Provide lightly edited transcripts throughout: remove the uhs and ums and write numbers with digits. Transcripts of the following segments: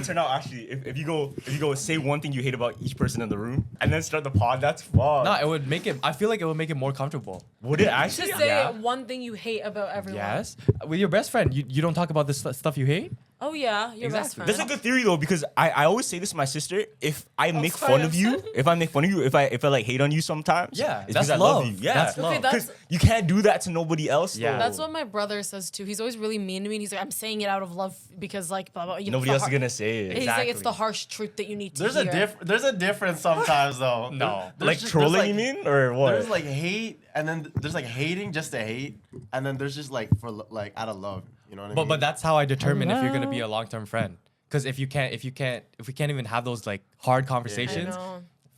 turn out actually if you go say one thing you hate about each person in the room and then start the pod, that's fun. No, it would make it. I feel like it would make it more comfortable. Would it actually? Just say one thing you hate about everyone. Yes, with your best friend, you don't talk about this stuff you hate. Oh yeah, your best friend. That's a good theory though, because I always say this to my sister. If I make fun of you, if I like hate on you sometimes, Yeah, it's that's because love. I love you. Yeah, That's love. Okay, because you can't do that to nobody else. Yeah. though. That's what my brother says too. He's always really mean to me. And he's like, I'm saying it out of love because like blah blah. You know, Nobody else is gonna say it. He's like, it's the harsh truth that you need to hear. There's a difference sometimes though. No. Like trolling, you mean, or what? There's like hate, and then there's like hating just to hate, and then there's just like for like out of love. You know what I mean? But that's how I determine if you're gonna be a long-term friend. Because if we can't even have those like hard conversations,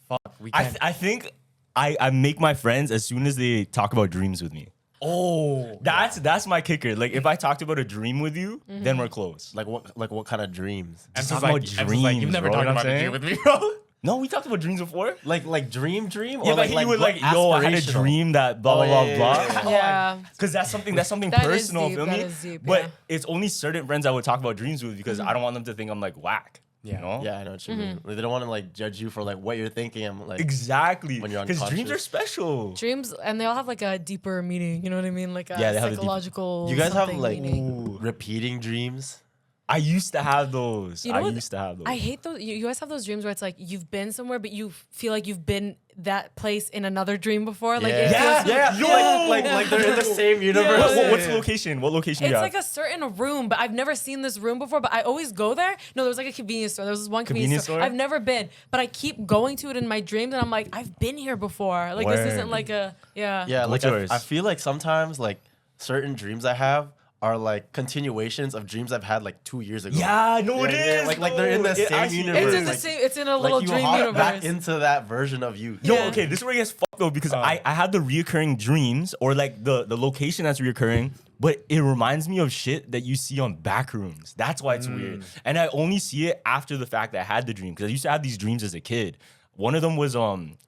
fuck, we can't. I think I make my friends as soon as they talk about dreams with me. Oh, That's my kicker. Like if I talked about a dream with you, then we're close. like what kind of dreams? Just Em's talk about Em's like, you've never bro, talked you know about what I'm a dream saying? with me, bro. No, we talked about dreams before. Like dream? Yeah, Or but he would like, yo, I had a aspirational? dream that blah blah yeah, blah yeah, blah. Yeah. Because that's something That is personal, deep, feel that me? is deep, But yeah. it's only certain friends I would talk about dreams with because I don't want them to think I'm like whack. Yeah. You know? Yeah, I know what you mean. Like, they don't want to like judge you for like what you're thinking. I'm like Exactly. When you're Because dreams are unconscious. special. Dreams, and they all have like a deeper meaning. You know what I mean? Like a Yeah, they have a deeper- psychological. You guys have something like meaning. repeating dreams. I used to have those. You know what? I I hate those. You guys have those dreams where it's like you've been somewhere, but you feel like you've been that place in another dream before. Like it Yeah, feels- yeah, Yo, like they're in the same universe. What's the location? What location do It's you like have? a certain room, but I've never seen this room before. But I always go there. No, there was like a convenience store. There was this one convenience store. I've never been, but I keep going to it in my dreams, and I'm like, I've been here before. Like this Word. isn't like a Yeah, What's like yours? I feel like sometimes like certain dreams I have are like continuations of dreams I've had like 2 years ago. Yeah, no, it Yeah, is. like they're in the though. It same actually universe. It's in is. the like- same. It's in a little you dream hop back universe. into that version of you. Yo, Yeah. okay, this is where it gets fucked though because I had the reoccurring dreams or like the location that's reoccurring, but it reminds me of shit that you see on back rooms. That's why it's weird. And I only see it after the fact that I had the dream because I used to have these dreams as a kid. One of them was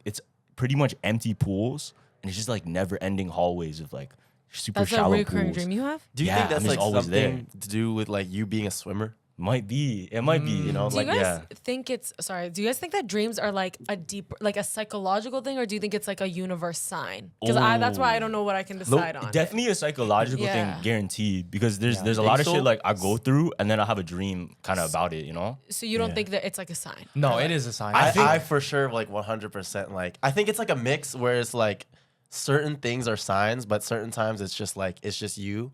it's pretty much empty pools and it's just like never ending hallways of like super That's a shallow recurring pools. dream you have. Do you Yeah, think that's I'm just like always something to do with like you being a swimmer? Might be. It might be, you know? Do Like, you guys yeah. think it's do you guys think that dreams are like a deep, like a psychological thing, or do you think it's like a universe sign? Because that's why I don't know what I can decide on. Definitely a psychological Yeah. thing, guaranteed. Because there's a Think lot of so? shit like I go through and then I'll have a dream kind of about it, you know? So you don't think that it's like a sign? No, it is a sign. I for sure like 100% like I think it's like a mix where it's like certain things are signs, but certain times it's just like it's just you.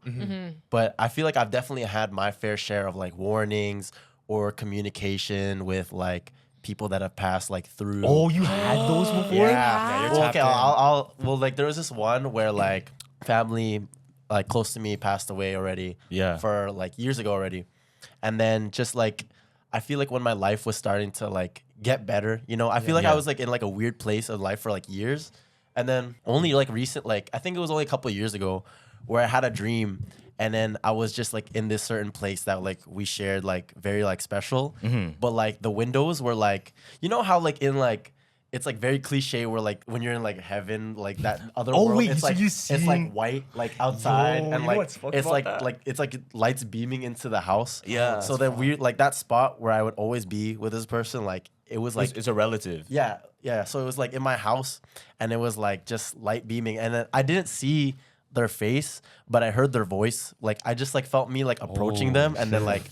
But I feel like I've definitely had my fair share of like warnings or communication with like people that have passed like through. Oh, you had those before? Yeah, you're Well, tapped okay, in. well, like there was this one where like family like close to me passed away already. Yeah. For like years ago already, and then just like I feel like when my life was starting to like get better, you know, I feel like Yeah. I was like in like a weird place of life for like years, and then only like recent, like I think it was only a couple of years ago, where I had a dream. And then I was just like in this certain place that like we shared like very like special, but like the windows were like, you know how like in like it's like very cliche where like when you're in like heaven like that other world, wait, it's so like you it's like seen- white like outside Yo, and you know like what's fucked it's about like that? it's like lights beaming into the house. Yeah, So then we like that spot where I would always be with this person, like it was like It's a relative. yeah. So it was like in my house, and it was like just light beaming, and then I didn't see their face, but I heard their voice. Like I just like felt me like approaching them, and then like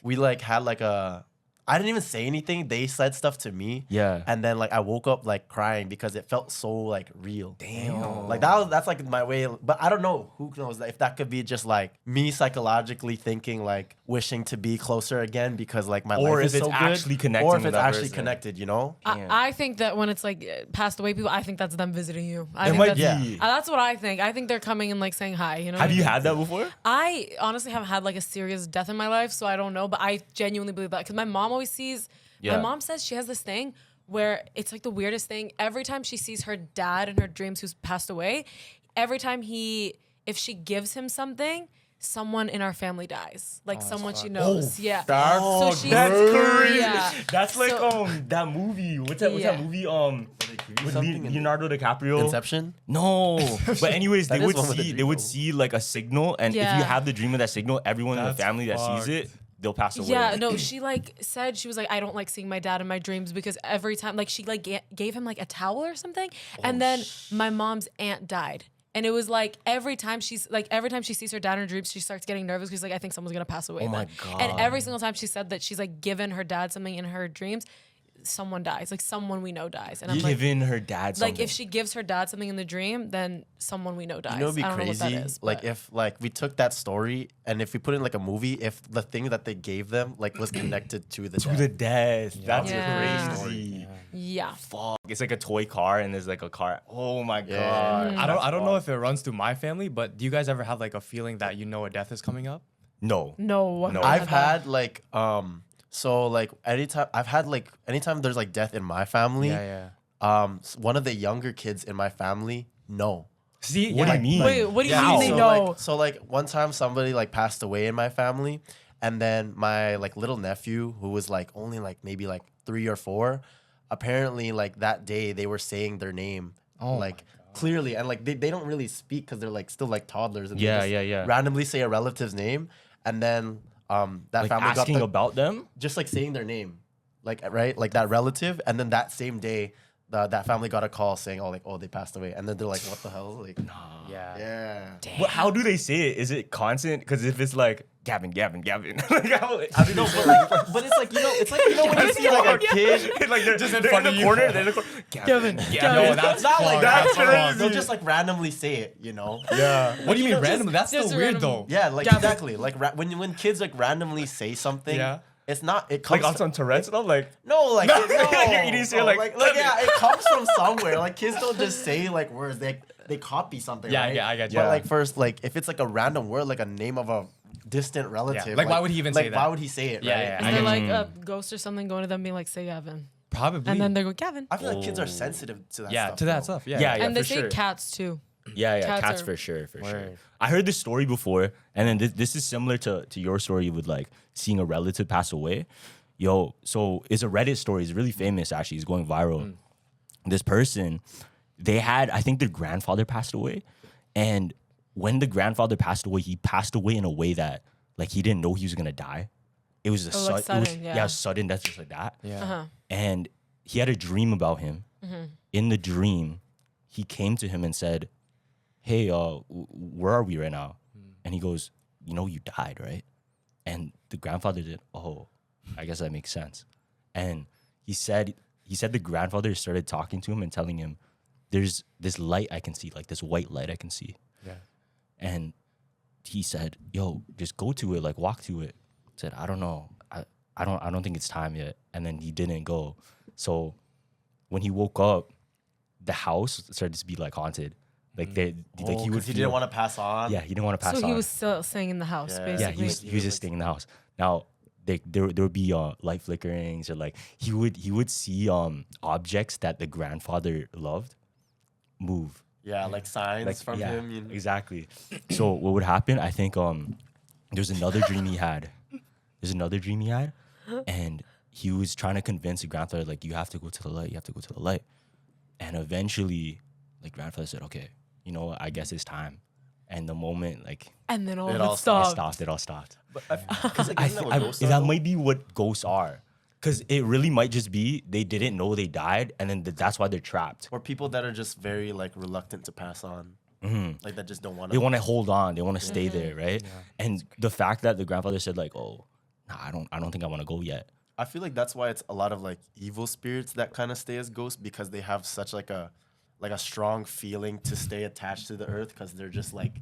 we like had like a. I didn't even say anything. They said stuff to me. Yeah. And then like I woke up like crying because it felt so like real. Damn. Like that's like my way. But I don't know. Who knows if that could be just like me psychologically thinking like wishing to be closer again because like my Or life if is so it's good. actually connecting or if with it's that actually person. connected. You know. I think that when it's like passed away people, I think that's them visiting you. I It think might that's, be. That's what I think. I think they're coming and like saying hi. You know. Have what I you mean? had that before? I honestly haven't had like a serious death in my life, so I don't know. But I genuinely believe that because my mom always sees. Yeah. My mom says she has this thing where it's like the weirdest thing. Every time she sees her dad in her dreams who's passed away, every time if she gives him something, someone in our family dies. Like someone she knows. Yeah. So she's That's crazy. Yeah. That's like So- that movie. What's that Yeah. movie? With Leonardo DiCaprio. Inception. No, but anyways, That they is would one with the see dream, though. like a signal, and if Yeah. you have the dream of that signal, everyone in the That's family that sees fucked. it they'll pass away. Yeah, no, she like said she was like, I don't like seeing my dad in my dreams because every time like she like gave him like a towel or something, and then my mom's aunt died. And it was like every time she sees her dad in her dreams, she starts getting nervous because like I think someone's gonna pass away. Oh my then. God. And every single time she said that she's like given her dad something in her dreams, someone dies. Like someone we know dies. And I'm like, Giving her dad something. like if she gives her dad something in the dream, then someone we know dies. You know, it'd be I don't know what crazy. that is, Like but- if like we took that story and if we put it in like a movie, if the thing that they gave them like was connected to the to death. the death. That's Yeah. crazy. yeah. Fuck. It's like a toy car and there's like a car. Oh my Yeah. God. I don't know if it runs through my family, but do you guys ever have like a feeling that you know a death is coming up? No. No. No. I've had like so like anytime there's like death in my family, one of the younger kids in my family, no. See, What do you mean? Wait, what do you Yeah. mean they so know? like one time somebody like passed away in my family, and then my like little nephew who was like only like maybe like 3 or 4, apparently like that day they were saying their name like clearly, and like they don't really speak because they're like still like toddlers, and they Yeah, just yeah. randomly say a relative's name, and then that Like family got asking the, about them? just like saying their name, like right, like that relative, and then that same day, that family got a call saying, oh, they passed away, and then they're like, what the hell, like, yeah. But how do they say it? Is it constant? Because if it's like Gavin, like how, I don't know, but it's like it's like when you see like a kid, like they're Just in they're front in of the you. corner, they're in the corner. Gavin. No, that's not like fucked. That's That's crazy. they'll just like randomly say it, Yeah. What do you mean randomly? That's still just weird random. though. Yeah, like Gavin. exactly, like when kids like randomly say something, Yeah. it's not. It comes Like on Tourette's and I'm like, no, like no, You didn't say no, like, yeah, it comes from somewhere. Like kids don't just say like words; they copy something. Yeah, right? I get you. But Yeah. like first, like if it's like a random word, like a name of a distant relative, Like, why would he even say that? Why would he say it? Yeah, right? yeah, Is I there get like a ghost or something going to them being like, say Gavin? Probably. And then they go, Gavin. I feel like kids are sensitive to that. yeah, stuff, to that though. stuff. Yeah. Yeah, And they for say sure. cats too. Yeah, Cats cats are- for sure. Word. I heard this story before, and then this is similar to your story with like seeing a relative pass away. Yo, so it's a Reddit story. It's really famous, actually. It's going viral. This person, I think their grandfather passed away. And when the grandfather passed away, he passed away in a way that like he didn't know he was going to die. It was a like sudden, yeah. sudden death just like that. Yeah. Uh-huh. And he had a dream about him. In the dream, he came to him and said, hey, where are we right now? And he goes, you know, you died, right? And the grandfather did, oh, I guess that makes sense. And he said the grandfather started talking to him and telling him, there's this light I can see, like this white light I can see. Yeah. And he said, yo, just go to it, like walk to it. Said, I don't know. I don't think it's time yet. And then he didn't go. So when he woke up, the house started to be like haunted. Like he would he didn't want to pass on. Yeah, he didn't want to pass on. So he was still staying in the house, Yeah. basically. Yeah, he was just staying in the house. Now there would be light flickerings, or like he would see objects that the grandfather loved move. Yeah, like signs from him. You know? Exactly. So what would happen? I think there's another dream he had. And he was trying to convince the grandfather, like, you have to go to the light. And eventually, like, grandfather said, okay, you know what? I guess it's time. And the moment, like, And then all It of all it it all stopped. But because like, isn't that what ghosts are, That though? might be what ghosts are. Because it really might just be they didn't know they died, and then that's why they're trapped. Or people that are just very like reluctant to pass on, like that just don't want They to. want to hold on. They want to stay there, right? And the fact that the grandfather said, like, oh, nah, I don't think I want to go yet. I feel like that's why it's a lot of like evil spirits that kind of stay as ghosts, because they have such like a strong feeling to stay attached to the earth, because they're just like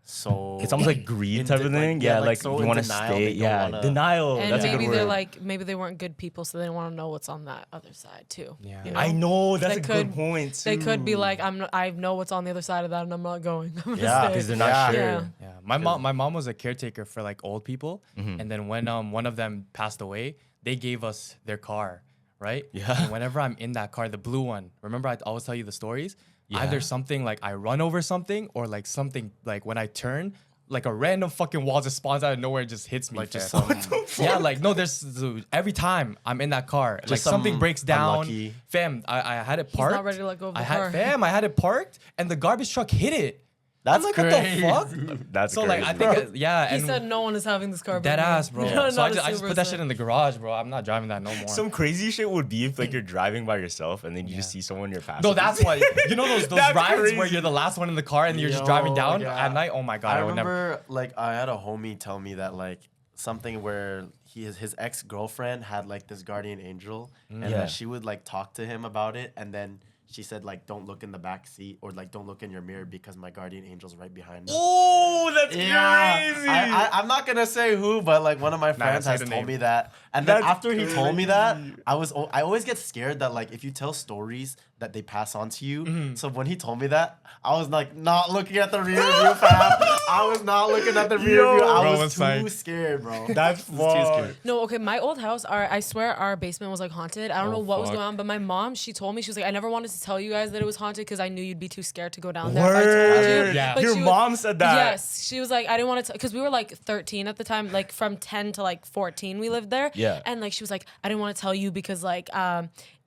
so. It's almost like greed in type de- of like, thing. yeah, Yeah, like like so you in want to denial, stay. they don't Yeah, wanna- denial. And That's a good maybe word. they're like, maybe they weren't good people, so they don't want to know what's on that other side too. Yeah. you know? I know. That's They a could- good point. They could be too. like, I know what's on the other side of that, and I'm not going. I'm gonna Yeah, stay. because they're not Yeah. sure. Yeah. Yeah, my mom was a caretaker for like old people, and then when one of them passed away, they gave us their car, right? Yeah. And whenever I'm in that car, the blue one, remember I always tell you the stories. Yeah. Either something like I run over something, or like something like when I turn, like a random fucking wall just spawns out of nowhere and just hits me. Like just fam. some Yeah, like no, there's every time I'm in that car, like something some breaks down. unlucky- Fam, I had it parked. not ready to let go of the I had car. fam, I had it parked, and the garbage truck hit it. That's like, crazy. what the fuck? That's So crazy. like, I think, yeah. He And said no one is having this car. dead but me. ass, bro. No, So I not a just put that Subaru. shit in the garage, bro. I'm not driving that no more. Some crazy shit would be if like you're driving by yourself and then you just see someone in your passenger. No, that's why. You know those That's rides crazy. where you're the last one in the car and you're just Yo, driving down yeah. at night? Oh my God, I I would never. remember, like, I had a homie tell me that, like, something where his ex-girlfriend had, like, this guardian angel, and Yeah. that she would, like, talk to him about it, and then she said, like, don't look in the back seat, or, like, don't look in your mirror because my guardian angel's right behind me. Oh, that's Yeah, crazy. I'm not gonna say who, but like one of my friends say has the told name. me that, and then That's after he told me that, crazy. I always get scared that like if you tell stories that they pass on to you. So when he told me that, I was like not looking at the rear view, fam. I was not looking at the rear Yo. view. I Bro, was it's too like- scared, bro. That's I was too scared. fucked. No, okay, my old house, I swear our basement was like haunted. I don't know what was fuck. going on, but my mom, she told me, she was like, I never wanted to tell you guys that it was haunted because I knew you'd be too scared to go down there if I told you. Word. Yeah. But Your she was- mom said that. Yes, she was like, I didn't want to, because we were like 13 at the time, like from 10 to like 14 we lived there. Yeah. And like she was like, I didn't want to tell you because like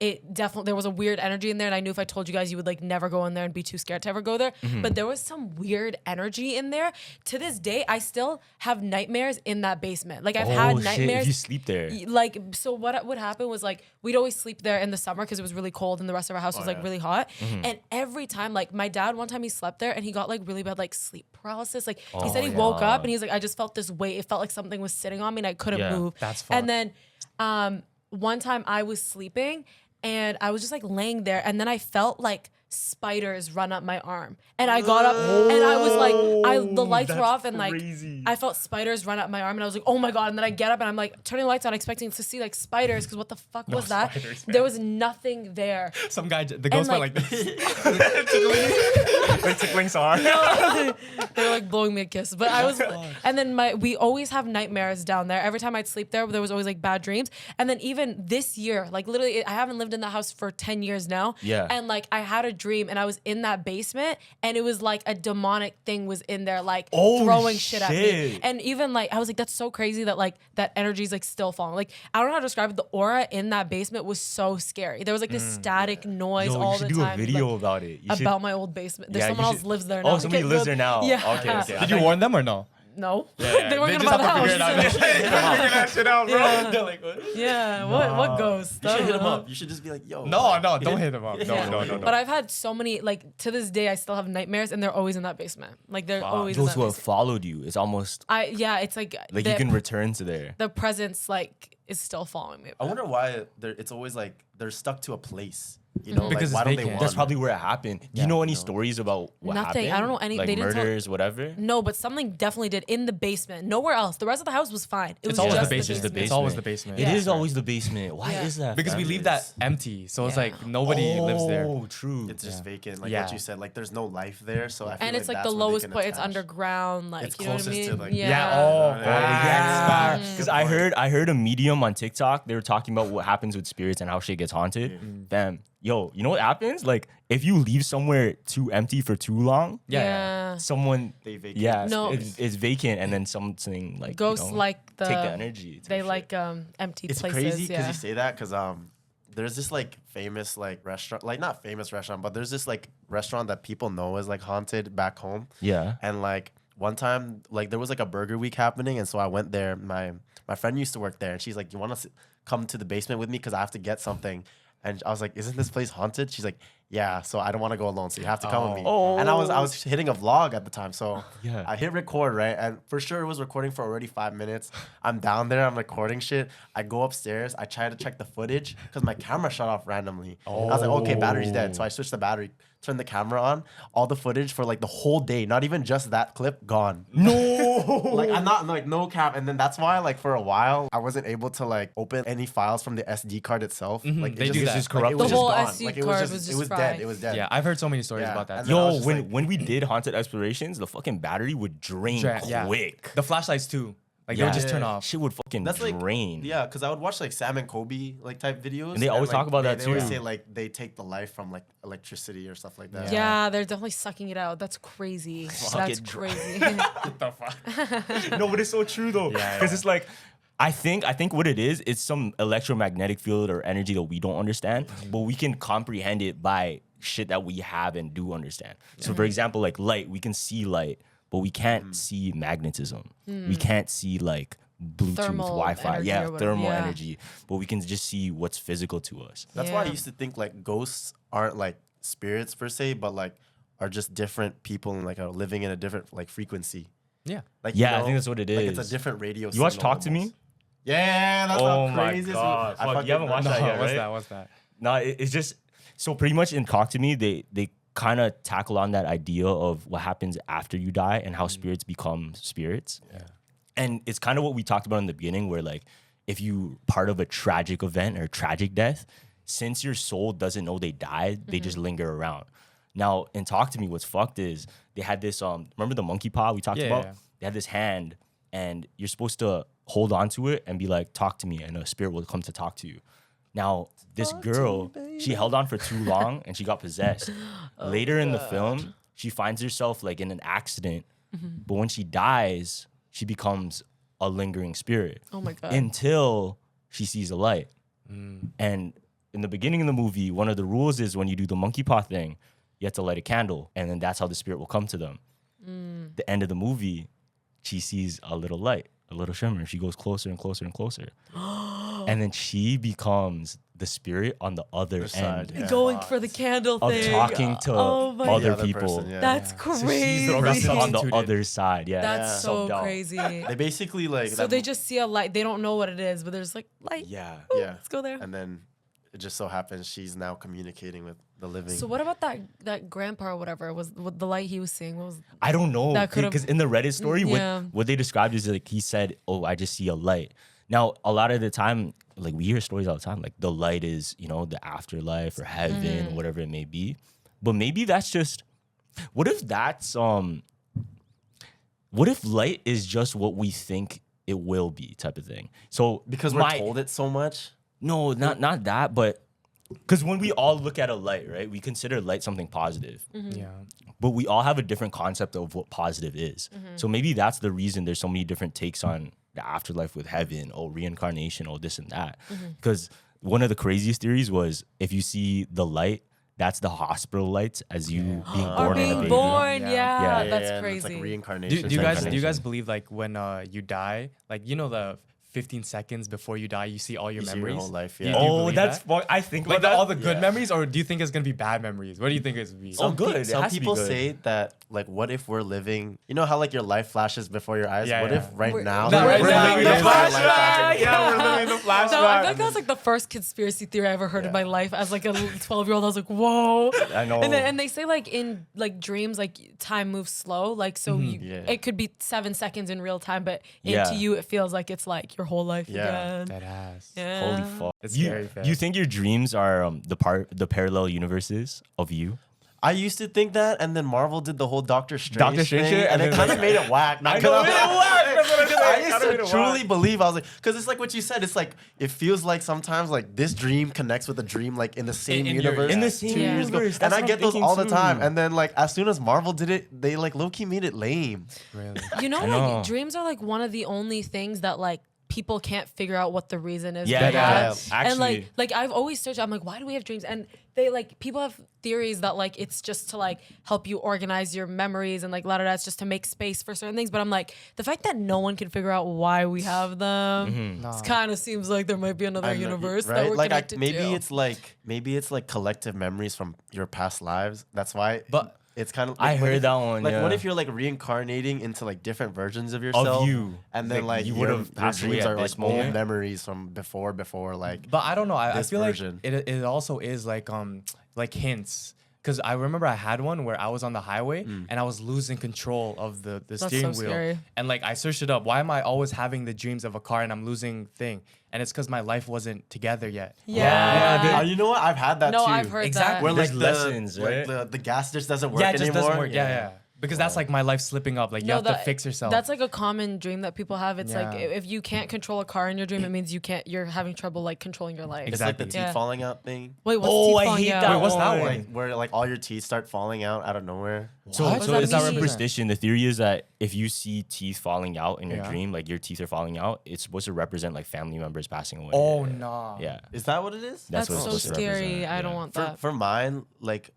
it definitely, there was a weird energy in there, and I knew if I told you guys, you would like never go in there and be too scared to ever go there. But there was some weird energy in there. To this day, I still have nightmares in that basement. Like I've had Oh, shit, nightmares. if you sleep there. Like, so what would happen was like we'd always sleep there in the summer because it was really cold and the rest of our house was like really hot. And every time, like my dad, one time he slept there and he got like really bad like sleep paralysis. Like he said he woke up and he's like, I just felt this weight. It felt like something was sitting on me and I couldn't Yeah, move. that's And then one time I was sleeping and I was just like laying there and then I felt like spiders run up my arm and I got up and I was like the lights were that's off and like crazy. I felt spiders run up my arm and I was like, oh my God. And then I get up and I'm like turning the lights on expecting to see like spiders because what the fuck was that? spiders, man. There was nothing there. Some guy, the ghost went like- like this. Like tickling Sahar. They were like blowing me a kiss. But I was, and then we always have nightmares down there. Every time I'd sleep there was always like bad dreams. And then even this year, like literally, I haven't lived in that house for 10 years now. Yeah. And like I had a dream and I was in that basement and it was like a demonic thing was in there, like Oh, throwing shit at me. shit. And even like, I was like, that's so crazy that like that energy is like still falling. Like, I don't know how to describe it. The aura in that basement was so scary. There was like this static noise Yo, all you should the do time. a video like, about it. You should- about my old basement. There's Yeah, someone you else should- lives there now. Oh, somebody Okay, lives good. there now. Yeah. Okay, okay. Did you warn them or no? No. Yeah, They weren't they gonna just buy the have to house. figure it out. Figure that shit out, bro. Yeah. They're like, what? Yeah, what ghost? You should hit him Uh-huh. up. You should just be like, yo. No, don't hit him up. No. But I've had so many, like to this day, I still have nightmares, and they're always in that basement. Like they're always in Those that who have basement. followed you, it's almost It's like like the, you can return to there. the presence like is still following me. I wonder why it's always like they're stuck to a place. You know, Because like it's why don't they vacant. want? That's probably where it happened. Do you know any stories about what Nothing. happened? I don't know any- Like they didn't tell- murders, whatever. No, but something definitely did in the basement. Nowhere else. The rest of the house was fine. It was It's always just the the basement. basement. It's always the basement. It Yeah. is always the basement. Why Yeah. is that? Because we fam? leave that empty, so it's Yeah. like nobody lives there. Oh, true. It's just vacant, like Yeah. what you said. Like there's no life there, so I feel And it's like that's the where they lowest can point. It's attach. underground. Like It's you know what I closest to, mean? like- Yeah. Oh, Yeah, facts. because I heard a medium on TikTok. They were talking about what happens with spirits and how shit gets haunted. Damn, yo, you know what happens? Like if you leave somewhere too empty for too long, Yeah. someone, They vacate. yeah, No. it's vacant, and then something like Ghosts you know, like the take the energy. type They shit. like empty It's places. crazy because yeah. you say that because there's this like famous like restaurant, like not famous restaurant, but there's this like restaurant that people know is like haunted back home. Yeah. And like one time, like there was like a burger week happening, and so I went there. My friend used to work there, and she's like, "You want to come to the basement with me because I have to get something?" And I was like, "Isn't this place haunted?" She's like, "Yeah." So I don't want to go alone, so you have to come with me. And I was hitting a vlog at the time, so Yeah. I hit record, right? And for sure it was recording for already 5 minutes. I'm down there, I'm recording shit. I go upstairs, I try to check the footage because my camera shut off randomly. I was like, okay, battery's dead. So I switched the battery, turned the camera on. All the footage for like the whole day, not even just that clip, gone. No. Like I'm not like no cap. And then that's why like for a while I wasn't able to like open any files from the SD card itself. Like They do that. Just like, corrupt. it was The whole gone. SD Like, card it was just it was fried. dead. It was dead. Yeah, I've heard so many stories Yeah, about that. and then I was Yo, just when like- when we did haunted explorations, the fucking battery would drain Yeah. quick. The flashlights too. Like they would just turn off. Shit would fucking That's like drain. Yeah, because I would watch like Sam and Kobe like type videos, And they always talk about that They always too. say like they take the life from like electricity or stuff like that. Yeah, they're definitely sucking it out. That's crazy. That's it dry. crazy. No, but it's so true though. Because it's like, I think what it is, it's some electromagnetic field or energy that we don't understand, but we can comprehend it by shit that we have and do understand. So for example, like light, we can see light, but we can't see magnetism. We can't see like Bluetooth, Thermal Wi-Fi, energy or whatever. thermal Yeah. energy, but we can just see what's physical to us. That's why I Yeah. used to think like ghosts aren't like spirits per se, but like are just different people and like are living in a different like frequency. Yeah. Like Yeah, I think that's what it Like it's is. a different radio. You watch signal Talk to Me? almost. Yeah, that's Oh how my crazy. God. Fuck, you haven't watched No, that yet, what's right? that? What's that? No, it's just so pretty much in Talk to Me, they kind of tackle on that idea of what happens after you die and how spirits become spirits. Yeah. And it's kind of what we talked about in the beginning, where like if you part of a tragic event or tragic death, since your soul doesn't know they died, they just linger around. Now, in Talk to Me, what's fucked is they had this remember the monkey paw we talked about? Yeah. They had this hand, and you're supposed to hold on to it and be like, talk to me, and a spirit will come to talk to you. Now, this girl, she held on for too long and she got possessed. Later in the film, she finds herself like in an accident, but when she dies, she becomes a lingering spirit. Oh my God. Until she sees a light. And in the beginning of the movie, one of the rules is when you do the monkey paw thing, you have to light a candle, and then that's how the spirit will come to them. The end of the movie, she sees a little light, a little shimmer. She goes closer and closer and closer. And then she becomes the spirit on the other side, end yeah. Going for the candle of thing. talking to Oh my other other people. person, yeah. That's So she's crazy. the person on the Substituted. other side. Yeah. That's so Subbed out. crazy. They basically like So they just see a light. They don't know what it is, but there's like light. Yeah. Ooh, yeah. Let's go there. And then it just so happens she's now communicating with the living. So what about that grandpa or whatever was what the light he was seeing? What was I don't know. That could've- Because in the Reddit story, Yeah. what they described is like he said, oh, I just see a light. Now, a lot of the time, like we hear stories all the time, like the light is, the afterlife or heaven or whatever it may be. But maybe that's just, what if light is just what we think it will be type of thing? So because we're told it so much. No, not that, but because when we all look at a light, right, we consider light something positive. Yeah. But we all have a different concept of what positive is. So maybe that's the reason there's so many different takes on the afterlife with heaven, or reincarnation, or this and that. Because one of the craziest theories was if you see the light, that's the hospital lights as you being are born on a being baby. born? Yeah. Yeah, Yeah, that's and crazy. It's like Do reincarnation. you guys Reincarnation. believe like when you die, like the 15 seconds before you die, you see all your You see your memories? whole life, Do you yeah. Oh, believe that's that? I think Like about that. all the good Yeah. memories, or do you think it's gonna be bad memories? What do you think it's be? Oh, good. It Some has to be people good. say that like, what if we're living? You know how like your life flashes before your eyes? Yeah, What yeah. if right We're- now No, right we're now, living yeah. this life flashback? Yeah, we're living the flashback. No, I feel like that was like the first conspiracy theory I ever heard in my life. As like a 12-year-old, I was like, whoa. I know. And they say like in like dreams, like time moves slow. Like so Yeah. it could be 7 seconds in real time, but Yeah. into you it feels like it's like your whole life Yeah. again. That ass. Yeah. Holy fuck. It's you, scary, fam. you think your dreams are the parallel universes of you? I used to think that, and then Marvel did the whole Doctor Strange, Doctor Strange thing, shit, and and it then kind of made it whack. Not I know, gonna it made it lie. whack. That's what I did. I Kinda made used it to truly whack. believe. I was like, because it's like what you said. It's like it feels like sometimes like this dream connects with a dream like in the same in your- universe. in the same 2 years ago, universe. and That's I what get I'm those thinking all the too. time. And then like as soon as Marvel did it, they like low key made it lame. Really? You know, I know. like dreams are like one of the only things that like people can't figure out what the reason is. Yeah, behind. yeah. And Actually, like I've always searched. I'm like, why do we have dreams? And they like people have theories that like it's just to like help you organize your memories and like la da da. It's just to make space for certain things. But I'm like, the fact that no one can figure out why we have them, it kind of seems like there might be another I know, universe that right? we're Like connected maybe to. it's like collective memories from your past lives. That's why. But it's kind of. I Like, what heard if- that one, Like, what yeah. if you're like reincarnating into like different versions of yourself you. and then Like, like you your would've passed away dreams at are like this old moment? memories from before like. But I don't know. I this feel version. like it also is like hints. Because I remember I had one where I was on the highway and I was losing control of the steering so wheel. scary. And like I searched it up. Why am I always having the dreams of a car and I'm losing thing? And it's because my life wasn't together yet. yeah. You know what? I've had that No, too. I've heard Exactly. Where There's like lessons, right? like the gas just doesn't work Yeah, it just anymore. doesn't work. Yeah. Because that's like my life slipping up. Like you have to fix yourself. That's like a common dream that people have. It's like Yeah. if you can't control a car in your dream, it means you're having trouble like controlling your life. It's like the Exactly. teeth Yeah. falling out thing. Wait, what's Oh, teeth I falling hate out? that Wait, what's that one. one? Like where like all your teeth start falling out out of nowhere. So, What so does it's that a mean? superstition. The theory is that if you see teeth falling out in your Yeah. dream, like your teeth are falling out, it's supposed to represent like family members passing away. Oh, nah. yeah. Is that what it is? That's what it's so supposed to scary. represent, I don't yeah. want For that. for mine, like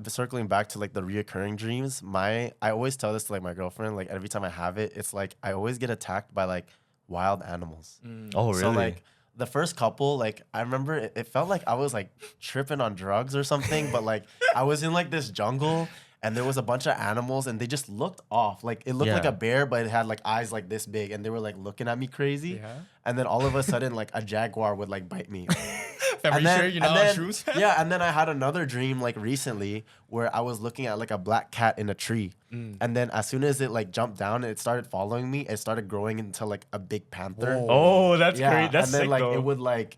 circling back to like the reoccurring dreams, I always tell this to like my girlfriend, like every time I have it, it's like I always get attacked by like wild animals. Oh, really? So like the first couple, like I remember it felt like I was like tripping on drugs or something, but like I was in like this jungle and there was a bunch of animals and they just looked off. Like it looked like a bear, but it had like eyes like this big and they were like looking at me crazy. Yeah. And then all of a sudden like a jaguar would like bite me. Are you sure you're not on shrooms? Yeah, and then I had another dream like recently where I was looking at like a black cat in a tree. And then as soon as it like jumped down and it started following me, it started growing into like a big panther. Whoa. Oh, that's great. That's and then sick, like though. it would like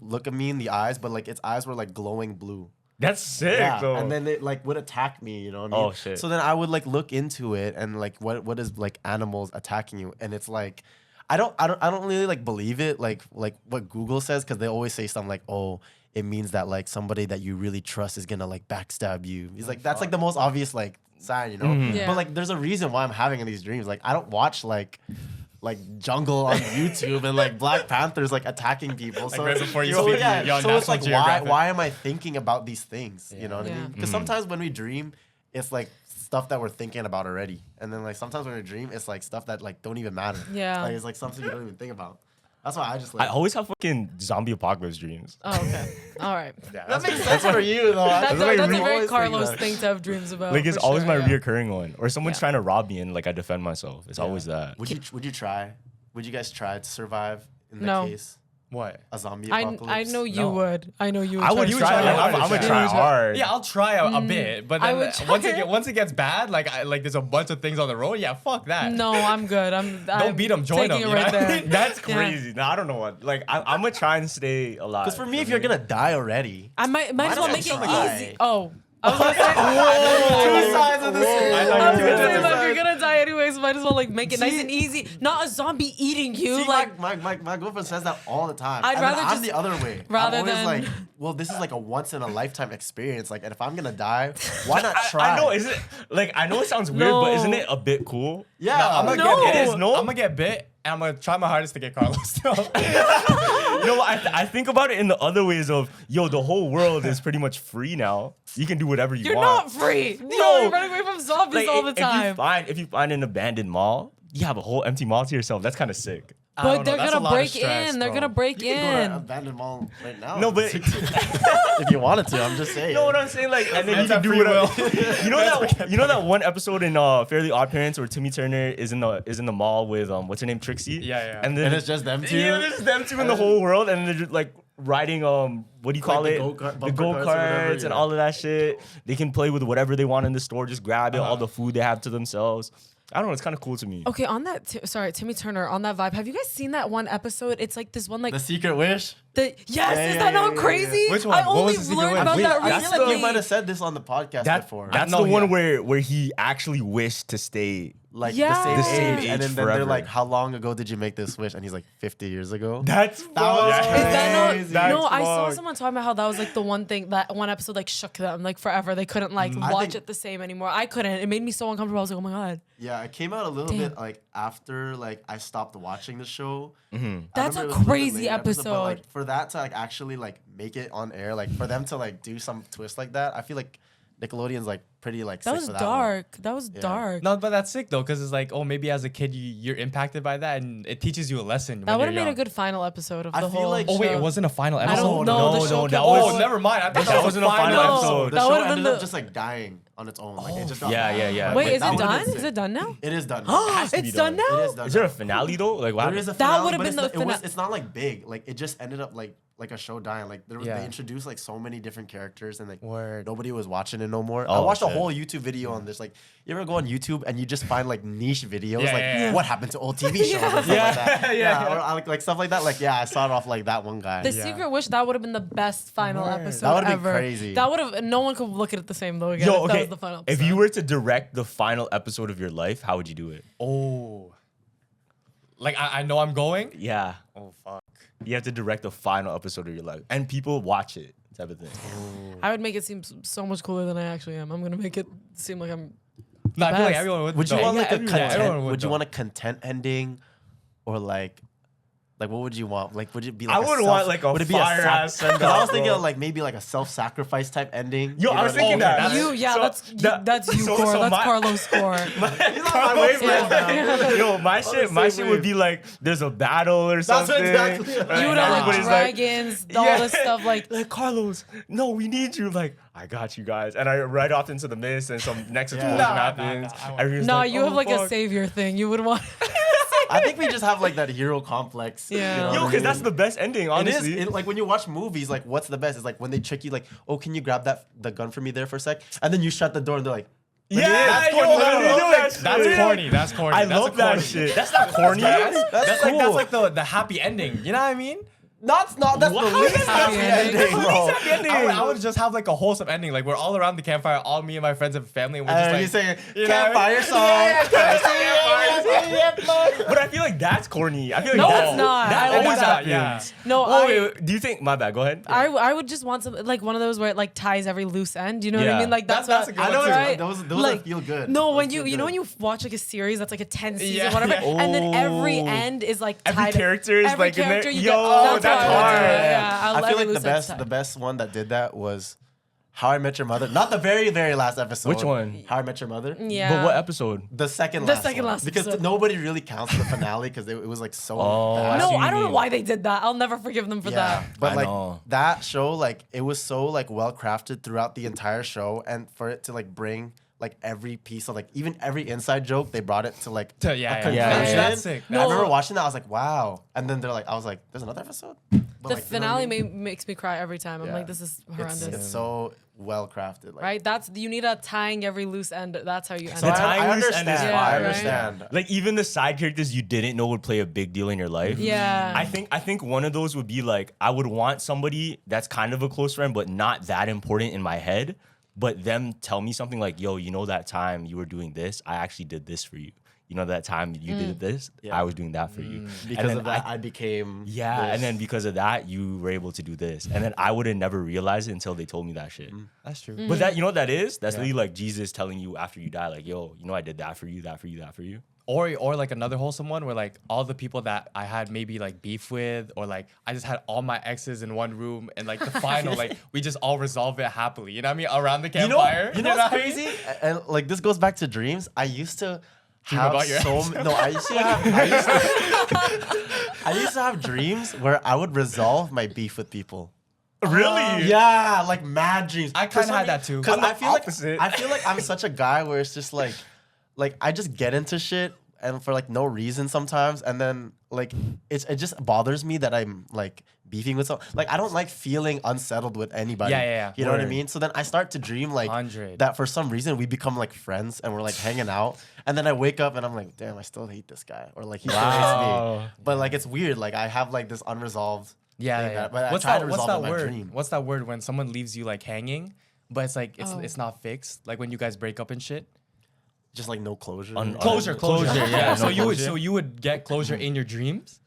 look at me in the eyes, but like its eyes were like glowing blue. That's sick, though. And then it like would attack me, you know what I mean? Oh, shit. So then I would like look into it and like what is like animals attacking you, and it's like I don't really like believe it like what Google says, because they always say something like, oh, it means that like somebody that you really trust is gonna like backstab you. He's like, that's like the most obvious like sign, you know? Yeah. But like there's a reason why I'm having these dreams. Like I don't watch like jungle on YouTube and like Black Panthers like attacking people. Like So, right before you so speak, yeah, you're on so it's National like Geographic. why am I thinking about these things? You know what I Yeah. mean? Because sometimes when we dream, it's like stuff that we're thinking about already, and then like sometimes when we dream, it's like stuff that like don't even matter. Yeah. Like it's like something you don't even think about. That's why I just I like. always have fucking zombie apocalypse dreams. Oh, okay. All right. That makes sense for you though. That's, like a really very always think Carlos that. thing to have dreams about. Like it's for always sure, my yeah. reoccurring one, or someone's Yeah. trying to rob me and like I defend myself. It's always that. Would you try? Would you guys try to survive in that No. case? What? A zombie I apocalypse? know you No. would. I know you would. I would to try. survive. Like, I'm gonna try hard. Yeah, I'll try a bit, but I then would try. once it gets bad, like there's a bunch of things on the road. Yeah, fuck that. No, I'm good. Don't beat 'em, join 'em, taking you it right know? there. That's Yeah. crazy. No, I don't know what. Like I'm gonna try and stay alive. Because for me, if you're gonna die already, I might as Might well as make it well try. easy. Oh. I was gonna say, two sides of the same. I was gonna say, Two like, sides. you're gonna die anyways. Might as well like make it nice See? and easy. Not a zombie eating you. See, like my girlfriend says that all the time. I'd And then rather I'm just- the other way. rather I'm always than- like, well, this is like a once in a lifetime experience. Like, and if I'm gonna die, why not try? I know. Is it like I know it sounds weird, but isn't it a bit cool? Yeah, No, I'm gonna No. get It is, no? I'm gonna get bit, and I'm gonna try my hardest to get Carlos. No, I think about it in the other ways of the whole world is pretty much free now. You can do whatever you you're want. not free. No, No. you're running away from zombies Like, all the If time. you find an abandoned mall, you have a whole empty mall to yourself. That's kind of sick. I don't But know, they're that's a gonna lot of break stress, in. They're bro. gonna break You can go to an in. abandoned mall right now. No, but if you wanted to, I'm just saying. you know what I'm saying? Like, and then you That's can a do free whatever. You know that one episode in Fairly Odd Parents where Timmy Turner is in the mall with what's her name, Trixie? Yeah. And then And it's just them two. Yeah, there's them two in the whole world, and they're just like riding what do you call Like it? the go-kart- The bumper go cars or whatever, karts and yeah. all of that shit. They can play with whatever they want in the store, just grab it, all the food they have to themselves. I don't know. It's kind of cool to me. Okay, on that, Timmy Turner, on that vibe, have you guys seen that one episode? It's like this one, like, The Secret Wish. yes, Yeah, is yeah, that not yeah, crazy? Which one? I What only was the Secret learned Wish? about Wait, that I feel like you might recently. have said this on the podcast before. That's No, the one yeah. where he actually wished to stay. Like Yeah. the same age, age and then forever. they're like, "How long ago did you make this wish?" And he's like, "50 years ago." That's was Is that crazy. not? No, That's I saw fucked. someone talking about how that was like the one thing, that one episode like shook them like forever. They couldn't like I watch think- it the same anymore. I couldn't. It made me so uncomfortable. I was like, oh my god. Yeah, it came out a little Damn. bit like after like I stopped watching the show. Mm-hmm. I That's remember a it was little bit crazy later but, like, episode. for that to like actually like make it on air, like for them to like do some twist like that, I feel like Nickelodeon's like pretty like That sick was for that dark. That was Yeah. dark. No, but that's sick though, because it's like, oh, maybe as a kid you're impacted by that, and it teaches you a lesson. That when would have you're made a young. good final episode of I the feel whole. like- Oh wait, show. it wasn't a final I episode. don't know. The show that kept was- Oh, never mind. I thought That that wasn't was a final No. episode. The That show would've been ended the- up just like dying on its own. Like it just got Yeah, bad. yeah, yeah. Wait, But is that it would've done? been Is sick. it done now? It is done. to It's be done done. now. It is done. Is there a finale though? Like what There is a happened? finale, would've but been it's the not- it was- fina- It's not like big. Like it just ended up like a show dying. Like Yeah. they introduced like so many different characters and like Word. nobody was watching it no more. I Oh, watched a shit. whole YouTube video on this. Like you ever go on YouTube and you just find like niche videos, Yeah, like yeah. what happened to old TV shows and stuff Yeah. like that. Yeah. Or like stuff like that. Like yeah, I saw it off like that one guy. The Secret Wish, that would have been the best final Word. episode That would've been ever. crazy. That would have. No one could look at it the same though again. Yo, if that okay. was the final If episode. you were to direct the final episode of your life, how would you do it? Oh. Like I know I'm going. Yeah, Oh fuck. you have to direct the final episode of your life, and people watch it, type of thing. I would make it seem so much cooler than I actually am. I'm gonna make it seem like I'm. No, I feel like Best. everyone would. Would you though. want like a everyone content? would Would you though. want a content ending, or like Like, what would you want? Like, would it be like I would want like a would it be fire a ass send Because I was off, thinking bro. of like maybe like a self-sacrifice type ending. Yo, You know I was what thinking mean? that. That's you, so- Core. so That's my- Carlos' Core. Yo, my shit would be like, there's a battle or something. exactly- You would have like Everybody's dragons, all this stuff. Like, Carlos, no, we need you. Like, I got you guys. And I ride off into the mist and some next explosion Nah, happens. I won't. Everyone's no, like, you oh, have like a fuck. savior thing. You would want. I think we just have like that hero complex. Yeah. You know Yo, what I because that's mean? the best ending, It is honestly. like when you watch movies, like what's the best? It's like when they trick you, like, oh, can you grab the gun for me there for a sec? And then you shut the door and they're like, Yeah, that's yo, corny. I I love love that That's shit. corny. That's corny. I That's love a that corny. shit. That's not corny. That's cool. like the happy ending. You know what I mean? That's the least happy happy ending? ending, bro. I would just have like a wholesome ending. Like we're all around the campfire, all me and my friends and family, and we're just And like you saying you know campfire song. But I feel like that's corny. I feel like No, that's, it's not. That I like always that. happens. Yeah. No, Oh, wait, do you think? My bad. Go ahead. I would just want some like one of those where it like ties every loose end. You know what Yeah. I mean? Like that's That's what a good I know one, it's too. right? those Like, feel good. No, Those when feel you know when good. you watch like a series that's like a 10 season Yeah, whatever, yeah. and then every Oh. end is like Every tied. character is every like in there. character you Yo, get, that's how I would do hard. it. Yeah, I I love feel like every the loose end the tie. best one that did that was How I Met Your Mother. Not the very last episode. Which one? How I Met Your Mother. Yeah. But what episode? The second The last second one. last Because episode. nobody really counts the finale because it was like so Oh, bad. I see No, what I you don't know mean. why they did that. I'll never forgive them for that. But I like know. that show, like it was so like well crafted throughout the entire show, and for it to like bring like every piece of like even every inside joke, they brought it to like Yeah, a yeah, conclusion. yeah. That's sick. I remember watching that, I was like, wow. And then they're like, I was like, there's another episode. But, The like, you know what I finale mean? makes me cry every time. I'm Yeah. like, this is horrendous. It's so well crafted. Like, Right? That's you need a tying every loose end. That's how you end The it. tying I loose end understand. is Yeah, I right. understand. Like even the side characters you didn't know would play a big deal in your life. Yeah. I think one of those would be like I would want somebody that's kind of a close friend but not that important in my head, but them tell me something like, "Yo, you know that time you were doing this, I actually did this for you. You know that time you did this, Yeah. I was doing that for you." Because And then of that, I became. yeah, this. and then because of that, you were able to do this, and then I would have never realized it until they told me that shit. That's true. Mm. But that, you know what that is? That's really like Jesus telling you after you die, like, "Yo, you know I did that for you, that for you, that for you." Or like another wholesome one where like all the people that I had maybe like beef with, or like I just had all my exes in one room, and like the final like we just all resolve it happily. You know what I mean? Around the campfire. You know what's crazy? And like this goes back to dreams. I used to have about your I used to have I used to have dreams where I would resolve my beef with people. Really? Yeah, like mad dreams. I kinda had that too. Because I'm the opposite. I feel like I'm such a guy where it's just like I just get into shit and for like no reason sometimes, and then like it just bothers me that I'm like beefing with someone. Like I don't like feeling unsettled with anybody. Yeah. You know what I Word. mean? So then I start to dream like 100. that for some reason we become like friends and we're like hanging out, and then I wake up and I'm like, damn, I still hate this guy, or like he still hates Wow. me. But like it's weird. Like I have like this unresolved. Yeah, thing yeah. But I What's try that? to What's resolve that in my word? dream. What's that word when someone leaves you like hanging, but it's like Oh. it's not fixed. Like when you guys break up and shit. Just like no closure. Closure. Yeah, So no you would closure. so you would get closure in your dreams.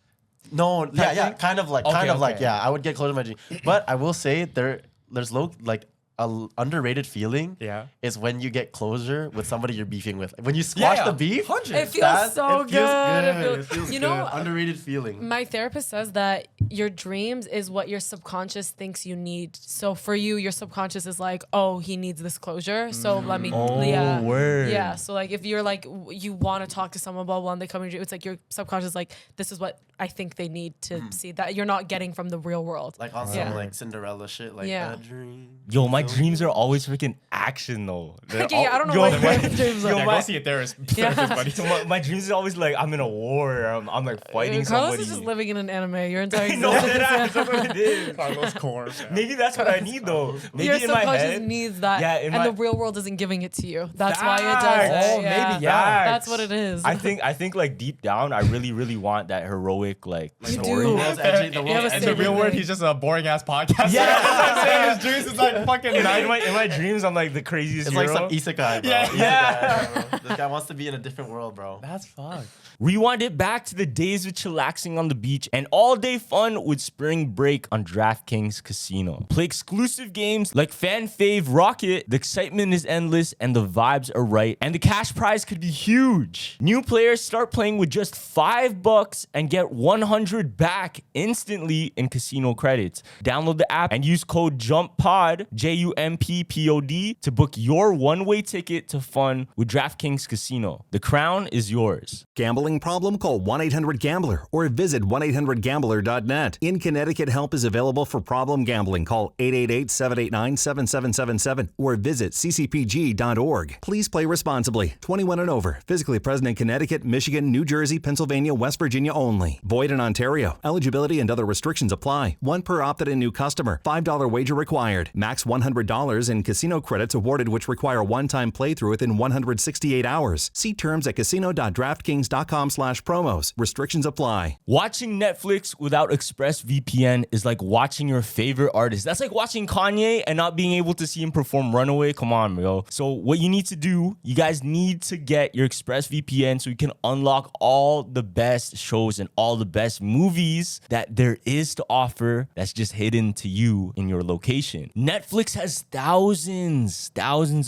No, yeah, thing? kind of like, Okay, okay. yeah. I would get close to my dream, but I will say there's like a underrated feeling. Yeah. Is when you get closure with somebody you're beefing with. When you squash the beef, 100. It feels so it feels good. It feels You good. know, Underrated feeling. my therapist says that your dreams is what your subconscious thinks you need. So for you, your subconscious is like, oh, he needs this closure. So let me, yeah. word. Yeah. So like if you're like, you want to talk to someone, blah, blah, and they come in your dream, it's like your subconscious is like, this is what I think they need to see that you're not getting from the real world. Like on some Yeah. like Cinderella shit. Like Yeah. a dream. Yo, my dreams are always freaking action though. They're Okay, yeah, I don't know yo, what my- your dreams are. yo, Yeah, my- go see a therapist. Yeah. buddy. So my dreams are always like I'm in a war. Or I'm like fighting Carlos somebody. is just living in an anime. Your entire No, existence. that's what it is. Carlos Core. Maybe that's what I need though. Maybe Your in my subconscious head. needs that, Yeah, in and my- the real world isn't giving it to you. That's why it does Facts. it. Oh, maybe, yeah. That's what it is. I think like deep down, I really want that heroic like You story. do. The world's edgy. The You have world's a And the edgy. real Same word, thing. he's just a boring ass podcast. Yeah. That's what I'm saying. His dreams is like fucking in my dreams, I'm like the craziest It's hero. like some isekai, bro. Yeah. Bro. This guy wants to be in a different world, bro. That's fucked. Rewind it back to the days of chillaxing on the beach and all-day fun with spring break on DraftKings Casino. Play exclusive games like fan fave Rocket. The excitement is endless and the vibes are right, and the cash prize could be huge. New players start playing with just $5 and get 100 back instantly in casino credits. Download the app and use code JUMPPOD, JUMPPOD, to book your one-way ticket to fun with DraftKings Casino. The crown is yours. Gambling problem? Call 1-800-GAMBLER or visit 1-800-GAMBLER.net. In Connecticut, help is available for problem gambling. Call 888-789-7777 or visit ccpg.org. Please play responsibly. 21 and over. Physically present in Connecticut, Michigan, New Jersey, Pennsylvania, West Virginia only. Void in Ontario. Eligibility and other restrictions apply. One per opted-in new customer. $5 wager required. Max $100 in casino credits awarded, which require one-time playthrough within 168 hours. See terms at casino.draftkings.com/promos. Restrictions apply. Watching Netflix without ExpressVPN is like watching your favorite artist. That's like watching Kanye and not being able to see him perform Runaway. Come on, bro. So what you need to do, you guys need to get your ExpressVPN so you can unlock all the best shows and all the best movies that there is to offer that's just hidden to you in your location. Netflix has thousands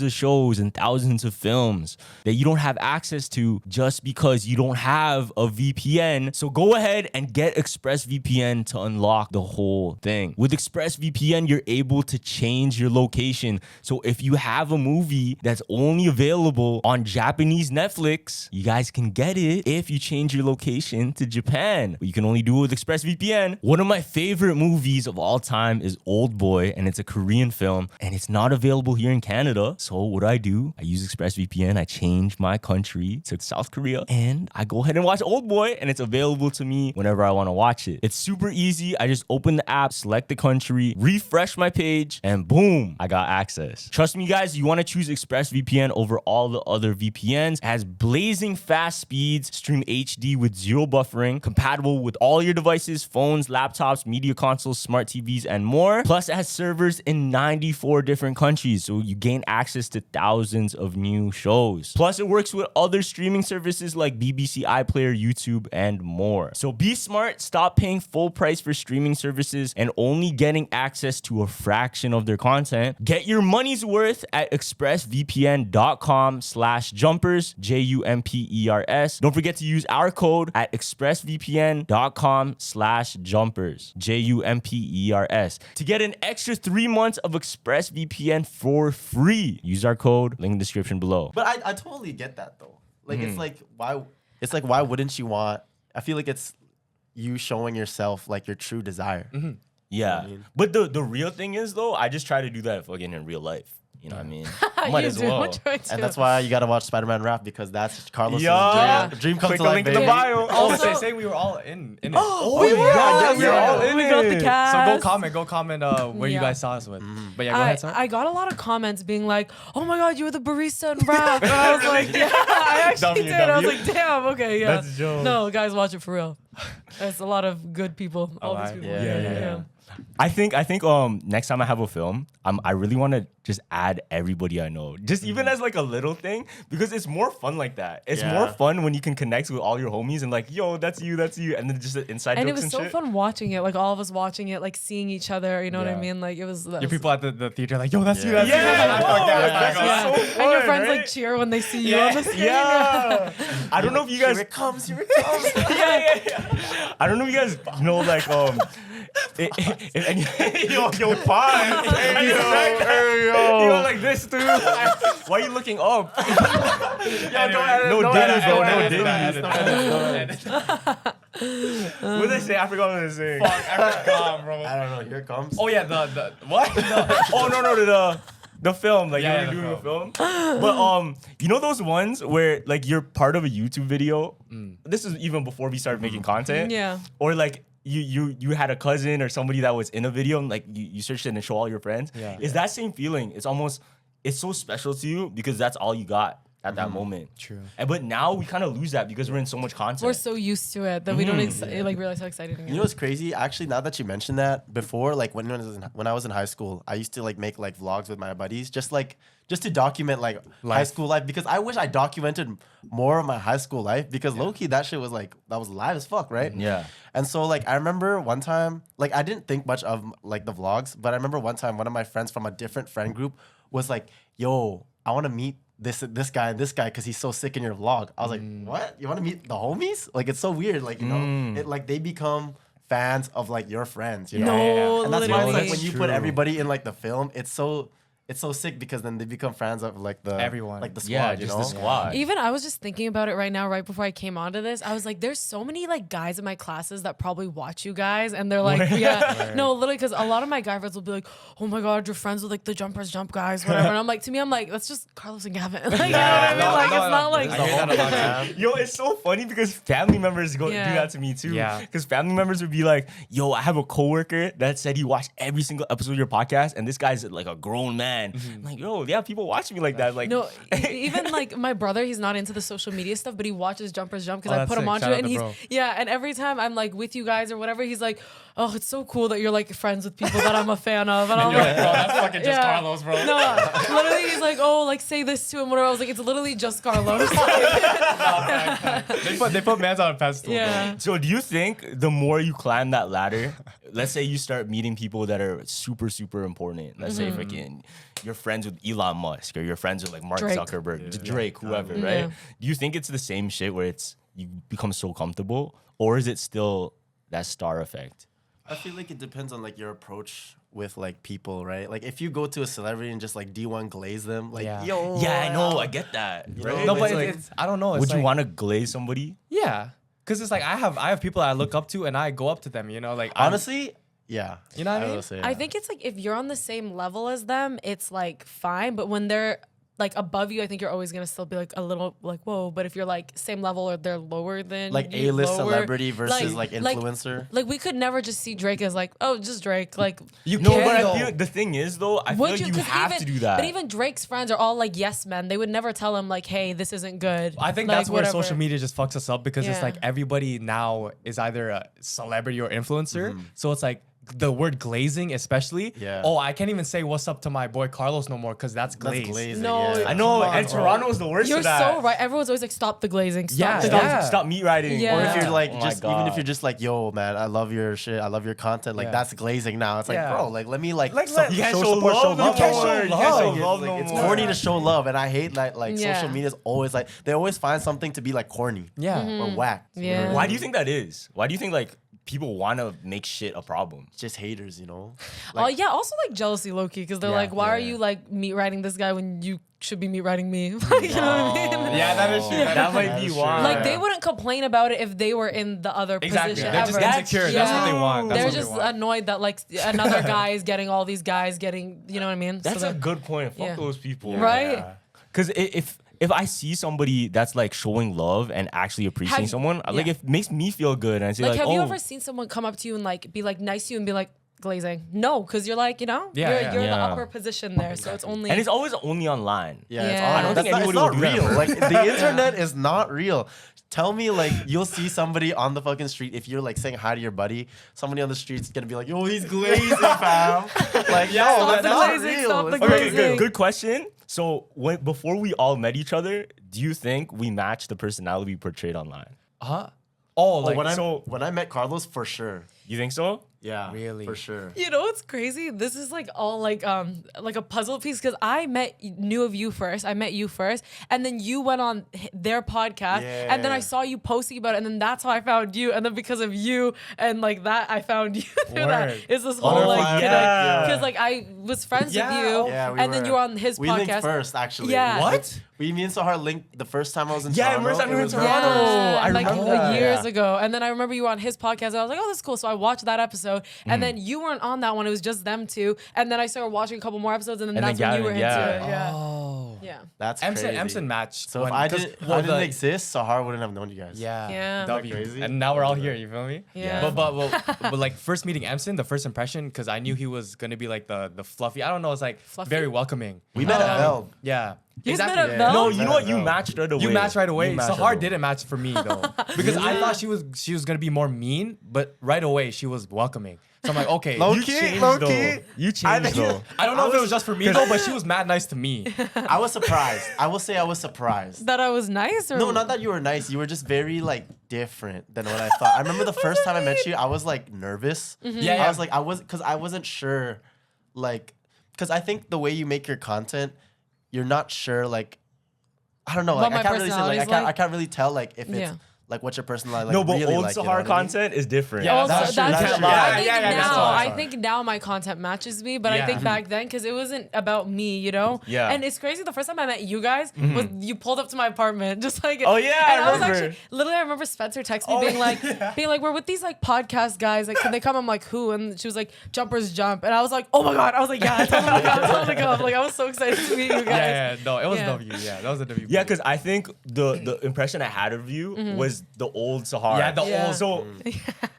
of shows and thousands of films that you don't have access to just because you don't have a VPN. So go ahead and get ExpressVPN to unlock the whole thing. With ExpressVPN, you're able to change your location. So if you have a movie that's only available on Japanese Netflix, you guys can get it if you change your location to Japan. But you can only do it with ExpressVPN. One of my favorite movies of all time is Old Boy, and it's a Korean film, and it's not available here in Canada. So what do? I use ExpressVPN. I change my country to South Korea, and I go ahead and watch Old Boy, and it's available to me whenever I want to watch it. It's super easy. I just open the app, select the country, refresh my page, and boom, I got access. Trust me, guys, you want to choose ExpressVPN over all the other VPNs. It has blazing fast speeds, stream HD with zero buffering, compatible with all your devices, phones, laptops, media consoles, smart TVs, and more. Plus, it has servers in 94 different countries, so you gain access to thousands of new shows. Plus, it works with other streaming services like BBC iPlayer, YouTube, and more. So be smart, stop paying full price for streaming services and only getting access to a fraction of their content. Get your money's worth at expressvpn.com/jumpers, JUMPERS. Don't forget to use our code at expressvpn.com/jumpers, JUMPERS, to get an extra 3 months of ExpressVPN for free. Use our code, link in the description below. But I totally get that though. Like it's like why wouldn't you want? I feel like it's you showing yourself like your true desire. Yeah. I mean? But the real thing is though, I just try to do that fucking in real life. You know what I mean? Might You as do, well. try to. And that's why you gotta watch Spider-Man Rap, because that's Carlos's Yeah. dream come Click to the life, link in the baby. bio. Also- say we were all in it. Oh, yeah, we got the cast. So go comment where you Yeah. guys saw us with. But yeah, go ahead, sorry. I got a lot of comments being like, "Oh my God, you were the barista in rap." And I was like, "Yeah, I actually did." I was like, "Damn, okay, yeah." That's dope. No, guys, watch it for real. There's a lot of good people. All these Alright. people. Yeah. I think next time I have a film, I really want to just add everybody I know, just even as like a little thing, because it's more fun like that. It's more fun when you can connect with all your homies and like, yo, that's you, and then just the inside And it jokes was and so shit. fun watching it, like all of us watching it, like seeing each other. You know what I Yeah. mean? Like it was. Your people at the theater like, yo, that's you, that's Yeah, you. that's Yeah. so fun, And your friends right? like cheer when they see you on the screen. Yeah. I don't know if you guys. Here it comes. yeah. I don't know if you guys know like if any yo fine. Hey yo. You know like this dude. Why are you looking up? No Diddy, bro. No Diddy. What did I say? I forgot what I was saying. Fuck, I forgot, bro. I don't know. Here it comes. Oh yeah, the what? Oh no, the film, like Yeah, you're the doing a film. But you know those ones where like you're part of a YouTube video. This is even before we started making content. Yeah. Or like you had a cousin or somebody that was in a video and like you searched it and show all your friends. Yeah. It's that same feeling. It's so special to you because that's all you got. at that moment. True. But now we kind of lose that because we're in so much content. We're so used to it that we don't like realize how exciting it is. You know what's crazy? Actually, now that you mentioned that, before, like when I was in high school, I used to like make like vlogs with my buddies, just to document like high school life, because I wish I documented more of my high school life, because low-key that shit was like, that was live as fuck, right? Yeah. And so like I remember one time, like I didn't think much of like the vlogs, but I remember one time one of my friends from a different friend group was like, yo, I want to meet this guy and this guy because he's so sick in your vlog. I was like, what? You want to meet the homies? Like, it's so weird. Like, you know, it like they become fans of like your friends, you know? No, And that's why literally. like when you put everybody in like the film, it's so sick, because then they become fans of like the Everyone. like the squad, Yeah, you just know? the squad. Even I was just thinking about it right now, right before I came onto this. I was like, there's so many like guys in my classes that probably watch you guys, and they're like, no, literally, because a lot of my guy friends will be like, oh my god, you're friends with like the Jumpers Jump guys, whatever. And I'm like, to me, I'm like, that's just Carlos and Gavin. Like, you know what I mean? Like, it's not like. I hear that a lot too. Yo, it's so funny because family members do that to me too. Yeah. Because family members would be like, yo, I have a coworker that said he watched every single episode of your podcast, and this guy's like a grown man. I'm like, yo, yeah, people watch me like that. Like, No, even like my brother, he's not into the social media stuff, but he watches Jumpers Jump because Oh, I that's put him sick. onto Shout it, out and to he's bro. and every time I'm like with you guys or whatever, he's like, oh, it's so cool that you're like friends with people that I'm a fan of, and I'm You're like, like, bro, that's fucking just Yeah. Carlos, bro. no, literally, he's like, oh, like say this to him, whatever. I was like, it's literally just Carlos. They put mans on a pedestal. Yeah. so do you think the more you climb that ladder, let's say you start meeting people that are super, super important. Let's say freaking you're friends with Elon Musk, or you're friends with like Mark Drake. Zuckerberg, Drake, whoever, right? Yeah. Do you think it's the same shit where it's you become so comfortable, or is it still that star effect? I feel like it depends on like your approach with like people, right? Like if you go to a celebrity and just like D1 glaze them, like Yeah. yo, Yeah, I know, I get that. Right? No, but It's like- it's I don't know. It's Would you like- want to glaze somebody? Yeah, because it's like I have people that I look up to and I go up to them. You know, like honestly, yeah. You know what I will mean? say, I yeah. think it's like if you're on the same level as them, it's like fine. But when they're like above you, I think you're always gonna still be like a little like whoa. But if you're like same level or they're lower than like you, A-list lower, celebrity versus like influencer. Like we could never just see Drake as like, oh, just Drake. Like You No, can but though. I feel the thing is though, I feel would like you 'Cause have even, to do that. But even Drake's friends are all like yes men. They would never tell him like, hey, this isn't good. I think Like, that's where whatever. social media just fucks us up, because it's Yeah. like everybody now is either a celebrity or influencer. So it's like the word glazing, especially. Yeah. Oh, I can't even say what's up to my boy Carlos no more because that's That's glaze. glazing. No, yeah. I know, Come on, and bro. Toronto is the worst You're of that. so right. Everyone's always like, stop the glazing. Stop Yeah, the Stop, glazing. yeah. stop meat riding. Yeah. Or if you're like Oh my just even if God. you're just like, yo, man, I love your shit, I love your content, like Yeah. that's glazing now. It's like, Yeah. bro, like let me like, Like, so- let- You can't show show support, love show no love. more. more. You can't show Like, love it's, no it's more. corny to show love, and I hate that like Yeah. social media is always like they always find something to be like corny, Yeah. or whack. Yeah. Why do you think that is? Why do you think like people want to make shit a problem? Just haters, you know. Oh yeah, also like jealousy, low key, because they're Yeah, like, why are yeah. you like meat riding this guy when you should be meat riding me? Like, you know what I mean? Yeah, that is true. That might be why. Like they wouldn't complain about it if they were in the other Exactly. position They're ever. just insecure. That's what they want. That's They're what they just want. annoyed that like another guy is getting all these guys getting, you know what I mean? That's So a they're- good point. Fuck Yeah. those people. right. Because if I see somebody that's like showing love and actually appreciating Have- someone, like yeah. it makes me feel good. And I say Like, like, have oh, you ever seen someone come up to you and like be like nice to you and be like glazing? No, because you're like, you know, Yeah, you're, yeah. you're in the Yeah. upper position there, so it's only. and it's always only online. Yeah, it's Yeah. all, I don't that's think not, it's anybody not will do that. real. Like the internet is not real. Tell me, like, you'll see somebody on the fucking street. If you're like saying hi to your buddy, somebody on the street's gonna be like, "Yo, he's glazing, fam." Like, yo, Stop that's the not glazing, real. stop the It's not Okay, glazing. good question. So before we all met each other, do you think we matched the personality we portrayed online? Huh? Oh, like When I met Carlos, for sure. You think so? Yeah, Really? for sure. You know what's crazy? This is like all like a puzzle piece because I knew of you first. I met you first, and then you went on their podcast, and then I Yeah. saw you posting about it, and then that's how I found you, and then because of you and like that, I found you through that. Word. It's this whole Butterfly like effect. because like I was friends Yeah. with you, Yeah, and then you were on his we podcast. linked first, actually. Yeah. What? Me and Sahar linked the first time I was in Yeah, Toronto. first time we It were in was Toronto. Yeah, I like remember that. years Yeah. ago. And then I remember you were on his podcast. And I was like, oh, that's cool. So I watched that episode. And then you weren't on that one. It was just them two. And then I started watching a couple more episodes. And then And that's then when you were Gavin, into it. Yeah. Oh. Yeah. That's Emson crazy. matched. So if I didn't exist, Sahar wouldn't have known you guys. Yeah. Yeah. W. crazy? And now we're all here. You feel me? Yeah. But like first meeting Emson, the first impression, because I knew he was gonna be like the fluffy. I don't know. It's like Fluffy? very welcoming. We met at Bell. Yeah. You Exactly, met at yeah. Bell? No, you know what? You matched right away. You matched right away. You matched Sahar right away. didn't match for me though, because I thought she was gonna be more mean, but right away she was welcoming. So I'm like, okay, You changed though. You changed though. I don't know if it was just for me though, but she was mad nice to me. I was surprised. I will say I was surprised. That I was nice or No, not that you were nice. You were just very like different than what I thought. I remember the first time I met you, I was like nervous. Yeah, I was like, because I wasn't sure, like, because I think the way you make your content, you're not sure, like, I don't know, What like, I my can't really say, like, personality's I like? can't really tell, like, if it's Yeah. like what your personality, like, No, but really old like, you know Sahar what I mean? content is different. Yeah, Also, that's true. that's That's true. true. I think Yeah, that's now, what I think now my content matches me, but I Yeah. think back then, because it wasn't about me, you know? Yeah. And it's crazy. The first time I met you guys was you pulled up to my apartment, just like. Oh, yeah, and I was remember. actually literally. I remember Spencer text me being like, we're with these like podcast guys. Like, can they come? I'm like, who? And she was like, Jumpers Jump. And I was like, oh my god. I was like, yeah, I told them to come. I told them to come. Like, I was so excited to meet you guys. Yeah, no, it was Yeah. W. Yeah, that was a W. Yeah, because I think the impression I had of you was the old Sahar. Yeah, the Yeah. old.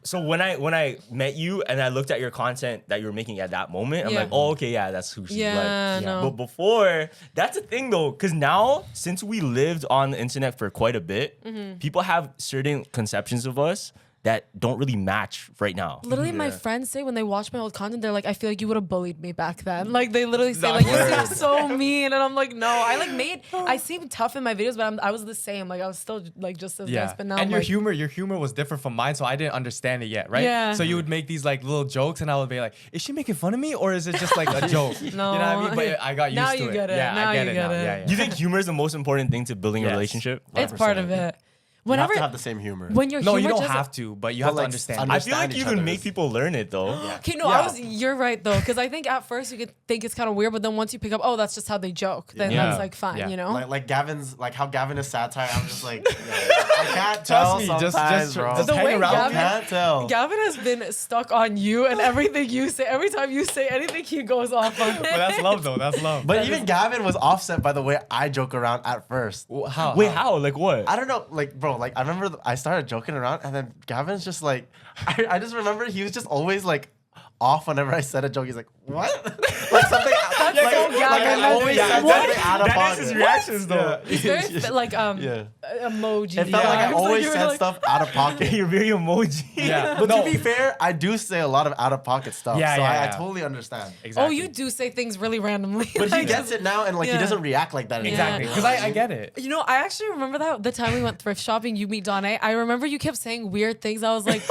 So when I met you and I looked at your content that you were making at that moment, I'm Yeah. like, oh, okay, yeah, that's who she's Yeah, like. no. But before, that's the thing though, because now since we lived on the internet for quite a bit, people have certain conceptions of us that don't really match right now. Literally, my friends say when they watch my old content, they're like, I feel like you would have bullied me back then. Like, they literally say, like, you seem so mean. And I'm like, no, I seem tough in my videos, but I was the same. Like, I was still, like, just as nice. But now and I'm your like, humor was different from mine, so I didn't understand it yet, right? Yeah. So you would make these like little jokes, and I would be like, "Is she making fun of me, or is it just like a joke?" You know what I mean? But I got used Now to you it. get it. Yeah, Now I get you it get now. it. Yeah, You think humor is the most important thing to building a Yes. relationship? it's part of it. You have Whenever, to have the same humor. when your No, humor you don't just, have to, but you have to like, understand. I feel like understand you each can other. make people learn it though. Okay, no, Yeah. you're right though, because I think at first you could think it's kind of weird, but then once you pick up, oh, that's just how they joke, then Yeah. that's like fine, Yeah. you know? Like Gavin's, like how Gavin is satire. I'm just like, I can't tell me, just- sometimes, just- bro. just The hang way around. I Gavin, can't tell. Gavin has been stuck on you and everything you say. Every time you say anything, he goes off on it. But that's love, though. That's love. But even Gavin was offset by the way I joke around at first. how? Wait, how? Like what? I don't know, like, bro, like, I remember I started joking around, and then Gavin's just like, I just remember he was just always like off whenever I said a joke. He's like, what? like something, like, so like Gavin. I always said What? something out of That pocket. is his reactions though. It's very like Yeah. emoji. It felt like I It was always you were said like- stuff out of pocket. You're very emoji. Yeah. But No. to be fair, I do say a lot of out of pocket stuff. Yeah, so yeah, I yeah. totally understand. Oh, Exactly. you do say things really randomly. But he Like, gets it now, and like he Yeah. doesn't react like that anymore. Exactly. Because I get it. You know, I actually remember that the time we went thrift shopping, you meet Donna. I remember you kept saying weird things. I was like,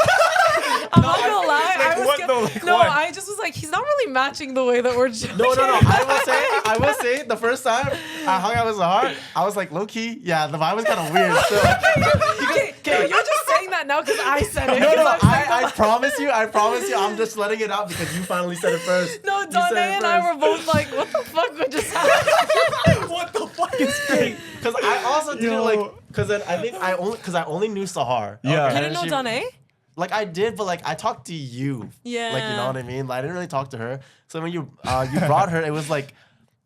I'm not gonna lie. Like I was what scared- though? Like no, what? I just was like, he's not really matching the way that we're joking. No. I will say, the first time I hung out with Zahar, I was like, low key, yeah, the vibe was kind of weird. So, No, you're just saying that now because I said it. no, 'Cause I'm saying I promise you, I'm just letting it out because you finally said it first. no, You Donna said it and I first. were both like, what the fuck would just happen? What the fuck is great? Because I also didn't like, because then I think I only knew Sahar. Yeah. You And didn't know she- Donna? Like I did, but like I talked to you. Yeah. Like, you know what I mean? Like I didn't really talk to her. So when you brought her, it was like,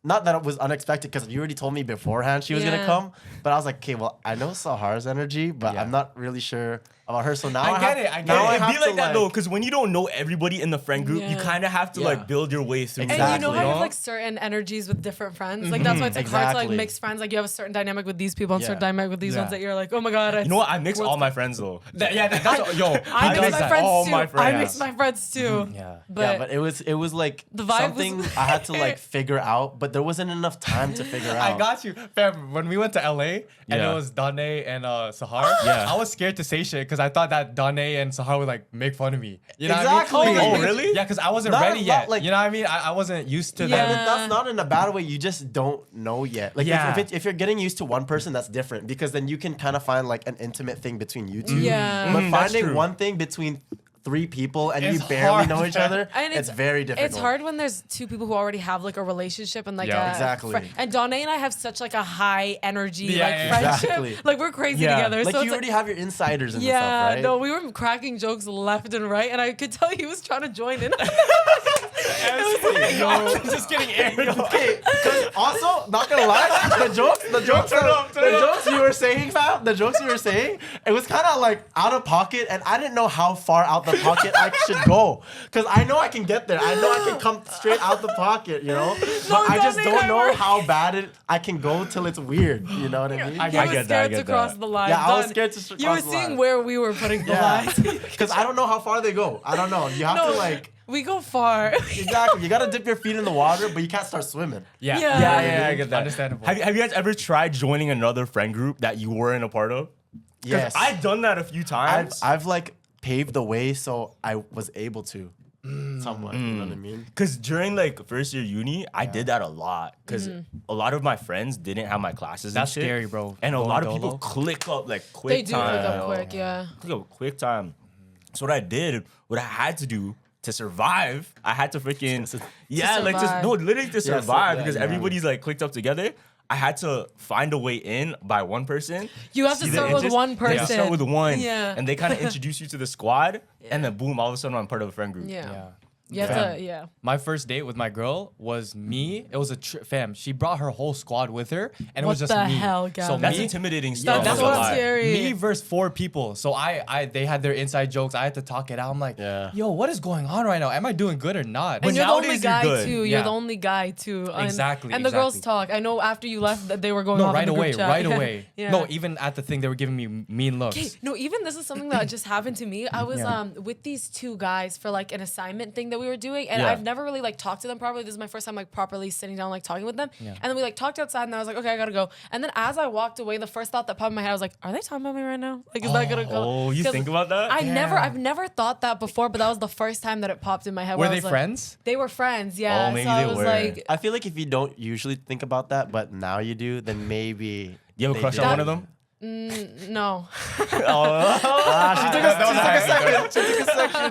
not that it was unexpected because you already told me beforehand she was Yeah. gonna come. But I was like, okay, well, I know Sahar's energy, but Yeah. I'm not really sure about her. So now I I get have, it, I get now it. I It'd have be like to, that though, because when you don't know everybody in the friend group, you Yeah. kind of have to Yeah. like build your way through. And Exactly. you know how you have know? like certain energies with different friends? Like that's why it's like hard to like Exactly. mix friends. Like you have a certain dynamic with these people and certain Yeah. dynamic with these Yeah. ones that you're like, oh my god. You know what? I mix all my friends though. That's yo. I he mix does my that. friends All too. my I friends. mix my friends too. Yeah. But, it was like The vibe something was- I had to like figure out, but there wasn't enough time to figure out. I got you. Fam, when we went to LA and Yeah. it was Dane and Sahar, Yeah. I was scared to say shit because I thought that Dane and Sahar would like make fun of me. You know Exactly. what I mean? Oh, Because- really? Yeah, because I wasn't Not- ready not yet. like- You know what I mean? I wasn't used to Yeah. that. But that's not in a bad way. You just don't know yet. Like Yeah. if you're getting used to one person, that's different because then you can kind of find like an intimate thing between you two. Yeah. But Mm, that's finding true. one thing between three people and It's you barely hard, know each man. other, And it's very difficult. It's hard when there's two people who already have like a relationship and like Yeah, a exactly. And Donna and I have such like a high energy Yeah, like yeah, friendship. exactly. Like we're crazy Yeah. together. Like so you it's already have your insiders and yeah, stuff, right? no, we were cracking jokes left and right, and I could tell he was trying to join in. I'm just getting aired. Okay, 'cause also, not gonna lie, the jokes you were saying, fam, it was kind of like out of pocket, and I didn't know how far out the pocket I should go. Cause I know I can get there. I know I can come straight out the pocket, you know? But I just don't know how bad I can go till it's weird. You know what I mean? You were scared to cross the line. Yeah, I was Done. scared to cross You were the seeing line. where we were putting the lines. Because I don't know how far they go. I don't know. You have to like. We go far. Exactly. You gotta dip your feet in the water, but you can't start swimming. Yeah. Yeah. I get that. Understandable. Have you guys ever tried joining another friend group that you weren't a part of? Yes. I've done that a few times. I've like paved the way so I was able to. Somewhat. You know what I mean? Because during like first year uni, I did that a lot. Because a lot of my friends didn't have my classes. That's and shit. scary, bro. And a Going lot of dolo. people click up like quick They do time. pick up quick, yeah. Click up quick time. So what I did, what I had to do to survive, I had to freaking literally to survive because everybody's like clicked up together. I had to find a way in by one person. You have to See the start with interest? one You have to person. start with one. Yeah. And they kind of introduce you to the squad, and then boom, all of a sudden I'm part of a friend group. Yeah. Yeah. You have to, yeah. My first date with my girl was me. It was a fam. She brought her whole squad with her, and it was What just the me. hell, So Gavin? That's me, intimidating stuff. That's I'm not so gonna lie. scary. me versus 4 people. So they had their inside jokes. I had to talk it out. I'm like, yo, what is going on right now? Am I doing good or not? And you're the only nowadays you're guy good. too. You're Yeah. the only guy too. And, Exactly, And the girls exactly. talk. I know after you left that they were going No, off right in the away, group chat. right away. Yeah. No, even at the thing, they were giving me mean looks. Okay, no, even this is something that just happened to me. I was with these 2 guys for like an assignment thing that we were doing, and Yeah. I've never really like talked to them properly. This is my first time like properly sitting down like talking with them. And then we like talked outside, and I was like, okay, I gotta go. And then as I walked away, the first thought that popped in my head, I was like, are they talking about me right now? Like, is that gonna go? Oh, you 'Cause think about that? I've never thought that before, but that was the first time that it popped in my head. Were where I they was like- friends? They were friends, yeah. Oh, maybe so I they was were. like, I feel like if you don't usually think about that, but now you do, then maybe. You have a they crush did. on one of them? no. She took a section.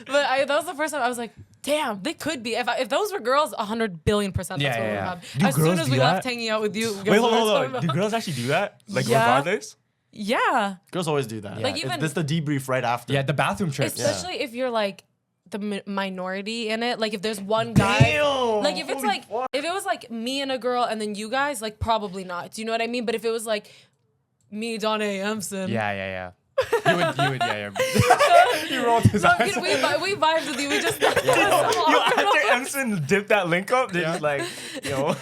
But that was the first time I was like, damn, they could be. If those were girls, 100 billion%. That's Yeah, what yeah, would yeah. happen. Do As soon girls as do we that? left hanging out with you, guess Wait, what hold we were talking on. Do about? girls actually do that? Like Yeah. regardless? Yeah. Girls always do that. Like, It's even- this the debrief right after. Yeah, the bathroom trips. Especially if you're like the minority in it. Like if there's one guy. Damn! Like if it's Holy like, fuck. if it was like me and a girl and then you guys, like probably not. Do you know what I mean? But if it was like me, Donna, Empson. Yeah. You would, yeah. You rolled his No, eyes. we vibed with you. We just Yo, after Emerson dipped that link up, they're just like, yo.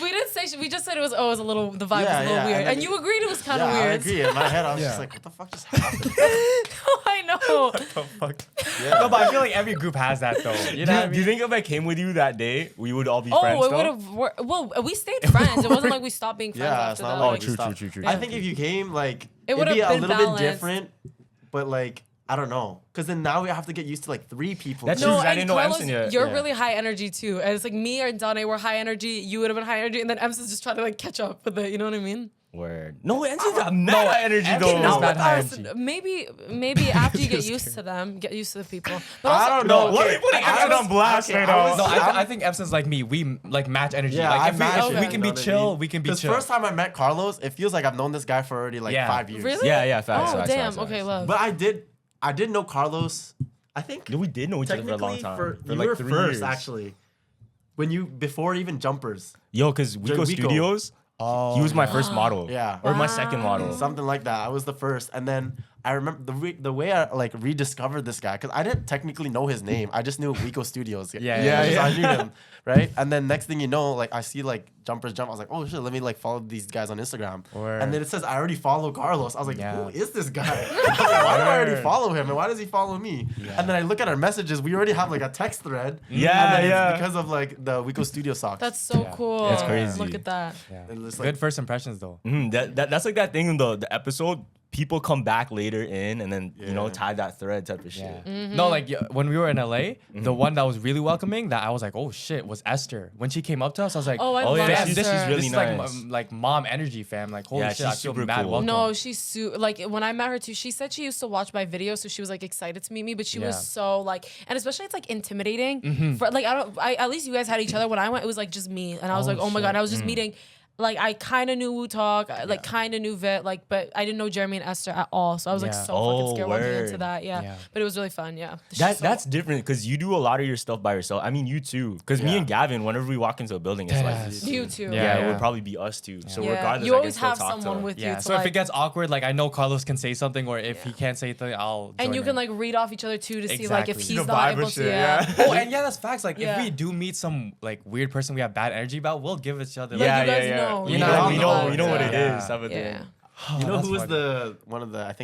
we didn't say we just said it was a little the vibe was a little Yeah, weird. and And then- you agreed it was kind Yeah, of I weird. agree. In my head, I was just like, what the fuck just happened? I know. No, but I feel like every group has that though. You know what I Do you mean? think if I came with you that day, we would all be Oh, friends it though? would have. Well, we stayed friends. It wasn't like we stopped being friends Yeah, after it's that. not Oh, like true. I think if you came, like, It it'd would've be a been little balanced. bit different, but like, I don't know. Because then now we have to get used to like 3 people. That's too. true. No, I and didn't know Carlos, Emerson yet. you're Yeah. really high energy too. And it's like me and Donna were high energy. You would have been high energy, and then Emson's just trying to like catch up with it. You know what I mean? Word. No, Enzo's got mad energy though. Enzo's Not mad with high us. energy. Maybe after you get used to them, get used to the people. But also, I don't know. What are you Okay, putting Emerson on blast right now? No, I think Epson's like me. We like match energy. Yeah, like I if match we it, can you be know what I chill, mean? we can be Because chill. first time I met Carlos, it feels like I've known this guy for already like Yeah. 5 years. Really? Yeah, facts. Oh facts, damn. facts, Okay, facts. love. But I did know Carlos, I think. No, we did know each other for a long Technically, time. you like were 3 first years. actually. Before even Jumpers. Yo, because Wico Juico. Studios, he was my first model. Yeah. Or my second model. Something like that. I was the first, and then I remember the way I like rediscovered this guy because I didn't technically know his name. I just knew Wico Studios. Yeah. I knew him, right? And then next thing you know, like I see like Jumpers jump. I was like, oh shit, let me like follow these guys on Instagram. Word. And then it says I already follow Carlos. I was like, Yeah. who is this guy? I was like, why do I already follow him, and why does he follow me? And then I look at our messages. We already have like a text thread. Yeah, and then yeah. It's because of like the Wico Studio socks. That's so cool. That's crazy. Look at that. And it's like, Good first impressions though. That's like that thing in the episode. People come back later in and then, you know, Yeah. tie that thread type of shit. Mm-hmm. No, like when we were in LA, the one that was really welcoming that I was like, oh shit, was Esther. When she came up to us, I was like, Oh, I Oh, love yeah, fam, she's Esther. really this nice. is like mom energy, fam. Like holy Yeah, shit, she's I feel super mad cool. welcome. No, she's like when I met her too, she said she used to watch my videos, so she was like excited to meet me, but she Yeah. was so like, and especially it's like intimidating for like at least you guys had each other. When I went, it was like just me, and I was like, oh my god, and I was just meeting like I kind of knew Wu Talk, like kind of knew Vit, like, but I didn't know Jeremy and Esther at all. So I was like so fucking scared walking into that. Yeah. But it was really fun. Yeah. That's different because you do a lot of your stuff by yourself. I mean, you too. Because me and Gavin, whenever we walk into a building, it's like you too. Yeah, it would probably be us too. So regardless, you I always can still have talk someone to with you. Yeah. To So if it gets awkward, like I know Carlos can say something, or if he can't say anything, I'll. And join you in. can like read off each other too to see like if Exactly. he's The not vibe able and to. shit, Yeah. Oh, and yeah, that's facts. Like Yeah. if we do meet some like weird person we have bad energy about, we'll give each other. Like, Like, you guys know. You You know, know, we know what it Yeah. is. Type of thing. Yeah. You know that's who was funny.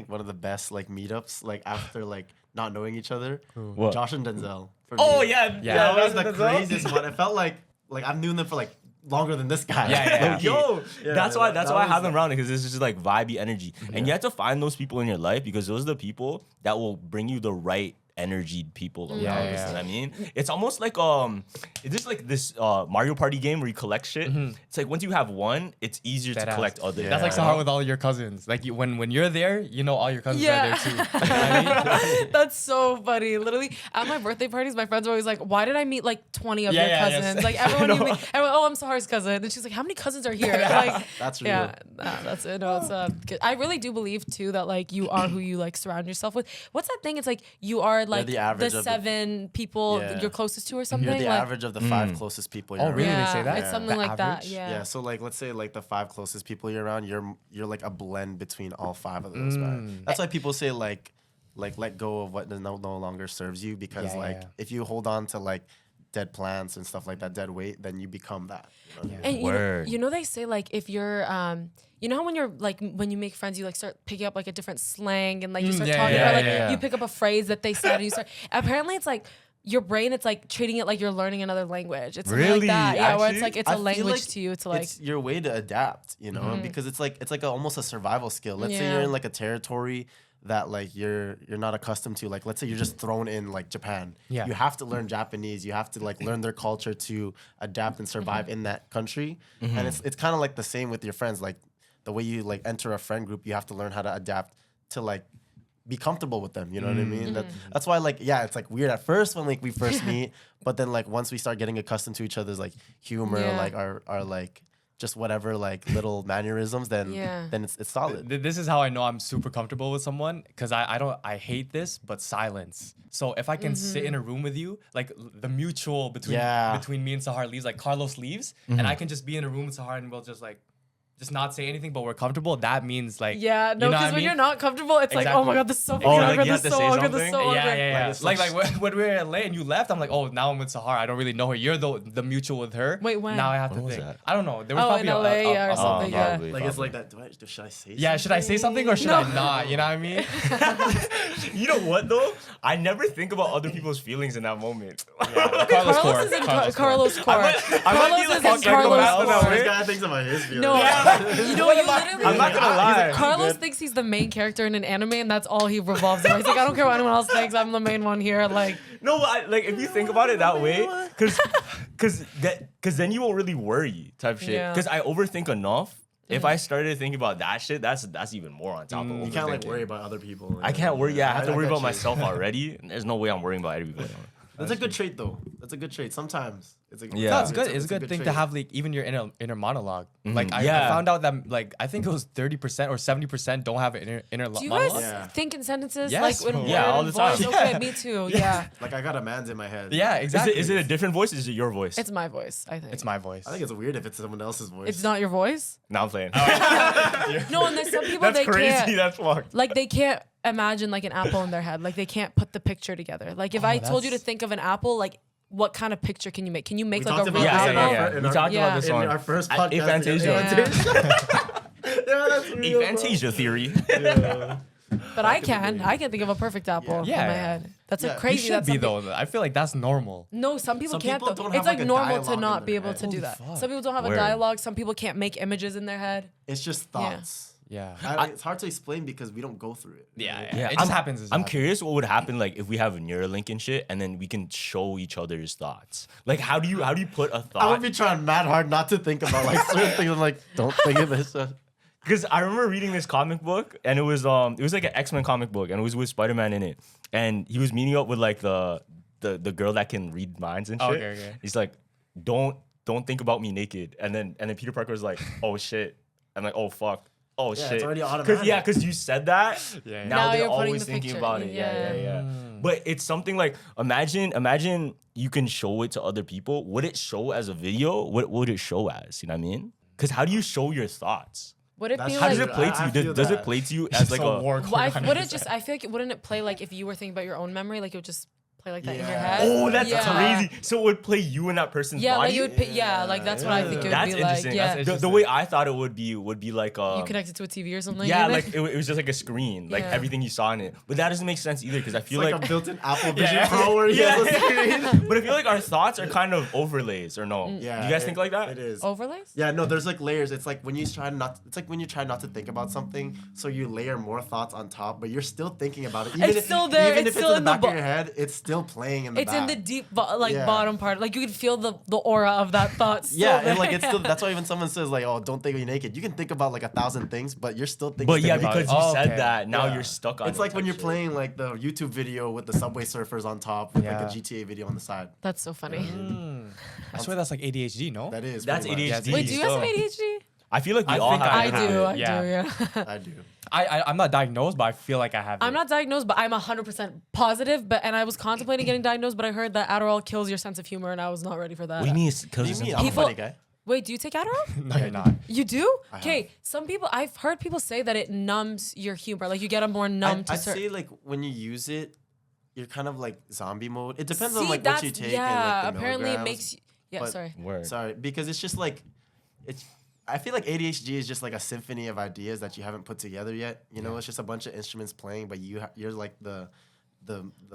one of the best like meetups like after like not knowing each other? What? Josh and Denzel. For Oh me. yeah, Yeah. That was the craziest one. It felt like I've known them for like longer than this guy. Yeah. Yo, that's why I was have them around because it's just like vibey energy, and you have to find those people in your life because those are the people that will bring you the right energied people around. Yeah, You yeah. know what I mean? It's almost like it's just like this Mario Party game where you collect shit. It's like once you have one, it's easier to Deadass. collect others. That's like Sahar with all your cousins. Like when you're there, you know all your cousins Yeah. are there too. You know what I mean? That's so funny. Literally, at my birthday parties, my friends are always like, "Why did I meet like 20 of your yes. cousins?" Like everyone you meet, everyone, "Oh, I'm Sahar's cousin," and she's like, "How many cousins are here?" Like, That's yeah, real. that's it. No, it's good. I really do believe too that like you are who you like surround yourself with. What's that thing? It's like you are like the average of the- 7 people Yeah. you're closest to or something. You're the like, average of the 5 closest people you're Oh, around. really? Yeah, They say that? it's something The like that. average? Yeah. Yeah, so like let's say like the 5 closest people you're around, you're like a blend between all 5 of those, man. That's why people say like let go of what no longer serves you because Yeah, like yeah. if you hold on to like dead plants and stuff like that, dead weight, then you become that. You know what I mean? And Word. you know they say like if you're you know how when you're like when you make friends you like start picking up like a different slang and like you start yeah, talking yeah, about like yeah. you pick up a phrase that they said and you start apparently it's like your brain it's like treating it like you're learning another language. It's something Really? like that. Yeah, where it's Actually? like it's I a feel language like to you to like it's your way to adapt, you know, because it's like almost a survival skill. Let's say Yeah. you're in like a territory that like you're not accustomed to. Like let's say you're just thrown in like Japan. Yeah. You have to learn Japanese. You have to like learn their culture to adapt and survive in that country. And it's kind of like the same with your friends. Like the way you like enter a friend group, you have to learn how to adapt to like be comfortable with them. You know what I mean? That's why like it's like weird at first when like we first meet, but then like once we start getting accustomed to each other's like humor, Yeah. like our like just whatever like little mannerisms, then Yeah. then it's solid. This is how I know I'm super comfortable with someone because I hate this, but silence. So if I can sit in a room with you, like the mutual between me and Sahar leaves, like Carlos leaves, and I can just be in a room with Sahar and we'll just not say anything, but we're comfortable. That means like yeah, no, you know because what I when mean? you're not comfortable, it's like, oh my Exactly. god, this is so fucking like, awkward, you this have is to so say awkward, this is so something? awkward. Yeah. it's Like when we were in LA and you left, I'm like, oh, now I'm with Sahar. I don't really know her. You're the mutual with her. Wait, when? Now I have to was think. that? I don't know. There was Oh, in probably LA, yeah, or something, yeah. probably, Like it's probably. like that. Should I say? Yeah, should I say something or should I not? You know what I mean? You know what though? I never think about other people's feelings in that moment. Carlos is in Carlos Core. I might be Carlos like is in fucking Carlos around that Core. way. This guy thinks about his feelings. No, you know, you literally. I'm not gonna lie. Carlos thinks he's the main character in an anime, and that's all he revolves around. He's like, I don't care what anyone else thinks. I'm the main one here. Like, No, but like if you think about it that way, because then you won't really worry type shit. Yeah. Because I overthink enough. If I started thinking about that shit, that's even more on top of You can't like overthinking. worry about other people. I can't worry. Yeah, I have to worry get about you. myself already. And there's no way I'm worrying about everybody. That's a good trait though. That's a good trait. Sometimes it's a Yeah. No, it's good. It's a good thing to trait. have like even your inner monologue. Like I Yeah. found out that like I think it was 30% or 70% don't have an inner do you guys monologue. Yeah. think in sentences? Yes. Like, when Yeah, word all and the time. voice? Okay, me too. Yeah. Like I got a man's in my head. Yeah, exactly. Is it a different voice? Or is it your voice? It's my voice, I think. It's my voice. I think it's weird if it's someone else's voice. It's not your voice? Now I'm playing. No, and there's some people That's they crazy. can't. That's fucked. Like they can't imagine like an apple in their head. Like they can't put the picture together. Like if I told you to that's- think of an apple, like what kind of picture can you make? Can you make We like a talked real about apple? this We in our- talked Yeah. about this in on our first at podcast. Aphantasia. Yeah. That's real, bro. Aphantasia theory. But I can think of a perfect apple Yeah. in my head. That's Yeah. like You crazy. You should that be some peop- though. I feel like that's normal. No, some people Some can't people though. don't It's have, like like, a normal to dialogue in not their be able head. to do Holy that. fuck. Some people don't have a Word. dialogue. Some people can't make images in their head. It's just thoughts. Yeah. It's hard to explain because we don't go through it. Yeah. Yeah, It just happens. I'm curious what would happen like if we have a Neuralink and shit, and then we can show each other's thoughts. Like, how do you put a I would thought? be trying mad hard not to think about like certain things. I'm like, don't think of this. Because I remember reading this comic book, and it was like an X-Men comic book, and it was with Spider-Man in it, and he was meeting up with like the girl that can read minds and shit. Okay. He's like, don't don't think about me naked. And then Peter Parker was like, oh shit. I'm like, oh fuck. Oh Yeah, shit. it's already automatic. Because you said that. Yeah. Now Now they're you're putting always the thinking picture. about it. Yeah. But it's something like imagine you can show it to other people. Would it show as a video? What would it show as? You know what I mean? Because how do you show your thoughts? Would it That's be How does like? it play to I you? feel Does it that. play to you as like a war Well, going on would in it his just? I feel like wouldn't it play like if you were thinking about your own memory, like it would just play like that in your Yeah. head? Oh, that's Yeah. crazy. So it would play you in that person's Yeah, body. like you would. Yeah, like that's what I think it would That's be like. interesting. Yeah, That's the way I thought it would be like you connected to a TV or something. yeah, you like think? it was just like a screen, like Yeah. everything you saw in it. But that doesn't make sense either because I It's feel like like, a built-in Apple Vision Pro where you have a screen. but I feel like our thoughts are kind of overlays or no? Yeah, Do you guys think like that? It is. Overlays. Yeah, no, there's like layers. It's like when you try not. It's like when you try not to think about something, so you layer more thoughts on top, but you're still thinking about it. Even It's still there, Even it's if still it's in in the the back of your head, it's still playing in the It's back. in the deep, Yeah. bottom part. Like you can feel the aura of that thought. Still Yeah, there. and like it's still. That's why even someone says like, "Oh, don't think you're naked." You can think about like 1,000 things, but you're still thinking. But yeah, about because it. you Oh, said okay. that, now Yeah. you're stuck on It's it like when type you're shit. playing like the YouTube video with the Subway Surfers on top with like Yeah. a GTA video on the side. That's so funny. I swear that's like ADHD, no? That is. That's pretty much. ADHD. Wait, do you guys have So- ADHD? I feel like we I all think have. I I it. do. I Yeah. do. Yeah. I do. I'm not diagnosed, but I feel like I have I'm it. not diagnosed, but I'm 100% positive. And I was contemplating getting diagnosed, but I heard that Adderall kills your sense of humor, and I was not ready for that. What do you mean? What do you mean? I'm a People- funny guy. Wait, do you take Adderall? No, you're not. You do? have. Okay, some people, I've heard people say that it numbs your humor. Like you get a more numb to I'd certain. say like when you use it, you're kind of like zombie mode. It depends See, on like what you take. Yeah, and, like, the apparently it milligrams. makes you. Yeah, but- sorry. Word. Sorry, because it's just like, it's. I feel like ADHD is just like a symphony of ideas that you haven't put together yet. You know, it's just a bunch of instruments playing, but you're like the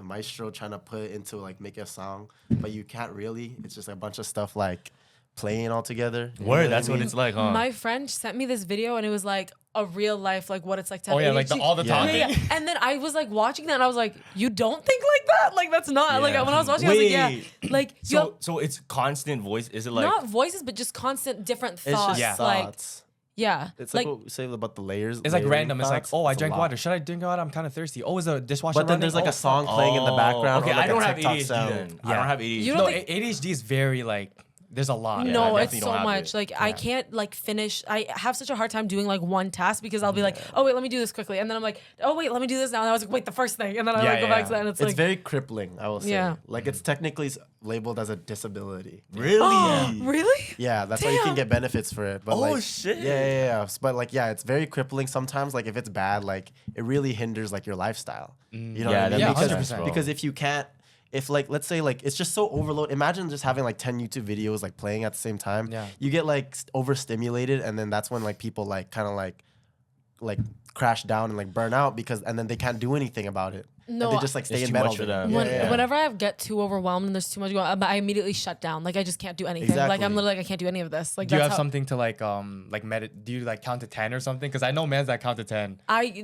maestro trying to put it into like make a song, but you can't really. It's just a bunch of stuff like playing all together. You know Word. I That's what mean? it's like, huh? My friend sent me this video, and it was like a real life, like what it's like to have Oh yeah, like ADHD. all the Yeah. talking. Yeah, yeah. And then I was like watching that, and I was like, "You don't think like that? Like that's not like." Yeah. When I was watching, I was like, "Yeah, Wait. like So it's constant voice. Is it like not voices, but just constant different It's thoughts." just Yeah. Like, thoughts. yeah, It's like, what we say about the layers. It's like layering random. It's like, thoughts. oh, I It's a drank lot. water. Should I drink water? I'm kind of thirsty. Oh, is the dishwasher But then running? there's like Oh, a song fuck. playing in the background. Okay, or like I don't a have TikTok ADHD sound. then. I Yeah. don't have ADHD. You No, don't think- ADHD is very like. There's a lot. no, I it's definitely so don't have much. it. Like I can't like finish. I have such a hard time doing like one task because I'll be like, oh wait, let me do this quickly, and then I'm like, oh wait, let me do this now. And I was like, wait, the first thing, and then I Yeah, like go yeah, back to that, and it's It's like, very crippling, I will say. Yeah. Like it's technically labeled as a disability. Really? really? Yeah, that's why you can Damn. get benefits for it. But Oh, like, shit. Yeah. But like, yeah, it's very crippling sometimes. Like if it's bad, like it really hinders like your lifestyle. You know Yeah, what I that mean? makes because, sense, bro. because if you can't, if like let's say like it's just so overload. Imagine just having like 10 YouTube videos like playing at the same time. Yeah. You get like overstimulated, and then that's when like people like kind of like crash down and like burn out because and then they can't do anything about it. No, and they just like stay It's in too bed much all for day. them. Yeah, yeah. Whenever I get too overwhelmed and there's too much going on, I immediately shut down. Like I just can't do anything. Like Exactly. I'm literally like I can't do any of this. Like Do you that's have how- something to like do you like count to 10 or something? Because I know mans that count to 10. I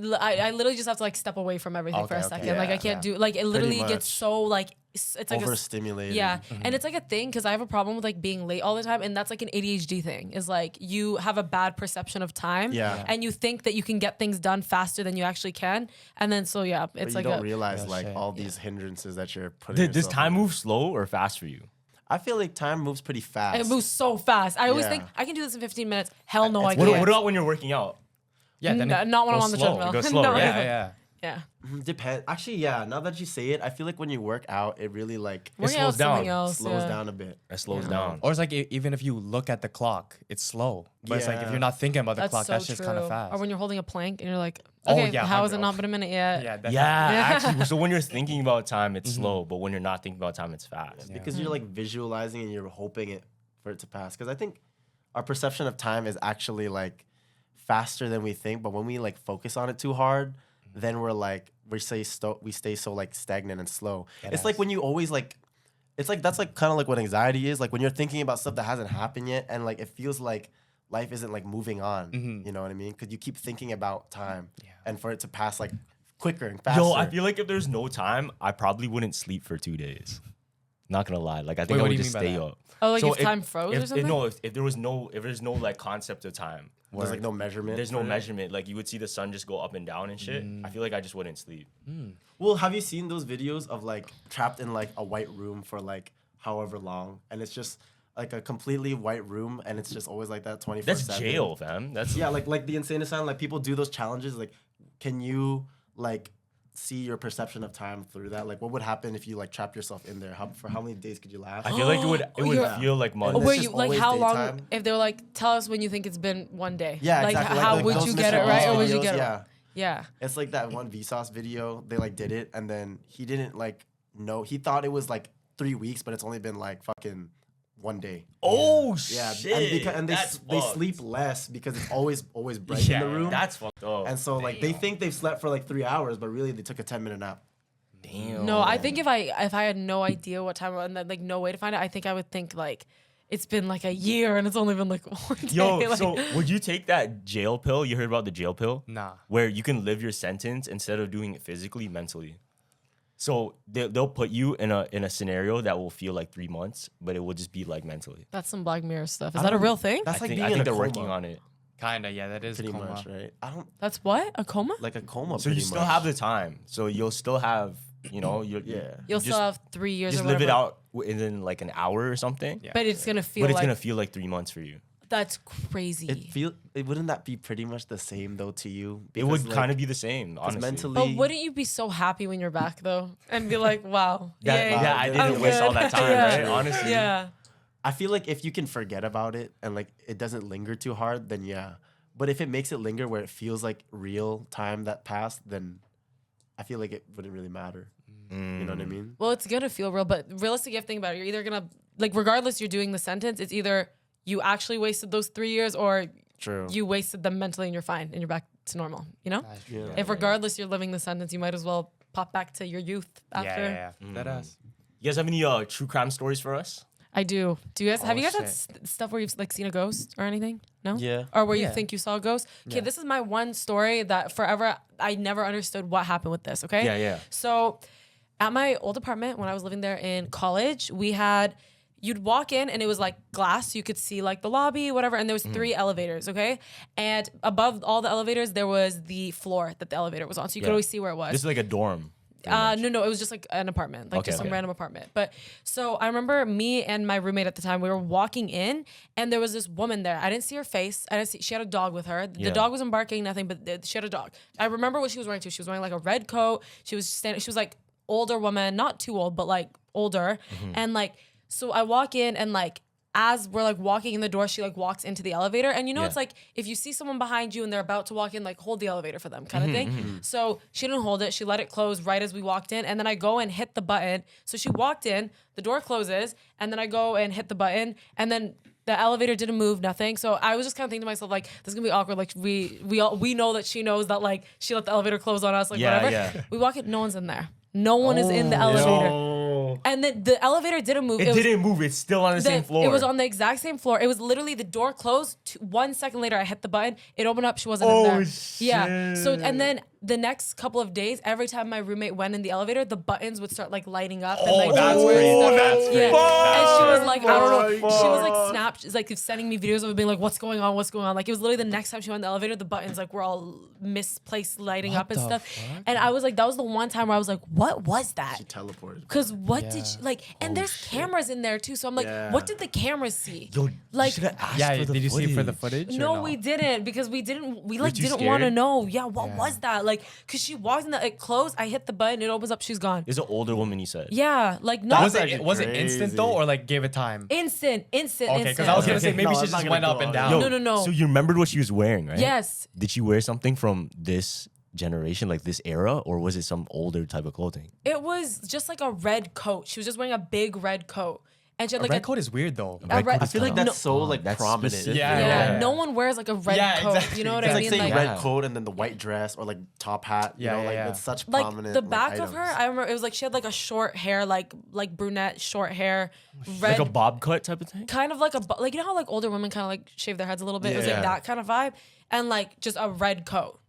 literally just have to like step away from everything for a Okay, okay. second. Like I Yeah, can't yeah. do like it literally much. gets so like it's like Overstimulated. yeah, and it's like a thing because I have a problem with like being late all the time, and that's like an ADHD thing. Is like you have a bad perception of time, Yeah. and you think that you can get things done faster than you actually can, and then so yeah, But it's you like don't a, realize Oh, like shit. all these hindrances that you're putting. Does yourself time in. move slow or fast for you? I feel like time moves pretty fast. it moves so fast. I always Yeah. think I can do this in 15 minutes. Hell no, I What, can't. what about when you're working out? Yeah, then it Not when I'm goes on the slow. treadmill. It goes slow, No, right? Yeah. yeah. Depend. Actually, yeah. Now that you say it, I feel like when you work out, it really like Working slows out something down. else. slows yeah. down a bit. It slows down. Or it's like even if you look at the clock, it's slow. But it's like if Yeah. you're not thinking about the That's clock, so that's just true. kind of fast. Or when you're holding a plank and you're like, Oh, okay, yeah, how has it 100. not been a minute yet? yeah, definitely. Yeah, actually. So when you're thinking about time, it's slow, but when you're not thinking about time, it's fast. Because you're like visualizing and you're hoping it for it to pass. Because I think our perception of time is actually like faster than we think. But when we like focus on it too hard, then we're like we stay so like stagnant and slow. It's like when you always like. It's like that's like kind of like what anxiety is. Like when you're thinking about stuff that hasn't happened yet, and like it feels like life isn't like moving on. You know what I mean? Because you keep thinking about time, and for it to pass like quicker and faster. Yo, I feel like if there's no time, I probably wouldn't sleep for 2 days. Not gonna lie, like I think Wait, I what would do you just mean by stay that? up. Oh, like So if time froze or something? No, if there's no like concept of time. there's like no measurement. There's no for it. measurement. Like you would see the sun just go up and down and shit. I feel like I just wouldn't sleep. Well, have you seen those videos of like trapped in like a white room for like however long, and it's just like a completely white room, and it's just always like that 24/7. That's jail, fam. That's like the insane asylum. Like people do those challenges. Like, can you like see your perception of time through that? Like, what would happen if you like trap yourself in there? For how many days could you last? I feel like it would feel like months. And Where it's you just like always how long? daytime. If they were like, tell us when you think it's been one day. Yeah, like exactly. how Like would those you get it Mr. right, Beast or would you videos, get it? yeah. Wrong? Yeah. It's like that one Vsauce video. They like did it, and then he didn't like know. He thought it was like 3 weeks, but it's only been like fucking 1 day. Oh Yeah, shit! and they That's they fucked. sleep less because it's always bright in the room. That's fucked up. And so like they think they've slept for like 3 hours, but really they took a 10-minute nap. Damn. No, I think if I had no idea what time and then like no way to find it, I think I would think like it's been like a year and it's only been like 1 day. Yo, like, so would you take that jail pill? You heard about the jail pill? Nah. Where you can live your sentence instead of doing it physically, mentally. So they'll put you in a scenario that will feel like 3 months, but it will just be like mentally. that's some Black Mirror stuff. Is that a real thing? That's like I being think in a they're coma. working on it. Kinda, yeah, that is Pretty coma. much, right? I don't That's what? A coma? like a coma. So you still have the time. So you'll still have, you'll You'll still have 3 years just or live whatever. it out within like an hour or something. Yeah. But it's gonna feel But it's like gonna feel like 3 months for you. that's crazy. Wouldn't that be pretty much the same though to you? It would kind of be the same, honestly. mentally. But wouldn't you be so happy when you're back though, and be like, "Wow, yay, Yeah, I I'm didn't waste all good." that time, Yeah. right? Honestly. Yeah. I feel like if you can forget about it and like it doesn't linger too hard, then yeah. But if it makes it linger where it feels like real time that passed, then I feel like it wouldn't really matter. You know what I mean? Well, it's gonna feel real, but realistic, you have to think about it. You're either gonna like, regardless, you're doing the sentence. It's either you actually wasted those 3 years, or True. you wasted them mentally and you're fine and you're back to normal. You know? Yeah. If regardless you're living the sentence, you might as well pop back to your youth after. Yeah. That ass. You guys have any true crime stories for us? I do. Do you guys have Oh, you guys had shit. stuff where you've like seen a ghost or anything? No. Yeah. Or where you Yeah. think you saw a ghost? Okay, this is my one story that forever I never understood what happened with this. Okay. Yeah. So, at my old apartment when I was living there in college, we had. You'd walk in and it was like glass. So you could see like the lobby, whatever. And there was 3 elevators, okay? And above all the elevators, there was the floor that the elevator was on. So you could always see where it was. This is like a dorm. No, it was just like an apartment, like Okay, just some okay. random apartment. But so I remember me and my roommate at the time, we were walking in and there was this woman there. I didn't see her face. She had a dog with her. The Yeah. dog wasn't barking, nothing, but she had a dog. I remember what she was wearing too. She was wearing like a red coat. She was like older woman, not too old, but like older. Mm-hmm. And like, so I walk in and like, as we're like walking in the door, she like walks into the elevator. And you know, Yeah. it's like if you see someone behind you and they're about to walk in, like hold the elevator for them kind of Mm-hmm, thing. So she didn't hold it. She let it close right as we walked in. And then I go and hit the button. So she walked in, the door closes, and then I go and hit the button. And then the elevator didn't move, nothing. So I was just kind of thinking to myself, like, this is gonna be awkward. Like we know that she knows that like she let the elevator close on us, like Yeah, whatever. yeah. We walk in, no one's in there. No one is in the elevator. And then the elevator didn't move. It was- didn't move. It's still on the same floor. It was on the exact same floor. It was literally the door closed. 1 second later, I hit the button. It opened up. She wasn't in there. Yeah. So and then the next couple of days, every time my roommate went in the elevator, the buttons would start like lighting up. And, like, that's doing crazy. stuff. That's Yeah. crazy. And she was like, I don't know. Fuck. She was like she's like sending me videos of it being like, what's going on? What's going on? Like it was literally the next time she went in the elevator, the buttons like were all misplaced, lighting up and the stuff. fuck? And I was like, that was the one time where I was like, what was that? She teleported. Because what did she like? And there's cameras in there too. So I'm like, Yeah. what did the cameras see? Yo, like, Yeah, did you see for the footage? or no, we didn't because we like too didn't want to scared? know. Yeah, what was that? Like, cause she walks in, it closed. I hit the button, it opens up. She's gone. It's an older woman, you said. Yeah, like not Was That's it instant crazy. though, or like gave it time? instant. Okay, instant. because I was gonna say Okay. maybe No, she it's not just gonna went go up and on. down. Yo, no. So you remembered what she was wearing, right? Yes. Did she wear something from this generation, like this era, or was it some older type of clothing? It was just like a red coat. She was just wearing a big red coat, and she had like Red coat is weird though. a red- I feel like No. that's so like That's prominent. specific. Yeah, Yeah, no one wears like a red Yeah, coat. exactly. You know what It's I like mean? saying Like, red coat and then the white dress or like top hat. You Yeah, know, yeah, like yeah. it's such like prominent. the back of her, items. I remember it was like she had like a short hair, like brunette short hair, red, Like a bob cut type of thing? kind of like like you know how like older women kind of like shave their heads a little bit. It was like Yeah. that kind of vibe, and like just a red coat,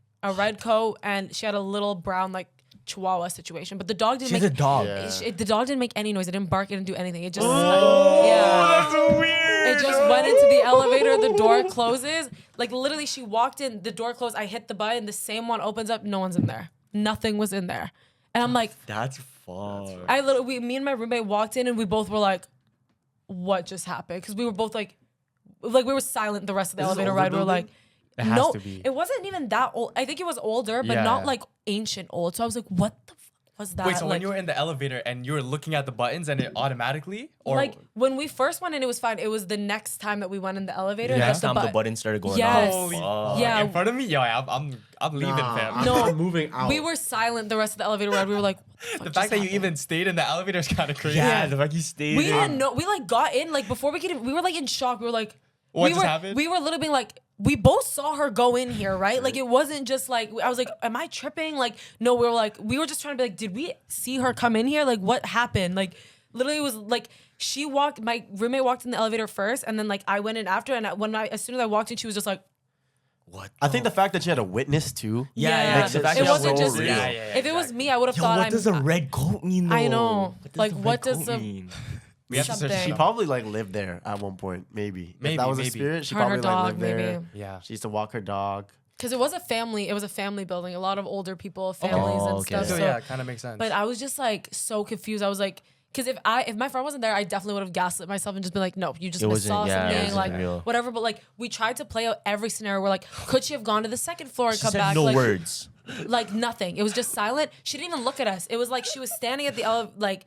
and she had a little brown like Chihuahua situation, but the dog didn't She's make a dog. Yeah. the dog didn't make any noise. It didn't bark. It didn't do anything. It just yeah. That's so weird. It just went into the elevator. The door closes. Like literally, she walked in. The door closed. I hit the button. The same one opens up. No one's in there. Nothing was in there. And I'm like, That's fucked. me and my roommate walked in, and we both were like, what just happened, because we were both like we were silent the rest of the Is this elevator older ride. We were building? like, It has no, to be. it wasn't even that old. I think it was older, but Yeah. not like ancient old. So I was like, what the fuck was that? Wait, so when like, you were in the elevator and you were looking at the buttons and it automatically, or like when we first went in, it was fine. It was the next time that we went in the elevator. Yeah. that Next time the button. button started going Yes. off. holy Yeah. in front of me, yo, I'm leaving, fam. No. I'm moving out. We were silent the rest of the elevator ride. We were like, what The just fact that you happened? even stayed in the elevator is kind of crazy. Yeah, the fact you stayed. We in. didn't know. We like got in like before we could. We were like in shock. We were like, What we just were, happened? We were literally being like, we both saw her go in here, right? Like it wasn't just like I was like, am I tripping? Like no, we were just trying to be like, did we see her come in here? Like what happened? Like literally it was like she walked. My roommate walked in the elevator first, and then like I went in after. And as soon as I walked in, she was just like, What? I think the fact that you had a witness too. yeah. makes the fact It that wasn't so just real. me. Yeah, If it was me, I would have Yo, thought. what does a red coat mean though? I know. What does Like, the what red does coat the- mean? We have to search Something. it She up. probably like lived there at one point, maybe. Maybe, If that was a maybe. spirit, she Her and her probably like dog, lived there. maybe. Yeah. She used to walk her dog. Because it was a family building. A lot of older people, families and okay. stuff. So So yeah, it kind of makes sense. But I was just like so confused. I was like, because if my friend wasn't there, I definitely would have gaslit myself and just been like, no, you just It missed wasn't- yeah, it something, wasn't like real. whatever. But like we tried to play out every scenario. We're like, could she have gone to the second floor and She come said back? no like, words. like nothing. It was just silent. She didn't even look at us. It was like she was standing at the like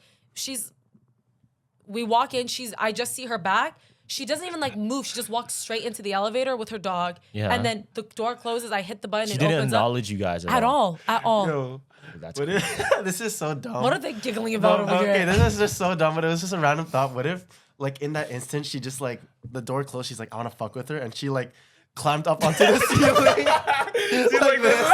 we walk in. I just see her back. She doesn't even like move. She just walks straight into the elevator with her dog. Yeah. And then the door closes. I hit the button. She it didn't opens up. acknowledge you guys At all. Yo, That's what if, this is so dumb. What are they giggling about over okay, here? this is just so dumb, but it was just a random thought. What if, like, in that instant, she just, like, the door closed, she's like, I want to fuck with her, and she, like, climbed up onto the ceiling. like this.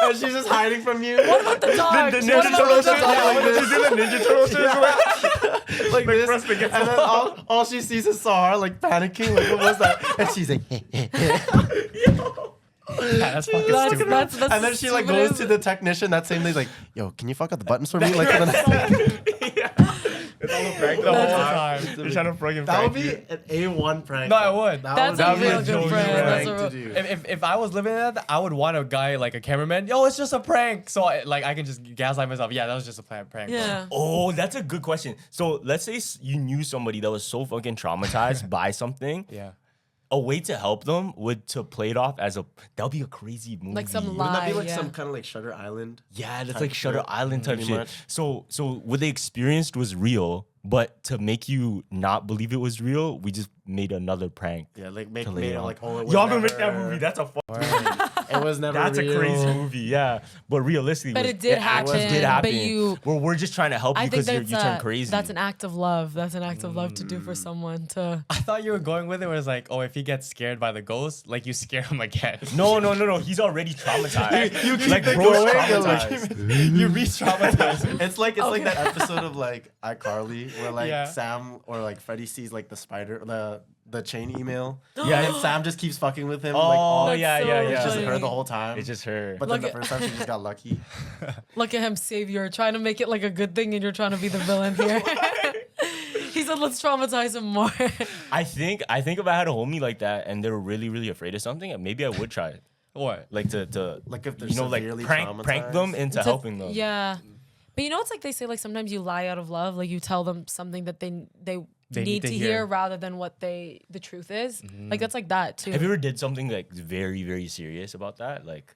And she's just hiding from you. What about the dog? The What Ninja about the Turtles. dog? She's doing the Ninja Turtles. Like this. And then all she sees is Sahar, like, panicking. Like, what was that? And she's like, yeah, that's fucking stupid. That's and then she, like, goes to the technician that same day, like, yo, can you fuck out the buttons for me? Like, for the It's all a prank the whole the whole time. time. They're trying to fucking that would prank be you. an A1 prank. No, it would. That's would a be real a good Joey prank. That's prank a to real- do. If I was living in that, I would want a guy like a cameraman. Yo, it's just a prank. So I can just gaslight myself. Yeah, that was just a prank. Yeah. Oh, that's a good question. So let's say you knew somebody that was so fucking traumatized by something. Yeah. A way to help them would to play it off as that would be a crazy movie. Like some Wouldn't that be lie, like yeah. some kind of like Shutter Island? Yeah, that's type like Shutter shit, Island type pretty shit. much. So what they experienced was real, but to make you not believe it was real, we just made another prank. Yeah, like make To lay made it it on. like oh it was Y'all never, gonna make that movie? That's a it was never that's real. a crazy movie. Yeah, but realistically, But it did actually happen, did but happen. you- we're just trying to help you I think because you that's turn crazy. that's an act of love. That's an act of love to do for someone to. I thought you were going with it where it's like, oh, if he gets scared by the ghost, like you scare him again. No. He's already traumatized. You keep like it bro's going, traumatized. You re-traumatize him. It's like that episode of like iCarly where like Yeah. Sam or like Freddie sees like the spider the chain email. Yeah. And Sam just keeps fucking with him. Oh, like all That's yeah. so it's just funny. her the whole time. It's just her. But then Look the at- first time she just got lucky. Look at him, savior, trying to make it like a good thing, and you're trying to be the villain here. He said, "Let's traumatize him more." I think if I had a homie like that and they're really, really afraid of something, maybe I would try it. What? Like to Like if they're you know, like severely prank them traumatized. into helping them. Yeah, but you know, it's like they say, like sometimes you lie out of love. Like you tell them something that they need to hear rather than what the truth is. Like that's like that too. Have you ever did something like very, very serious about that? Like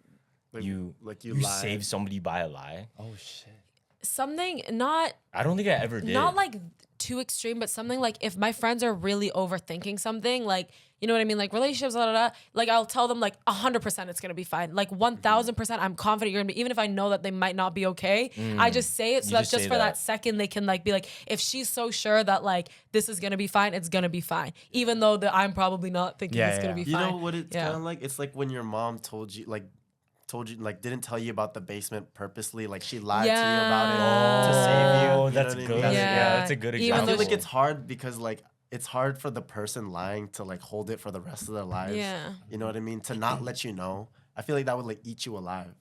you lied. saved somebody by a lie? Oh shit. Something not I don't think I ever did. not like too extreme, but something like if my friends are really overthinking something, like you know what I mean, like relationships, like I'll tell them like 100% it's gonna be fine, like 1000% I'm confident you're gonna be, even if I know that they might not be okay. I just say it so You that's just just say for that that. second they can like be like, if she's so sure that like this is gonna be fine, it's gonna be fine, even though I'm probably not thinking Yeah, it's gonna yeah. be You fine. know what it's Yeah. kind of like? It's like when your mom told you like didn't tell you about the basement purposely, like she lied to you about it to save you. Oh, You that's know what I good. mean? Yeah. Yeah. That's a good Even I example. though feel like it's hard because like it's hard for the person lying to like hold it for the rest of their lives. Yeah. You know what I mean? To not let you know. I feel like that would like eat you alive.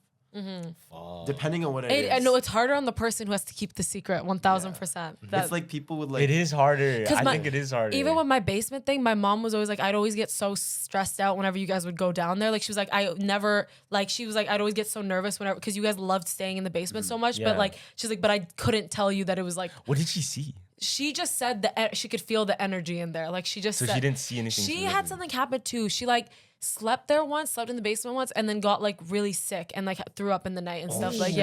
Depending on what it is. I know it's harder on the person who has to keep the secret 1000%. It's like people would like it is harder. 'Cause I my- think it is harder. Even with my basement thing, my mom was always like, I'd always get so stressed out whenever you guys would go down there. Like she was like, I'd always get so nervous whenever, because you guys loved staying in the basement so much. Yeah. But like, she's like, but I couldn't tell you that it was like, What did she see? she just said that she could feel the energy in there. Like she just So said, she didn't see anything. She familiar. had something happen too. She like slept there once, slept in the basement once, and then got like really sick and like threw up in the night and stuff. Like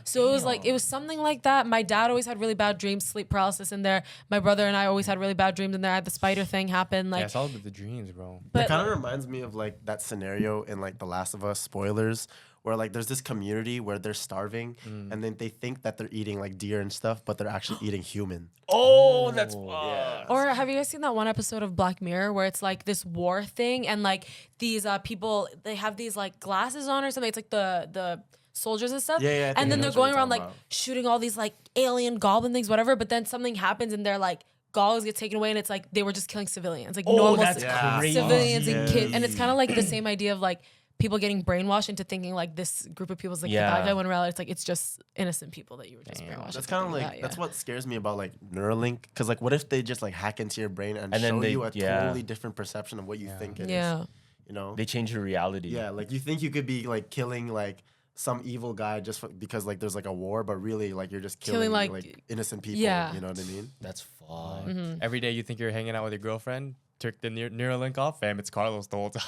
so it was like it was something like that. My dad always had really bad dreams, sleep paralysis in there. My brother and I always had really bad dreams in there. I had the spider thing happen. Like it's all about the dreams, bro. but It kind of reminds me of like that scenario in like The Last of Us, spoilers, where like there's this community where they're starving and then they think that they're eating like deer and stuff, but they're actually eating human. Oh, that's Or have you guys seen that one episode of Black Mirror where it's like this war thing and like these people, they have these like glasses on or something. It's like the soldiers and stuff. Yeah, I think and then I know they're what going you're around talking like about. shooting all these like alien goblin things, whatever. But then something happens and they're like goggles get taken away and it's like they were just killing civilians, like normal that's crazy. civilians and kids. And it's kind of like the same idea of like people getting brainwashed into thinking like this group of people is like the bad guy, when in reality it's like it's just innocent people that you were just brainwashed. That's kind of like that's what scares me about like Neuralink, because like what if they just like hack into your brain and then show they- you a totally different perception of what you think it is. You know? They change your reality. Yeah, like you think you could be like killing like some evil guy just because like there's like a war, but really like you're just killing like innocent people. Yeah. You know what I mean? That's fucked. Every day you think you're hanging out with your girlfriend, took the Neuralink off, fam, it's Carlos the whole time.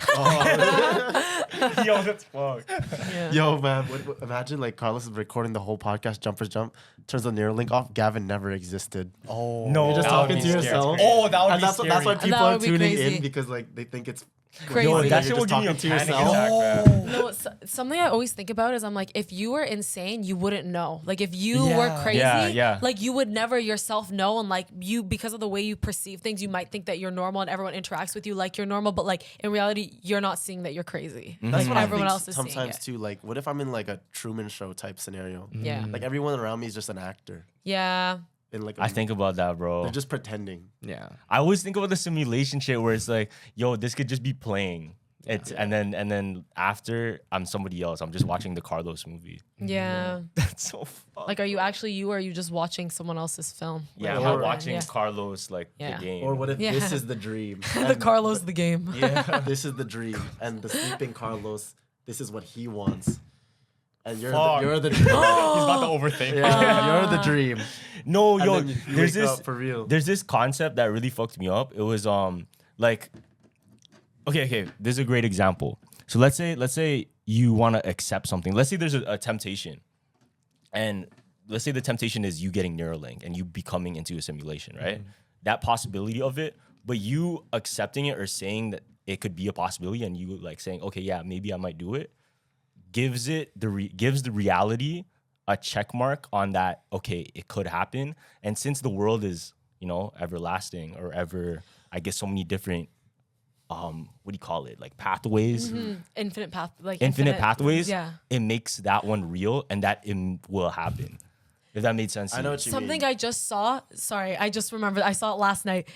Yo, that's fucked. Yo, man, imagine like Carlos is recording the whole podcast, Jumpers Jump, turns the Neuralink off, Gavin never existed. Oh, No, You're just that would talking be to scary. yourself. Oh, that would And be that's scary. that's why people That are would be tuning crazy. in, because like they think it's Crazy. Yo, That that you're shit just would give me a talking to panic yourself. attack, man. No, something I always think about is I'm like, if you were insane, you wouldn't know. Like if you were crazy, like you would never yourself know. And like you, because of the way you perceive things, you might think that you're normal and everyone interacts with you like you're normal. But like in reality, you're not seeing that you're crazy. That's Like what everyone I else think is seeing sometimes it. too. Like, what if I'm in like a Truman Show type scenario? Yeah. Like everyone around me is just an actor. Yeah. In like I think about that, bro. they're just pretending. Yeah. I always think about the simulation shit where it's like, yo, this could just be playing. It's and then after I'm somebody else. I'm just watching the Carlos movie. Yeah. That's so fucked. Like, are you actually you or are you just watching someone else's film? Yeah, Like, I'm yeah. watching Yeah. Carlos like Yeah. the game. Or what if Yeah. this is the dream? The Carlos the game. Yeah. This is the dream, and the sleeping Carlos, this is what he wants, and you're Fuck. you're the dream. He's about to overthink. Yeah, you're the dream. No, And yo, then you there's wake this up for real. There's this concept that really fucked me up. It was like, okay, this is a great example. So let's say you want to accept something. Let's say there's a temptation, and let's say the temptation is you getting Neuralink and you becoming into a simulation, right? That possibility of it, but you accepting it or saying that it could be a possibility, and you like saying, okay, yeah, maybe I might do it, gives the reality a check mark on that. Okay, it could happen, and since the world is everlasting or ever, I guess so many different what do you call it, like pathways, Infinite path, like infinite pathways. Yeah. It makes that one real, and that it will happen. If that made sense. I know what you Something mean. I just saw. Sorry, I just remembered. I saw it last night.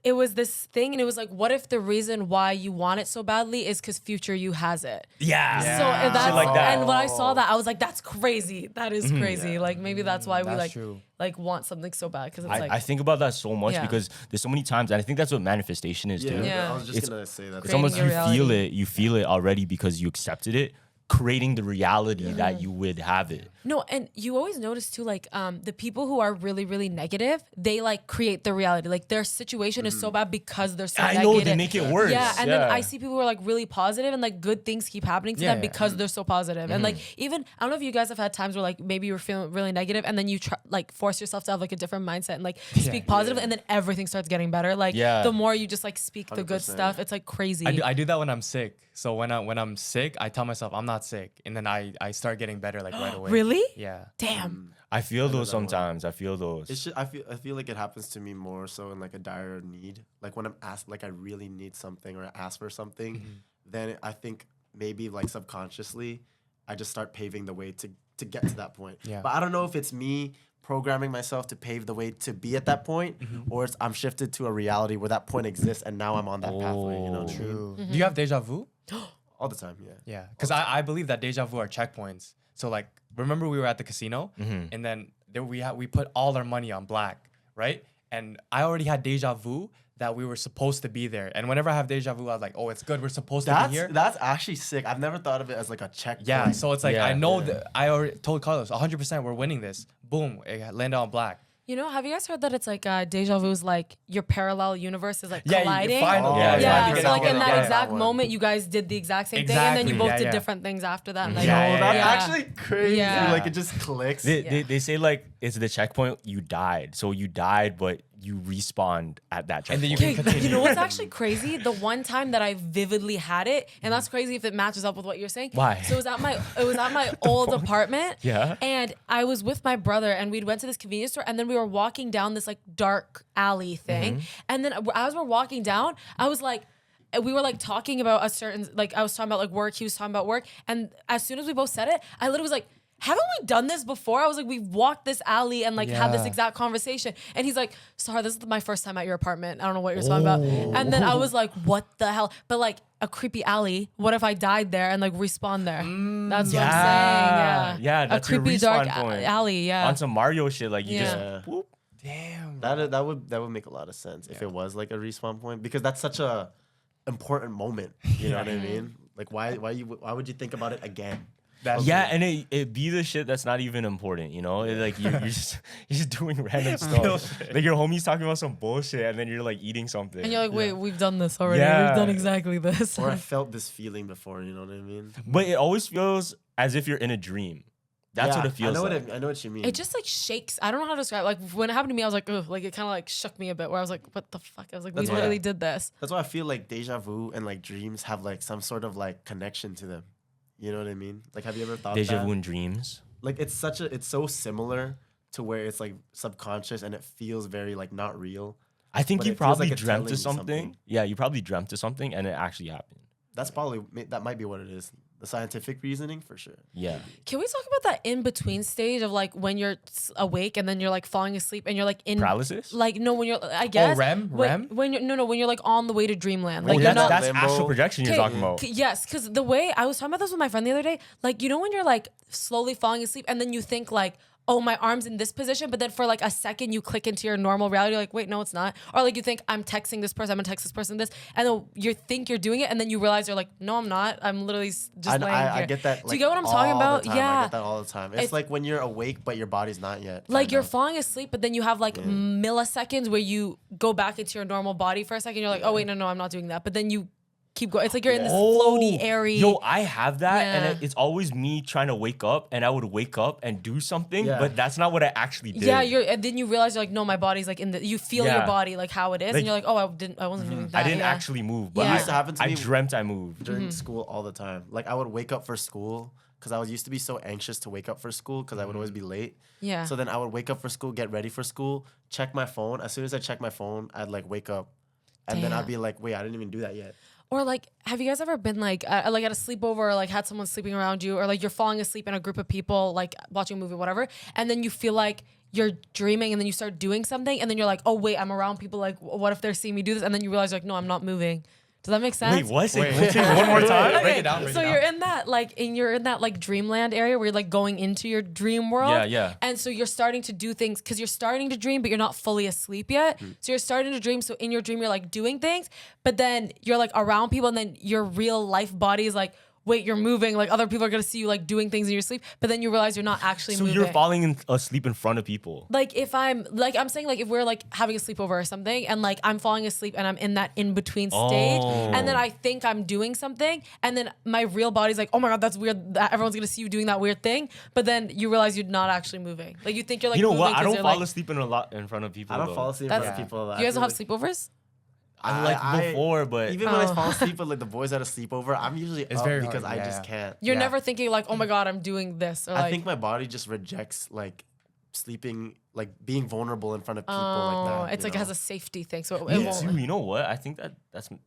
It was this thing, and it was like, what if the reason why you want it so badly is because future you has it? Yeah. So and that's Shit like that. and when I saw that, I was like, that's crazy. That is crazy. Like maybe that's why we That's like true. like want something so bad because it's like I think about that so much Yeah. because there's so many times, and I think that's what manifestation is too. Yeah. I was just It's- gonna say that. It's Creating almost your you feel it already because you accepted it, creating the reality that you would have it. No, and you always notice too, like the people who are really, really negative, they like create the reality. Like their situation is so bad because they're so I negative. know, they make it worse. Yeah, and then Yeah. I see people who are like really positive and like good things keep happening to Yeah, them yeah. because they're so positive. And like even I don't know if you guys have had times where like maybe you were feeling really negative and then you try, like force yourself to have like a different mindset and like speak positive and then everything starts getting better. Like Yeah. the more you just like speak the good 100%. stuff, it's like crazy. I do that when I'm sick. So when I'm sick, I tell myself I'm not sick, and then I start getting better like right away. Really? Yeah. Damn. I feel those that one. sometimes. I feel those. It's just, I feel like it happens to me more so in like a dire need. Like when I'm asked, like I really need something or I ask for something, then I think maybe like subconsciously, I just start paving the way to get to that point. Yeah. But I don't know if it's me programming myself to pave the way to be at that point, or it's I'm shifted to a reality where that point exists and now I'm on that pathway. You know what I mean? Do you have deja vu? All the time, yeah. Yeah, because I believe that deja vu are checkpoints. So like, remember we were at the casino, and then there we put all our money on black, right? And I already had deja vu that we were supposed to be there. And whenever I have deja vu, I was like, oh, it's good. We're supposed to be here. That's actually sick. I've never thought of it as like a check. Yeah, point. so it's like Yeah. I know that I already told Carlos 100% we're winning this. Boom, it landed on black. You know, have you guys heard that it's like deja vu is like your parallel universe is like Yeah, colliding? finally. Yeah, finally so like getting in it. that Yeah. exact moment, you guys did the exact same thing, and then you Exactly, both did yeah. different things after that. Like, Yeah, Oh, yeah, that's yeah. actually crazy. Yeah. Like it just clicks. They say like it's the checkpoint you died. So you died, but you respawned at that checkpoint. And then you Okay, can continue. you know what's actually crazy? The one time that I vividly had it, and that's crazy if it matches up with what you're saying. Why? So it was at my old apartment. Yeah. And I was with my brother, and we went to this convenience store, and then we were walking down this like dark alley thing, and then as we're walking down, I was like. We were like talking about a certain, like I was talking about like work, he was talking about work. And as soon as we both said it, I literally was like, haven't we done this before? I was like, we've walked this alley and like had this Yeah. exact conversation. And he's like, Sahar, this is my first time at your apartment. I don't know what you're talking about. And then I was like, what the hell? But like a creepy alley. What if I died there and like respawned there? That's what I'm saying. Yeah, that's a creepy your dark respawn point. alley. Yeah. On some Mario shit, like you Yeah. just whoop. Damn. That would make a lot of sense if it was like a respawn point, because that's such a important moment. You know what I mean? Like why would you think about it again? That's Yeah, and it be the shit that's not even important, you know? Like you're just doing random stuff. Like your homie's talking about some bullshit, and then you're like eating something. and you're like, wait, we've done this already. Yeah. We've done exactly this. Or I felt this feeling before. You know what I mean? But it always feels as if you're in a dream. That's what it feels like. I know what you mean. It just like shakes. I don't know how to describe it. Like when it happened to me, I was like, ugh, like it kind of like shook me a bit where I was like, what the fuck? I was like, we That's why- literally did this. That's why I feel like deja vu and like dreams have like some sort of like connection to them. You know what I mean? Like, have you ever thought Deja that? vu in dreams. Like it's so similar to where it's like subconscious and it feels very like not real. I think But you it feels probably like it's dreamt telling of you something. something. Yeah, you probably dreamt of something and it actually happened. That might be what it is. The scientific reasoning for sure. Yeah. Can we talk about that in between stage of like when you're awake and then you're like falling asleep and you're like in Paralysis? Like no, when you're I guess REM? when you're when you're like on the way to dreamland. Like Oh, you're that's, not. that's Limbo. astral projection you're talking about. Yes, because the way I was talking about this with my friend the other day, like you know when you're like slowly falling asleep and then you think like, oh, my arm's in this position, but then for like a second you click into your normal reality, like, wait, no, it's not. Or like you think I'm texting this person, I'm gonna text this person this, and then you think you're doing it, and then you realize you're like, no, I'm not. I'm literally just laying here. I get that. Like, do you get what I'm talking all about? the time. Yeah. I get that all the time. It's like when you're awake but your body's not yet. Like kind you're of. falling asleep, but then you have like milliseconds where you go back into your normal body for a second. You're like, oh wait, no, I'm not doing that. But then you keep going. It's like you're in this floaty, airy. Yo, I have that, and Yeah. it's always me trying to wake up, and I would wake up and do something, Yeah. but that's not what I actually did. Yeah, and then you realize you're like, no, my body's like in the. You feel your Yeah. body like how it is, Like- and you're like, oh, I wasn't doing that. I didn't yeah. actually move, but Yeah. I, It used to happen to I me- dreamt I moved. during school all the time. Like I would wake up for school because I was used to be so anxious to wake up for school because I would always be late. Yeah. So then I would wake up for school, get ready for school, check my phone. As soon as I check my phone, I'd like wake up, and then Damn. I'd be like, wait, I didn't even do that yet. Or like, have you guys ever been like at a sleepover, or like had someone sleeping around you, or like you're falling asleep in a group of people, like watching a movie, whatever, and then you feel like you're dreaming, and then you start doing something, and then you're like, oh wait, I'm around people. Like, what if they're seeing me do this? And then you realize like, no, I'm not moving. Does that make sense? Wait, what? Say Wait. say it one more time? Break it down. Break So it down. you're in that like dreamland area where you're like going into your dream world. Yeah, yeah. And so you're starting to do things because you're starting to dream, but you're not fully asleep yet. So you're starting to dream. So in your dream, you're like doing things, but then you're like around people, and then your real life body is like, wait, you're moving. Like other people are gonna see you like doing things in your sleep, but then you realize you're not actually So moving. you're falling asleep in front of people. Like if I'm saying like if we're like having a sleepover or something, and like I'm falling asleep and I'm in that in between stage, and then I think I'm doing something, and then my real body's like, oh my god, that's weird. That everyone's gonna see you doing that weird thing, but then you realize you're not actually moving. Like you think you're like, You know moving what? I 'cause don't you're, fall like, asleep in front of people. I don't though. fall asleep in front of That's- people. You guys don't have sleepovers? I like before, but even when I Oh. fall asleep with like the boys at a sleepover, I'm usually It's up very because hard, I yeah, just yeah. can't. You're Yeah. never thinking like, oh my god, I'm doing this, or like. I think my body just rejects like sleeping, like being vulnerable in front of people Oh, like that. it's you like it know? has a safety thing, so it me won't. too. You know what? I think that's That's me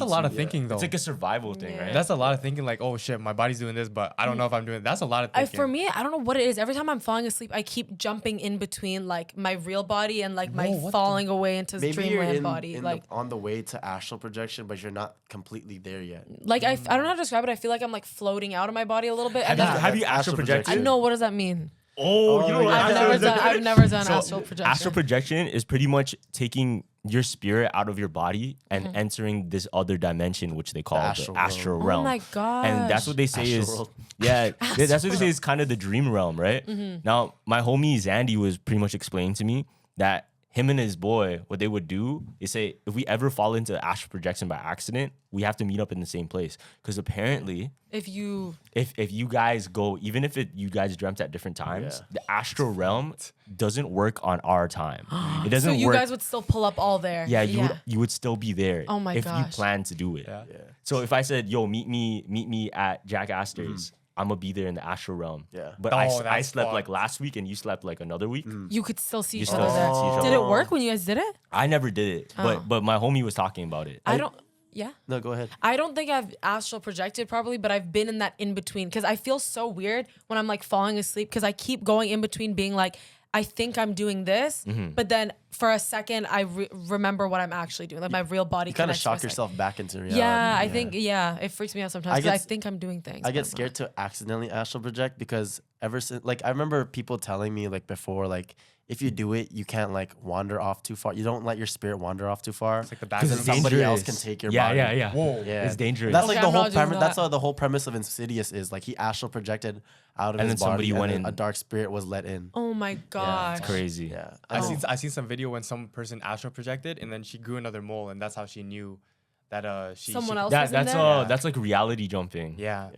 a lot too. of thinking, though. It's like a survival thing, Yeah. right? That's a lot of thinking. Like, oh shit, my body's doing this, but I don't know if I'm doing it. That's a lot of thinking. For me, I don't know what it is. Every time I'm falling asleep, I keep jumping in between like my real body and like my Whoa, what falling away into Maybe you're dreamland in, body. Like, on the way to astral projection, but you're not completely there yet. I don't know how to describe it. I feel like I'm like floating out of my body a little bit. Have And you, then, have you That's astral astral projected? I projection. know, what does that mean? Oh, you know what? I've astral never done. projection- I've never done So, astral projection. Astral projection is pretty much taking your spirit out of your body and entering this other dimension, which they call the astral astral realm. realm. Oh my gosh. And that's what they say Astral is, world. yeah, that's what they say is kind of the dream realm, right? Now, my homie Zandy was pretty much explaining to me that him and his boy, what they would do is say, if we ever fall into astral projection by accident, we have to meet up in the same place. Because apparently, if you guys go, even if you guys dreamt at different times, the astral realm doesn't work on our time. It doesn't work. So you guys would still pull up all there. Yeah, you would still be there. Oh my if gosh. you plan to do it. Yeah. So if I said, yo, meet me at Jack Astor's, I'm gonna be there in the astral realm. Yeah. But Oh, I that's slept like fucked. last week and you slept like another week. You could still see each still other there. see each Did it other. work when you guys did it? I never did it, but my homie was talking about it. I don't. Yeah. No, go ahead. I don't think I've astral projected probably, but I've been in that in between because I feel so weird when I'm like falling asleep because I keep going in between being like, I think I'm doing this, but then for a second I remember what I'm actually doing. Like my real body. You kind of connects to my shock psyche. yourself back into reality. Yeah, I think it freaks me out sometimes because I get- think I'm doing things. I but get I'm not. scared to accidentally astral project because ever since, like, I remember people telling me like before, like, if you do it, you can't like wander off too far. You don't let your spirit wander off too far. It's like the Because back. it's somebody else dangerous. can take your yeah, body. Yeah. Whoa. Yeah, It's dangerous. That's Okay, like the I'm whole not doing premise. That's that. how the whole premise of Insidious is. Like he astral projected out of And his then somebody body, went and then in. a dark spirit was let in. Oh my gosh. Crazy. Yeah, I seen some video when some person astral projected and then she grew another mole and that's how she knew that Someone she, else was in That's there? that's like reality jumping. Yeah.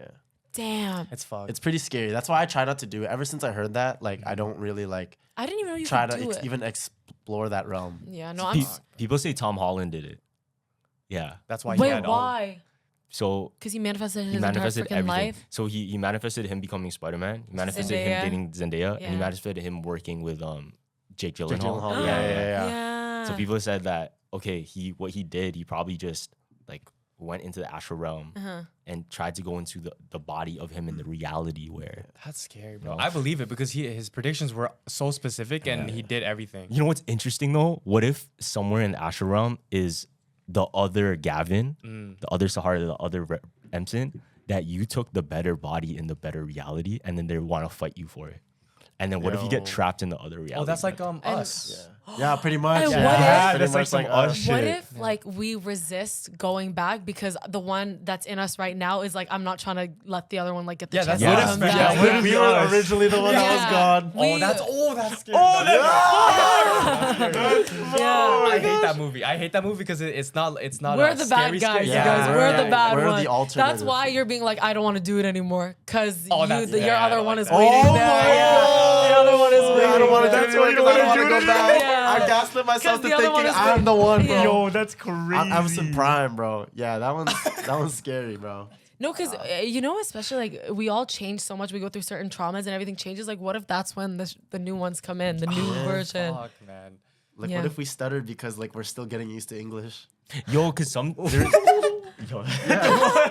Damn. It's fucked. It's pretty scary. That's why I try not to do it. Ever since I heard that, like I don't really like I didn't even know you try could to do it. even explore that realm. Yeah, no, I'm. Pe- people say Tom Holland did it. Yeah. That's why Wait, he had why? So Because he manifested his he manifested entire freaking everything. life. So he manifested him becoming Spider-Man. He manifested Zendaya. him dating Zendaya, and Yeah. he manifested him working with Jake Gyllenhaal. Jake Gyllenhaal. Yeah. Yeah. So people said that okay, what he did, he probably just like went into the astral realm and tried to go into the body of him in the reality where That's scary, bro. No. I believe it because his predictions were so specific and he did everything. you know what's interesting though? What if somewhere in the astral realm is the other Gavin, the other Sahar, the other Emson, that you took the better body in the better reality, and then they want to fight you for it. And then what if you get Yo. trapped in the other reality? Oh, that's like us. Yeah, pretty much. And yeah, what if- pretty That's like much some us What shit. if like we resist going back because the one that's in us right now is like I'm not trying to let the other one like get the Yeah, chance that's to what come if- back. yeah, what if we were originally the one that was Yeah. gone. We- That's scary. yeah. I hate that movie. I hate that movie because it's not. We're the bad scary, guys, scary. you Yeah, guys. We're the bad we're the one. That's alternative. why you're being like, I don't want to do it anymore because Oh, that's- your yeah, I other don't one like is that. waiting Oh there. my Yeah. God. The other one is waiting. I don't want to there. do it because I don't want to go back. Yeah. I gaslit myself 'Cause to the other one thinking is I'm the one, bro. Yeah. Yo, that's crazy. I'm some prime, bro. Yeah, that one's scary, bro. No, because you know, especially like we all change so much. We go through certain traumas and everything changes. Like, what if that's when the new ones come in, the new version? Fuck, man. Like, Yeah. what if we stuttered because like we're still getting used to English? Yo, cause yo,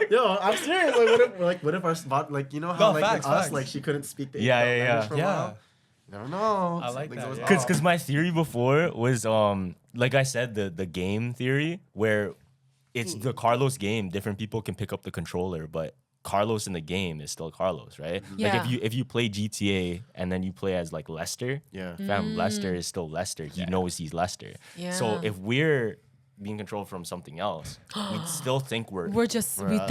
Yo, I'm serious. Like, what if our spot, like, you know how No, like facts, in us, facts. like she couldn't speak the Yeah, language yeah. for a Yeah. while? Never know. I like Something's that, always yeah. off. Cause my theory before was like I said, the game theory where it's the Carlos game. Different people can pick up the controller, but Carlos in the game is still Carlos, right? Yeah. Like if you play GTA and then you play as like Lester, Yeah. fam, Lester is still Lester. He knows he's Lester. So Yeah. if we're being controlled from something else, we'd still think we're we think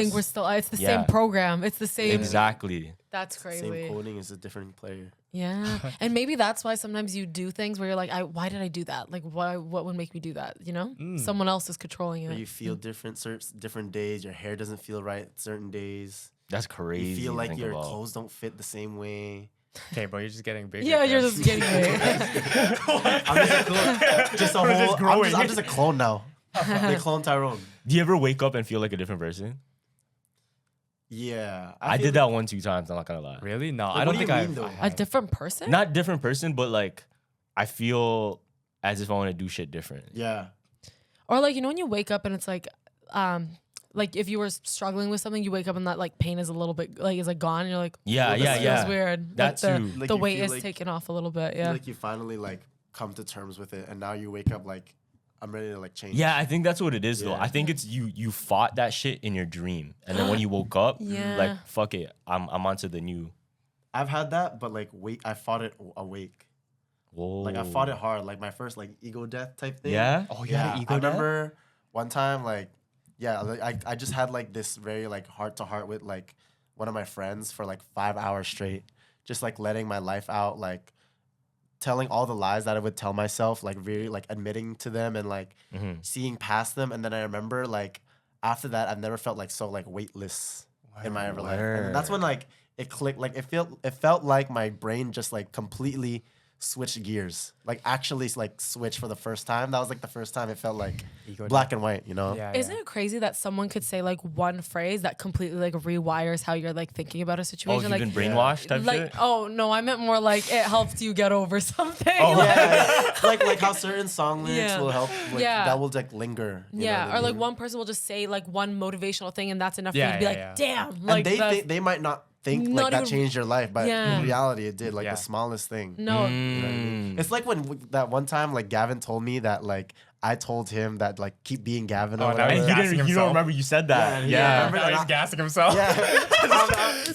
us. we're still. It's the Yeah. same program. It's the same. exactly. That's crazy. Same coding is a different player. Yeah, and maybe that's why sometimes you do things where you're like, why did I do that? Like, what would make me do that? You know, someone else is controlling Where it. you feel different days. Your hair doesn't feel right certain days. That's crazy. You feel to like think your about. clothes don't fit the same way. Okay, bro, you're just getting bigger. Yeah, you're fam. just getting it. I'm just a clone. Just a whole. I'm just a clone now. They clone Tyrone. Do you ever wake up and feel like a different person? Yeah, I feel did that 1-2 times. I'm not gonna lie. Really? No, Like, I what don't do think you I mean, though? A different person? Not different person, but like I feel as if I want to do shit different. Yeah. Or like, you know, when you wake up and it's like if you were struggling with something, you wake up and that like pain is a little bit like is like gone. And you're like, Yeah, this yeah, feels yeah. weird. That Like, too. Like the you weight feel is like- taken off a little bit. I feel Yeah. like you finally like come to terms with it, and now you wake up like I'm ready to like change. Yeah, I think that's what it is though. Yeah. I think it's you fought that shit in your dream, and then when you woke up, Yeah. like fuck it, I'm onto the new. I've had that, but like I fought it awake. Whoa. Like I fought it hard. Like my first like ego death type thing. Yeah. Oh, Yeah. yeah, ego I death? remember one time like I just had like this very like heart to heart with like one of my friends for like 5 hours straight, just like letting my life out, like telling all the lies that I would tell myself, like really like admitting to them and like seeing past them. And then I remember like after that, I've never felt like so like weightless in my ever life. And that's when like it clicked. Like it felt like my brain just like completely switched gears, like actually like switched for the first time. That was like the first time it felt like black and white, you know? Isn't it crazy that someone could say like one phrase that completely like rewires how you're like thinking about a situation? You've like been brainwashed type like, shit? oh no, I meant more like it helped you get over something. like how certain song lyrics will help, like that will like linger. You know what I or like mean? one person will just say like one motivational thing and that's enough for you Yeah, to be yeah, like, yeah. damn. Like And they might not think Not like that even- changed your life, but Yeah. in reality it did. Like the smallest thing. no. You know what I mean? It's like when that one time like Gavin told me that like I told him that like keep being Gavin or Oh, now whatever. he's And gassing you don't himself. remember you said that. Yeah. Yeah. Now he's gassing himself. Yeah.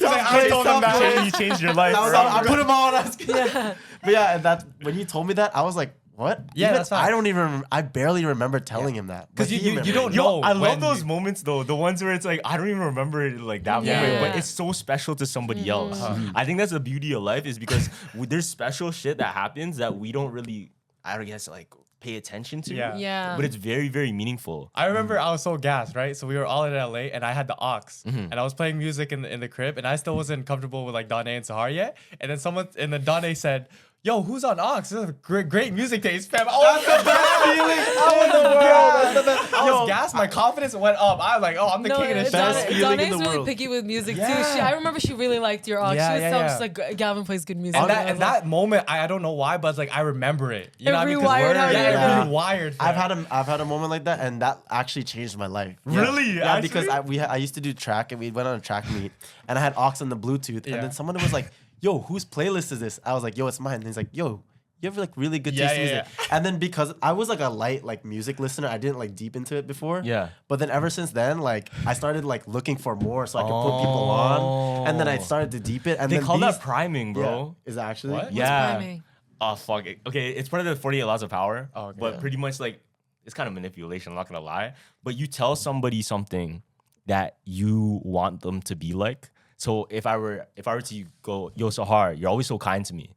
I told him that. You changed your life. I put him on. But yeah, and that when you told me that, I was like, what? Yeah, Even, that's fine. I don't even. I barely remember telling him that. But Because he you remembered. don't Yo, know. I when love those you- moments though. The ones where it's like I don't even remember it like that Yeah. moment, but it's so special to somebody else. I think that's the beauty of life is because there's special shit that happens that we don't really, I don't guess, like pay attention to. Yeah. Yeah. But it's very, very meaningful. I remember I was so gassed, right? So we were all in LA, and I had the aux, Mm-hmm. and I was playing music in the crib, and I still wasn't comfortable with like Dane and Sahar yet. And then someone in the Dane said, "Yo, who's on aux? This is a great music taste, fam." Oh, that's the best feeling in the world. I was gassed. My confidence went up. I was like, "Oh, I'm the king of this best shit." feeling in Donna's the really world. picky with music too. Yeah. I remember she really liked your aux. Yeah, She was yeah, so yeah. just like Gavin plays good music. And I was like, that moment, I don't know why, but it's like I remember it. You It know what I mean? 'Cause rewired how yeah, you it were. rewired. fam. I've had a moment like that, and that actually changed my life. Really? Yeah, Actually? because I used to do track, and we went on a track meet, and I had aux on the Bluetooth, and then someone was like, "Yo, whose playlist is this?" I was like, "Yo, it's mine." And he's like, "Yo, you have like really good taste in music." And then because I was like a light like music listener, I didn't like deep into it before. Yeah. But then ever since then, like I started like looking for more so I could put people on, and then I started to deep it. And They then call these, that priming, bro. Yeah. Is that actually? What? Yeah. priming? Oh fuck it. Okay, it's part of the 48 laws of power. Oh, okay. But pretty much like it's kind of manipulation, I'm not gonna lie. But you tell somebody something that you want them to be like. So if I were to go, "Yo, Sahar, you're always so kind to me."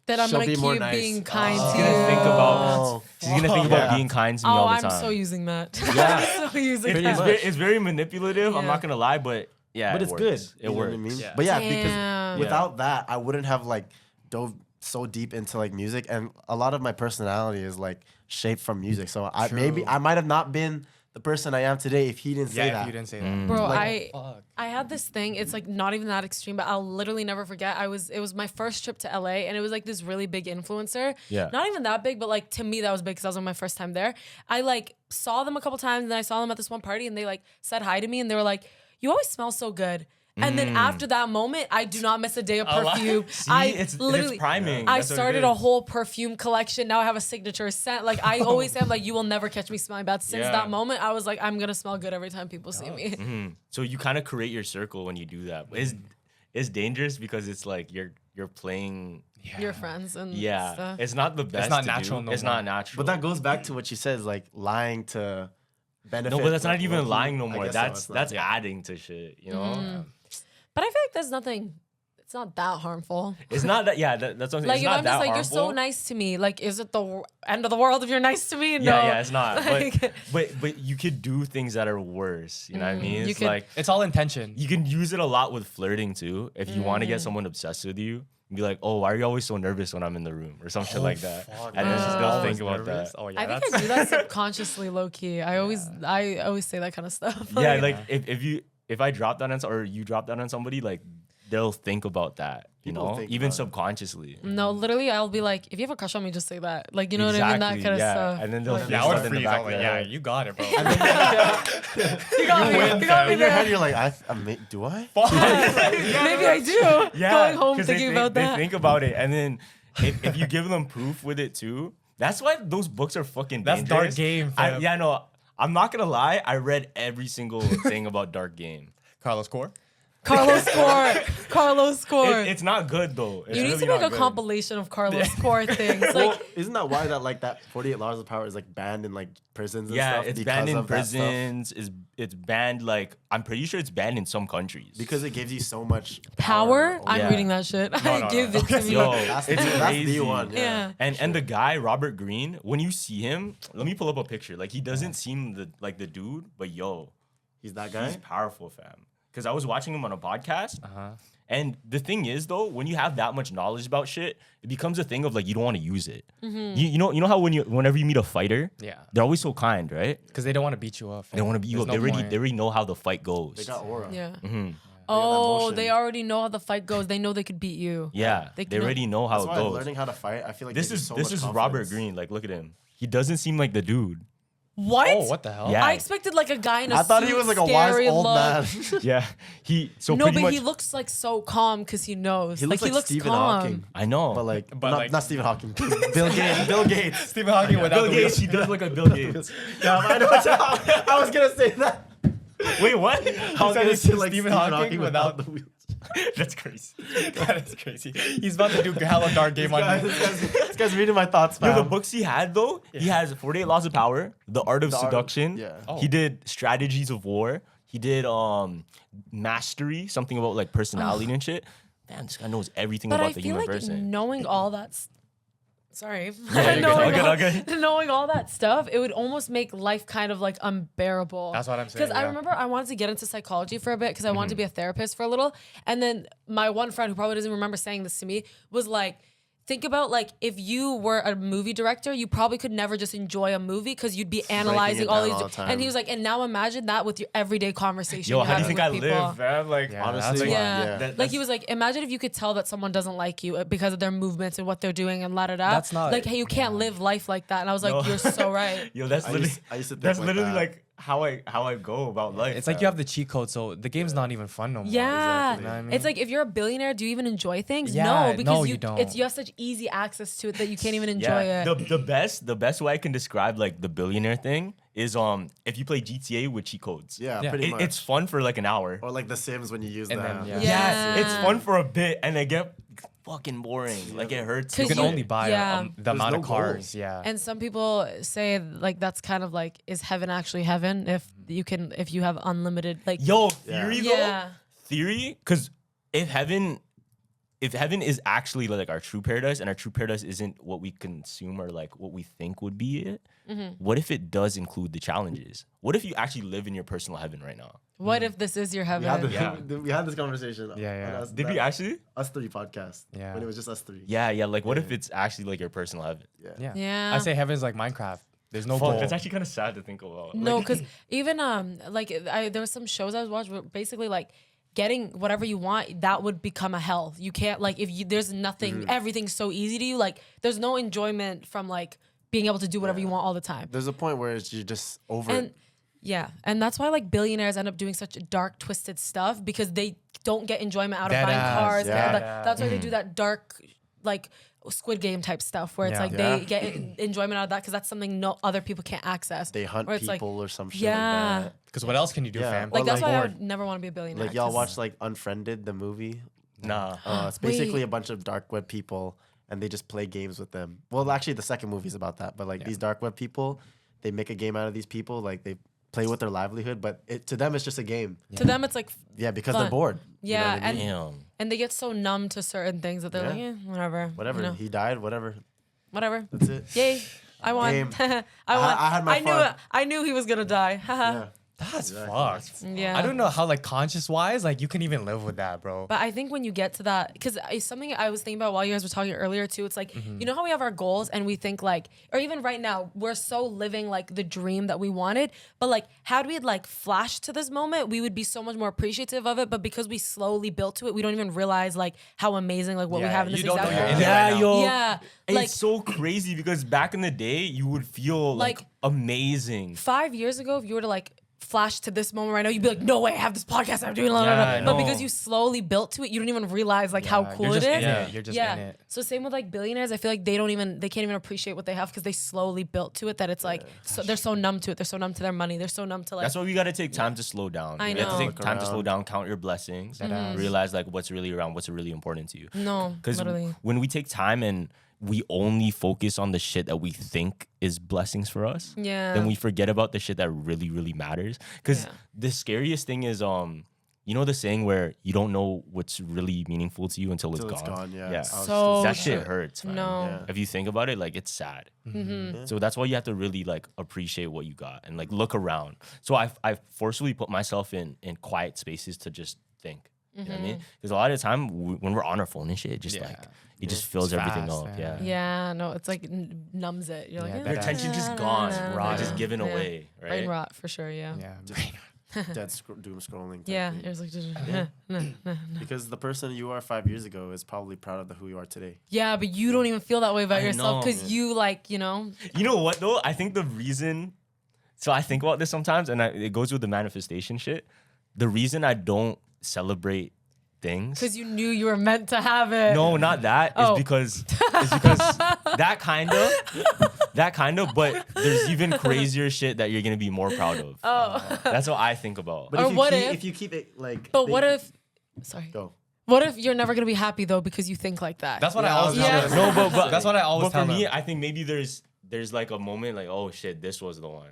That I'm She'll gonna be more keep nice. being kind She's to gonna you. think about she's gonna think about Yeah. being kind to me Oh, all the I'm time. so using that. Yeah. I'm so using It's, that. it's very manipulative. I'm Yeah. not gonna lie, but yeah, But it it's works. good. It You know works. what I mean? Yeah. But yeah, Damn. because without that, I wouldn't have like dove so deep into like music, and a lot of my personality is like shaped from music. So I might have not been the person I am today if he didn't say Yeah, that. if you didn't say that. Bro, Like, I had this thing. It's like not even that extreme, but I'll literally never forget. It was my first trip to LA, and it was like this really big influencer. Yeah. Not even that big, but like to me that was big because that was my first time there. I like saw them a couple times, and then I saw them at this one party, and they like said hi to me, and they were like, "You always smell so good." And then after that moment, I do not miss a day of perfume. It's priming. I That's what it started is. a whole perfume collection. Now I have a signature scent. Like I always say, I'm like, you will never catch me smelling bad. Since Yeah. that moment, I was like, I'm gonna smell good every time people see me. So you kind of create your circle when you do that. But it's dangerous because it's like you're playing. Your friends and Yeah, stuff. it's not the best. not to natural do. no It's more. not natural. But that goes back to what you said, is like lying to benefit. no, but that's not like, even low-key. lying no I more. guess so, That's it's not. that's adding to shit. You know, But I feel like there's nothing. It's not that harmful. it's not that. Yeah, that's what I'm saying. Like It's if not I'm that just like, harmful. you're so nice to me. Like, is it the end of the world if you're nice to me? No. Yeah, it's not. Like- But you could do things that are worse. You know what I mean? you It's could- like It's all intention. you can use it a lot with flirting too. If you want to get someone obsessed with you, be like, "Oh, why are you always so nervous when I'm in the room?" or some shit like that. And then just they'll think about that. Oh yeah, I think that's I do that subconsciously, low key. I always say that kind of stuff. Yeah, like if I drop that on or you drop that on somebody, like they'll think about that. You People know, think even about it. subconsciously. No, literally, I'll be like, if you have a crush on me, just say that. Like, you know what I mean? That kind of yeah. stuff. And then they'll Like, think yeah, I would stuff in the freeze. back I'm of like, their yeah, head. you got it, bro. you got me. win, You got me In your head, there. you're like, do I? Maybe I do. Yeah, Going home 'cause thinking about they that. think about it, and then if you give them proof with it too, that's why those books are fucking That's dangerous. Dark Game, fam. Yeah, no, I'm not gonna lie. I read every single thing about Dark Game. Carlos Core. Carlos score. Carlos score. It's not good though. It's You need really to make not a good. compilation of Carlos score things. Well, Like, isn't that why that 48 laws of power is like banned in like prisons and Yeah, stuff? it's because banned in of that stuff? prisons. It's banned like I'm pretty sure it's banned in some countries. Because it gives you so much power? I'm Yeah. reading that shit. Give it to me. Yo, That's, it's that's crazy. the one. Yeah. And the guy Robert Greene, when you see him, let me pull up a picture. Like he doesn't seem like the dude, but yo, He's that guy. he's powerful, fam. Because I was watching him on a podcast, and the thing is though, when you have that much knowledge about shit, it becomes a thing of like you don't want to use it. You know how whenever you meet a fighter, Yeah. they're always so kind, right? Because they don't want to beat you up. They want to beat you up. There's no They already know how the fight goes. They got aura. Yeah. Oh, Oh, they already know how the fight goes. They know they could beat you. Yeah, They they can- already know how That's it why goes. learning how to fight, I feel like This gives is you so this much is Robert confidence. Greene. Like, look at him. He doesn't seem like the dude. What? Oh, what the hell? Yeah. I expected like a guy in a I thought he suit, was like a wise scary old look. man. Yeah, so No, pretty but much. he looks like so calm because he knows. He looks like looks Stephen calm. Hawking. I know, But like, But not, like- not Stephen Hawking. Bill Gates. Bill Gates. Stephen Hawking without Bill the Gates. wheels. He does look like Bill Gates. Yeah, I know. I was gonna say that. Wait, what? I was gonna say like Stephen Stephen Hawking Hawking without without the wheels. That's crazy. That is crazy. He's about to do hella dark game on you. This guy's reading my thoughts, Yo, man. the books he had though, he has 48 Laws of Power, The Art of The Art- Seduction. yeah. Oh. He did Strategies of War. He did Mastery, something about like personality and shit. Man, this guy knows everything But about I the feel human like person. knowing all that. Sorry. Yeah, you're knowing, good. all, All good. knowing all that stuff, it would almost make life kind of like unbearable. That's what I'm saying, Because I yeah. remember I wanted to get into psychology for a bit because I wanted to be a therapist for a little. And then my one friend who probably doesn't remember saying this to me was like, think about like if you were a movie director, you probably could never just enjoy a movie because you'd be analyzing it all down these. all the time. And he was like, and now imagine that with your everyday conversation. Yo, you're how do you having think I with people. live, fam? Like, Yeah, Honestly, that's Yeah. why. Like he was like, imagine if you could tell that someone doesn't like you because of their movements and what they're doing and la da da. That's not- like, hey, you can't live life like that. And I was like, No. you're so right. Yo, that's I literally used to think that's like literally that. like how I go about life. It's like you have the cheat code, so the game's not even fun no more. Yeah, You know what I mean? it's like if you're a billionaire, do you even enjoy things? Yeah, no, because no, you you don't. It's you have such easy access to it that you can't even enjoy it. The best way I can describe like the billionaire thing is if you play GTA with cheat codes. Yeah, Yeah. pretty much. It's fun for like an hour. or like The Sims when you use And that. then, yeah. Yeah. It's fun for a bit and they get fucking boring. Like it hurts. 'Cause you can you- only buy yeah. the amount no of cars. goals. Yeah. And some people say like that's kind of like, is heaven actually heaven if you have unlimited like Yo, theory though. Yeah. Theory, because if heaven is actually like our true paradise and our true paradise isn't what we consume or like what we think would be it, what if it does include the challenges? What if you actually live in your personal heaven right now? What if this is your heaven? We had this conversation. Yeah. on Did we actually? Us Three podcast. Yeah. When it was just us three. Yeah. Like what if it's actually like your personal heaven? yeah. Yeah. I say heaven's like Minecraft. There's no Fuck, goal. that's actually kind of sad to think about. No, because even like there was some shows I was watching where basically like getting whatever you want, that would become a hell. You can't like if you there's nothing, everything's so easy to you. Like there's no enjoyment from like being able to do whatever you want all the time. There's a point where you're just over And it. yeah, and that's why like billionaires end up doing such dark, twisted stuff because they don't get enjoyment out of Dead buying ass, cars. yeah. And that's why they do that dark, like Squid Game type stuff where it's Yeah. like Yeah. they get enjoyment out of that because that's something no other people can't access. They hunt Where it's like, people or some shit yeah. like that. Because what else can you do, Yeah. fam? Like Or, that's like, why I bored. would never want to be a billionaire. Like y'all 'cause- watch like Unfriended, the movie. Nah. It's basically Wait. a bunch of dark web people and they just play games with them. Well, actually the second movie is about that. But like these dark web people, they make a game out of these people. Like they play with their livelihood, but to them it's just a game. To them, it's like Yeah, because Fun. they're bored. You know yeah, what I mean? Damn. and they get so numb to certain things that they're like, Yeah. whatever, Whatever. you know, He died, whatever. whatever. That's it. Yay, I won. Game. I won. I had my knew fun. it. I knew he was gonna die. Haha. Yeah. That's Exactly. fucked. Yeah. I don't know how like conscious wise, like you can even live with that, bro. But I think when you get to that, because it's something I was thinking about while you guys were talking earlier too. It's like, you know how we have our goals and we think like, or even right now, we're so living like the dream that we wanted. But like, had we like flashed to this moment, we would be so much more appreciative of it. But because we slowly built to it, we don't even realize like how amazing like what we Yeah, have in this you don't know exact you're in moment. it right Yeah, now. yo. Yeah, It's like- so crazy because back in the day, you would feel like Like- amazing. 5 years ago, if you were to like flash to this moment right now, you'd be like, no way, I have this podcast I'm doing. Blah, blah, Yeah, blah. I But because know. you slowly built to it, you don't even realize like how cool you're it just is. in it. You're just in it. So same with like billionaires. I feel like they can't even appreciate what they have because they slowly built to it. That it's like so they're so numb to it. They're so numb to their money. They're so numb to like. That's why we gotta take time to slow down. I You have to know. take Look time to around. slow down, count your blessings, realize like what's really around, what's really important to you. No, Because literally. when we take time and we only focus on the shit that we think is blessings for us, Yeah. then we forget about the shit that really, really matters. Because Yeah. the scariest thing is, you know the saying where you don't know what's really meaningful to you until it's Till it's gone. gone, yeah. Yeah. I was So That just- shit hurts, man. No. Yeah. If you think about it, like it's sad. So that's why you have to really like appreciate what you got and like look around. So I forcefully put myself in quiet spaces to just think. You know what I mean? Because a lot of the time when we're on our phone and shit, it just like it just fills It's everything fast, up. yeah. Yeah, no, it's like numbs it. You're like, Yeah, eh, that Your attention just gone. It's just given away, right? brain rot for sure. Yeah. Yeah. dead doom scrolling. type Yeah. thing. It was like, Because the person you are 5 years ago is probably proud of who you are today. yeah, but you don't even feel that way about I yourself know. because you like, you know, You know what though? I think the reason. So I think about this sometimes, and it goes with the manifestation shit. The reason I don't celebrate things. because you knew you were meant to have it. No, not that. Oh. It's because that kind of. But there's even crazier shit that you're gonna be more proud of. Oh. That's what I think about. But Or if you what keep, if- if you keep it like. But they- what if? Sorry. Go. What if you're never gonna be happy though because you think like that? That's what I Yeah, always yeah. tell them. No, but That's what I always But for tell me, them. I think maybe there's like a moment like, oh shit, this was the one.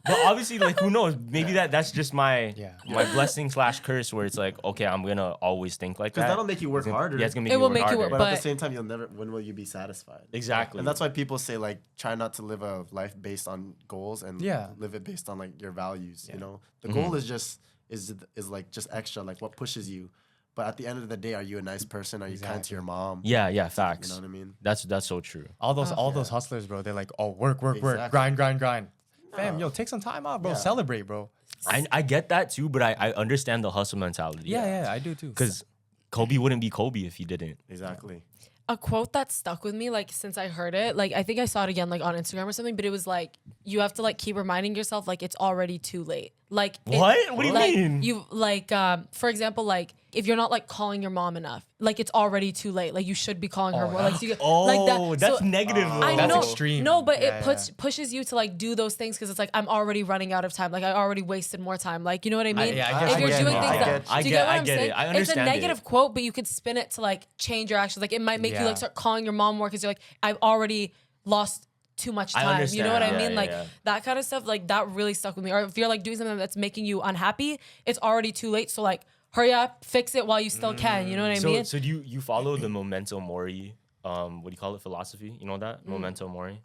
But obviously, like who knows? Maybe that's just my my blessing / curse, where it's like, okay, I'm gonna always think like that. Because that'll make you work It's gonna- harder. Yeah, it's gonna make It you will work make you harder. work, But at But- the same time, when will you be satisfied? Exactly. And that's why people say like try not to live a life based on goals and live it based on like your values. You know, the goal is just is like just extra, like what pushes you. But at the end of the day, are you a nice person? Are you kind to your mom? Yeah, facts. You know what I mean? That's so true. All those hustlers, bro. They're like, oh, work, Exactly. grind. Fam, yo, take some time out, bro. Yeah. Celebrate, bro. I get that too, but I understand the hustle mentality. Yeah, I do too. Because Kobe wouldn't be Kobe if he didn't. Exactly. A quote that stuck with me, like since I heard it, like I think I saw it again, like on Instagram or something. But it was like you have to like keep reminding yourself, like it's already too late. Like What? What do you like, mean? You like, for example, like if you're not like calling your mom enough, like it's already too late. Like you should be calling her more. Like so you, like that. That's So- negative. I That's know, extreme. No, but Yeah, it pushes you to like do those things because it's like I'm already running out of time. Like I already wasted more time. Like you know what I mean? yeah, I get if it. you're I doing get things it. that I do you get- get what I I'm get it. saying? I It's a understand it. negative quote, but you could spin it to like change your actions. Like it might make you Yeah. like start calling your mom more because you're like I've already lost too much I time. You know what I understand. mean? Yeah, Like yeah. that kind of stuff. Like that really stuck with me. Or if you're like doing something that's making you unhappy, it's already too late. So like hurry up, fix it while you still can. You know what I mean? So do you follow the memento mori? What do you call it? Philosophy? You know that memento mori.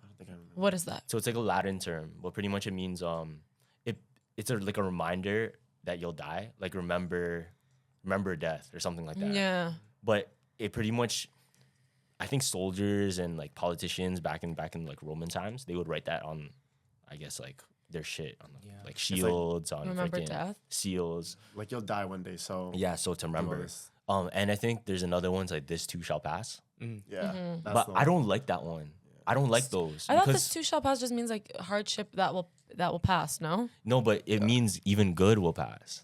What is that? So it's like a Latin term, but pretty much it means it's like a reminder that you'll die. Like remember death or something like that. Yeah. But it pretty much, I think soldiers and like politicians back in like Roman times, they would write that on, I guess like their shit on like shields, on Remember freaking death? seals. Like you'll die one day, so Yeah, so to remember. this. And I think there's another one's like this too shall pass. yeah. That's But the I one. don't like that one. I don't like those. I thought because- this too shall pass just means like hardship that will pass. No. No, but it means even good will pass.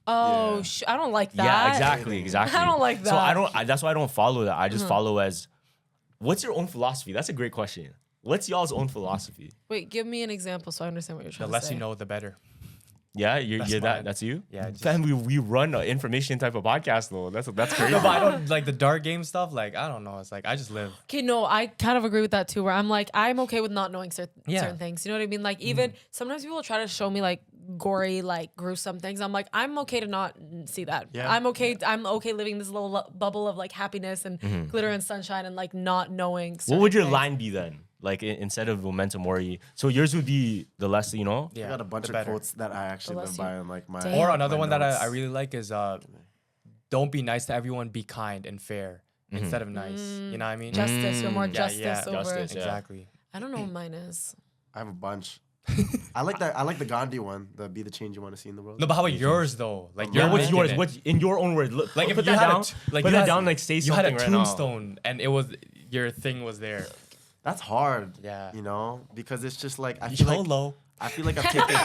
Oh, Yeah. I don't like that. Yeah, exactly. I don't like So that. that's why I don't follow that. I just follow as, what's your own philosophy? That's a great question. What's y'all's own philosophy? Wait, give me an example so I understand what you're The trying to less say. you know, the better. Yeah, you're That's that. mine. That's you. Yeah, just- Fam, we run an information type of podcast though. That's crazy. No, but I don't like the dark game stuff. Like I don't know. It's like I just live. Okay, no, I kind of agree with that too. Where I'm like, I'm okay with not knowing certain Yeah. things. You know what I mean? Like even sometimes people try to show me like gory, like gruesome things. I'm like, I'm okay to not see that. Yeah. I'm okay living this little bubble of like happiness and glitter and sunshine and like not knowing. What would your certain things. line be then? Like instead of memento mori, so yours would be the less you know. Yeah, I got a bunch the of better. quotes that I actually less live you- by in like my. Damn. Or another my one that I notes. really like is don't be nice to everyone. Be kind and fair instead of nice. You know what I mean? Justice, you're more Yeah, justice yeah. over. Justice, yeah. Exactly. I don't know what mine is. I have a bunch. I like that. I like the Gandhi one. The be the change you want to see in the world. No, but how about yours though? Like Yeah, your what's yours? making it. What's in your own words? Look, Like if put you that had down. like Put you that had- down. Like say you had something a right now. tombstone and it was your thing was there. That's hard. Yeah. You know, because it's just like I feel like YOLO. I feel like I've taken.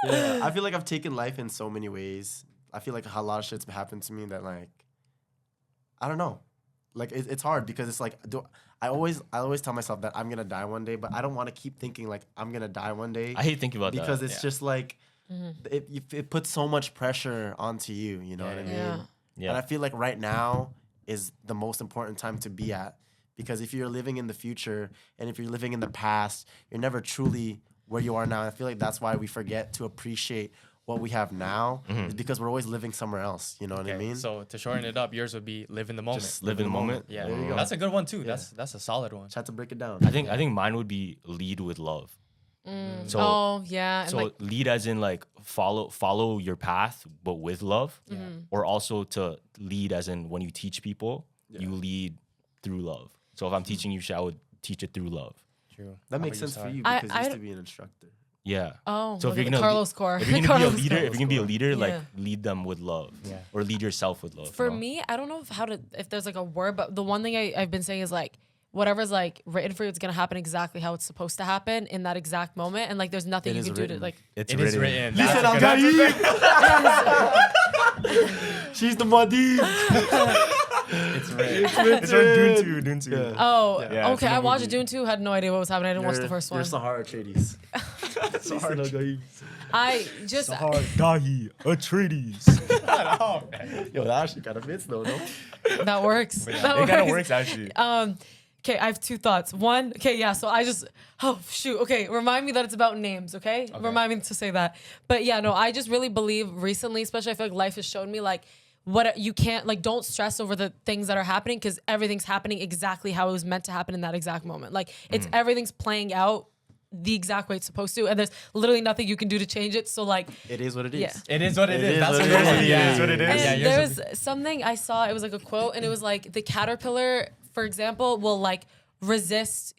Yeah, I feel like I've taken life in so many ways. I feel like a lot of shit's happened to me that like, I don't know. Like it's hard because it's like I always tell myself that I'm gonna die one day, but I don't want to keep thinking like I'm gonna die one day. I hate thinking about because that. it's just like it puts so much pressure onto you. You know what I mean? Yeah. And I feel like right now is the most important time to be at, because if you're living in the future and if you're living in the past, you're never truly where you are now. I feel like that's why we forget to appreciate what we have now, is because we're always living somewhere else. You know what I mean? So to shorten it up, yours would be live in the moment. Just live in the moment. Yeah, There you go. that's a good one too. That's a solid one. Just had to break it down. I think mine would be lead with love. So Oh yeah. And so like, lead as in like follow your path, but with love, or also to lead as in when you teach people, you lead through love. So if I'm teaching you shit, I would teach it through love. True. That makes sense for you I- because you used to be an instructor. Yeah. Oh, so look if at you're the gonna Carlos core. if you're gonna be a Carlos leader, core. if you're gonna be a leader, like Yeah. lead them with love, or lead yourself with love. For you know? me, I don't know if there's like a word, but the one thing I've been saying is like whatever's like written for you, it's gonna happen exactly how it's supposed to happen in that exact moment, and like there's nothing It you is can do to written. like. It's It is written. Listen, That's a good- She's the Madi. It's written. It's from Dune 2. Oh, Yeah, it's okay. in I the watched movie. Dune 2, had no idea what was happening. I didn't watch the first one. You're Sahara Atreides. I just Dahi Atreides. Yo, that actually kind of fits though, no? that works. That It kind of works actually. Okay, I have two thoughts. One, okay, yeah, so I just, oh, shoot. Okay, remind me that it's about names, okay? Remind me to say that. But yeah, no, I just really believe recently, especially I feel like life has shown me, like, what you can't, like, don't stress over the things that are happening because everything's happening exactly how it was meant to happen in that exact moment. Like, it's everything's playing out the exact way it's supposed to, and there's literally nothing you can do to change it. So, like, It is what it is. Yeah. It is what it is. That's what what it yours is. is. Yeah, Yeah, it is what it is. and Yeah, yours there's would something I saw, it was like a quote, and it was like the caterpillar, for example, will like resist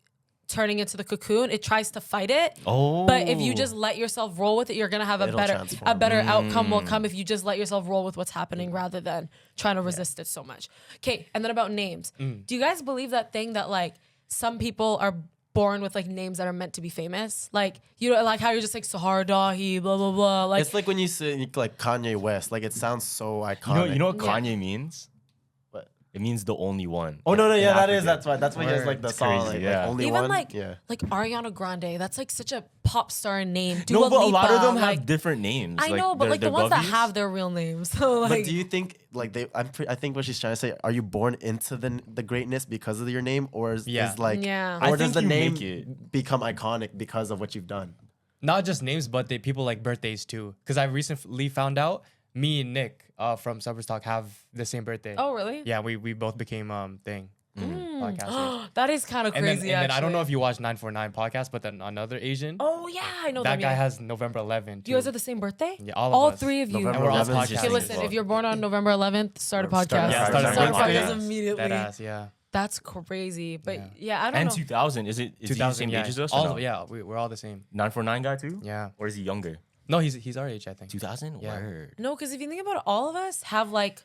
turning into the cocoon. It tries to fight it. Oh. But if you just let yourself roll with it, you're gonna have It'll a transform. better outcome will come if you just let yourself roll with what's happening rather than trying to resist it so much. Okay, and then about names. Do you guys believe that thing that like some people are born with like names that are meant to be famous? Like, you know, like how you're just like Sahar Dahi, blah blah blah. Like It's like when you say like Kanye West, like it sounds so iconic. You know what Yeah. Kanye means? What? It means the only one. Oh no, in yeah, that African. is. That's why. That's why he has like the It's song, crazy, like, yeah. only even one. like yeah. like Ariana Grande, that's like such a pop star name. No, Dua but a lot of Lipa, them like, have different names. I know, but like the they're ones that govies. have their real names. So like, But do you think like I think what she's trying to say, are you born into the greatness because of your name, or is like, Yeah. I or does think the you name make it. become iconic because of what you've done? not just names, but they people like birthdays too. Because I recently found out me and Nick from Suburbs Talk have the same birthday. oh really? Yeah, we both became podcasters. That is kind of And crazy. then I don't know if actually. you watched 949 podcast, but then another Asian, Oh yeah, I know that them, guy yeah. has November 11th. You guys have the same birthday? Yeah, all of us. three of you. November And we're all 11th is just podcasting. Okay, listen. well. If you're born on November 11th, start a Start a podcast. Yeah, Start start a a podcast podcast. immediately. That ass, yeah. That's crazy. But yeah, I don't And know. 2000 is he the same yeah. age as us? All or of, no? yeah, we're all the same. 949 guy too? Yeah. Or is he younger? No, he's our age, I think. 2000? Yeah. Word. No, because if you think about it, all of us have like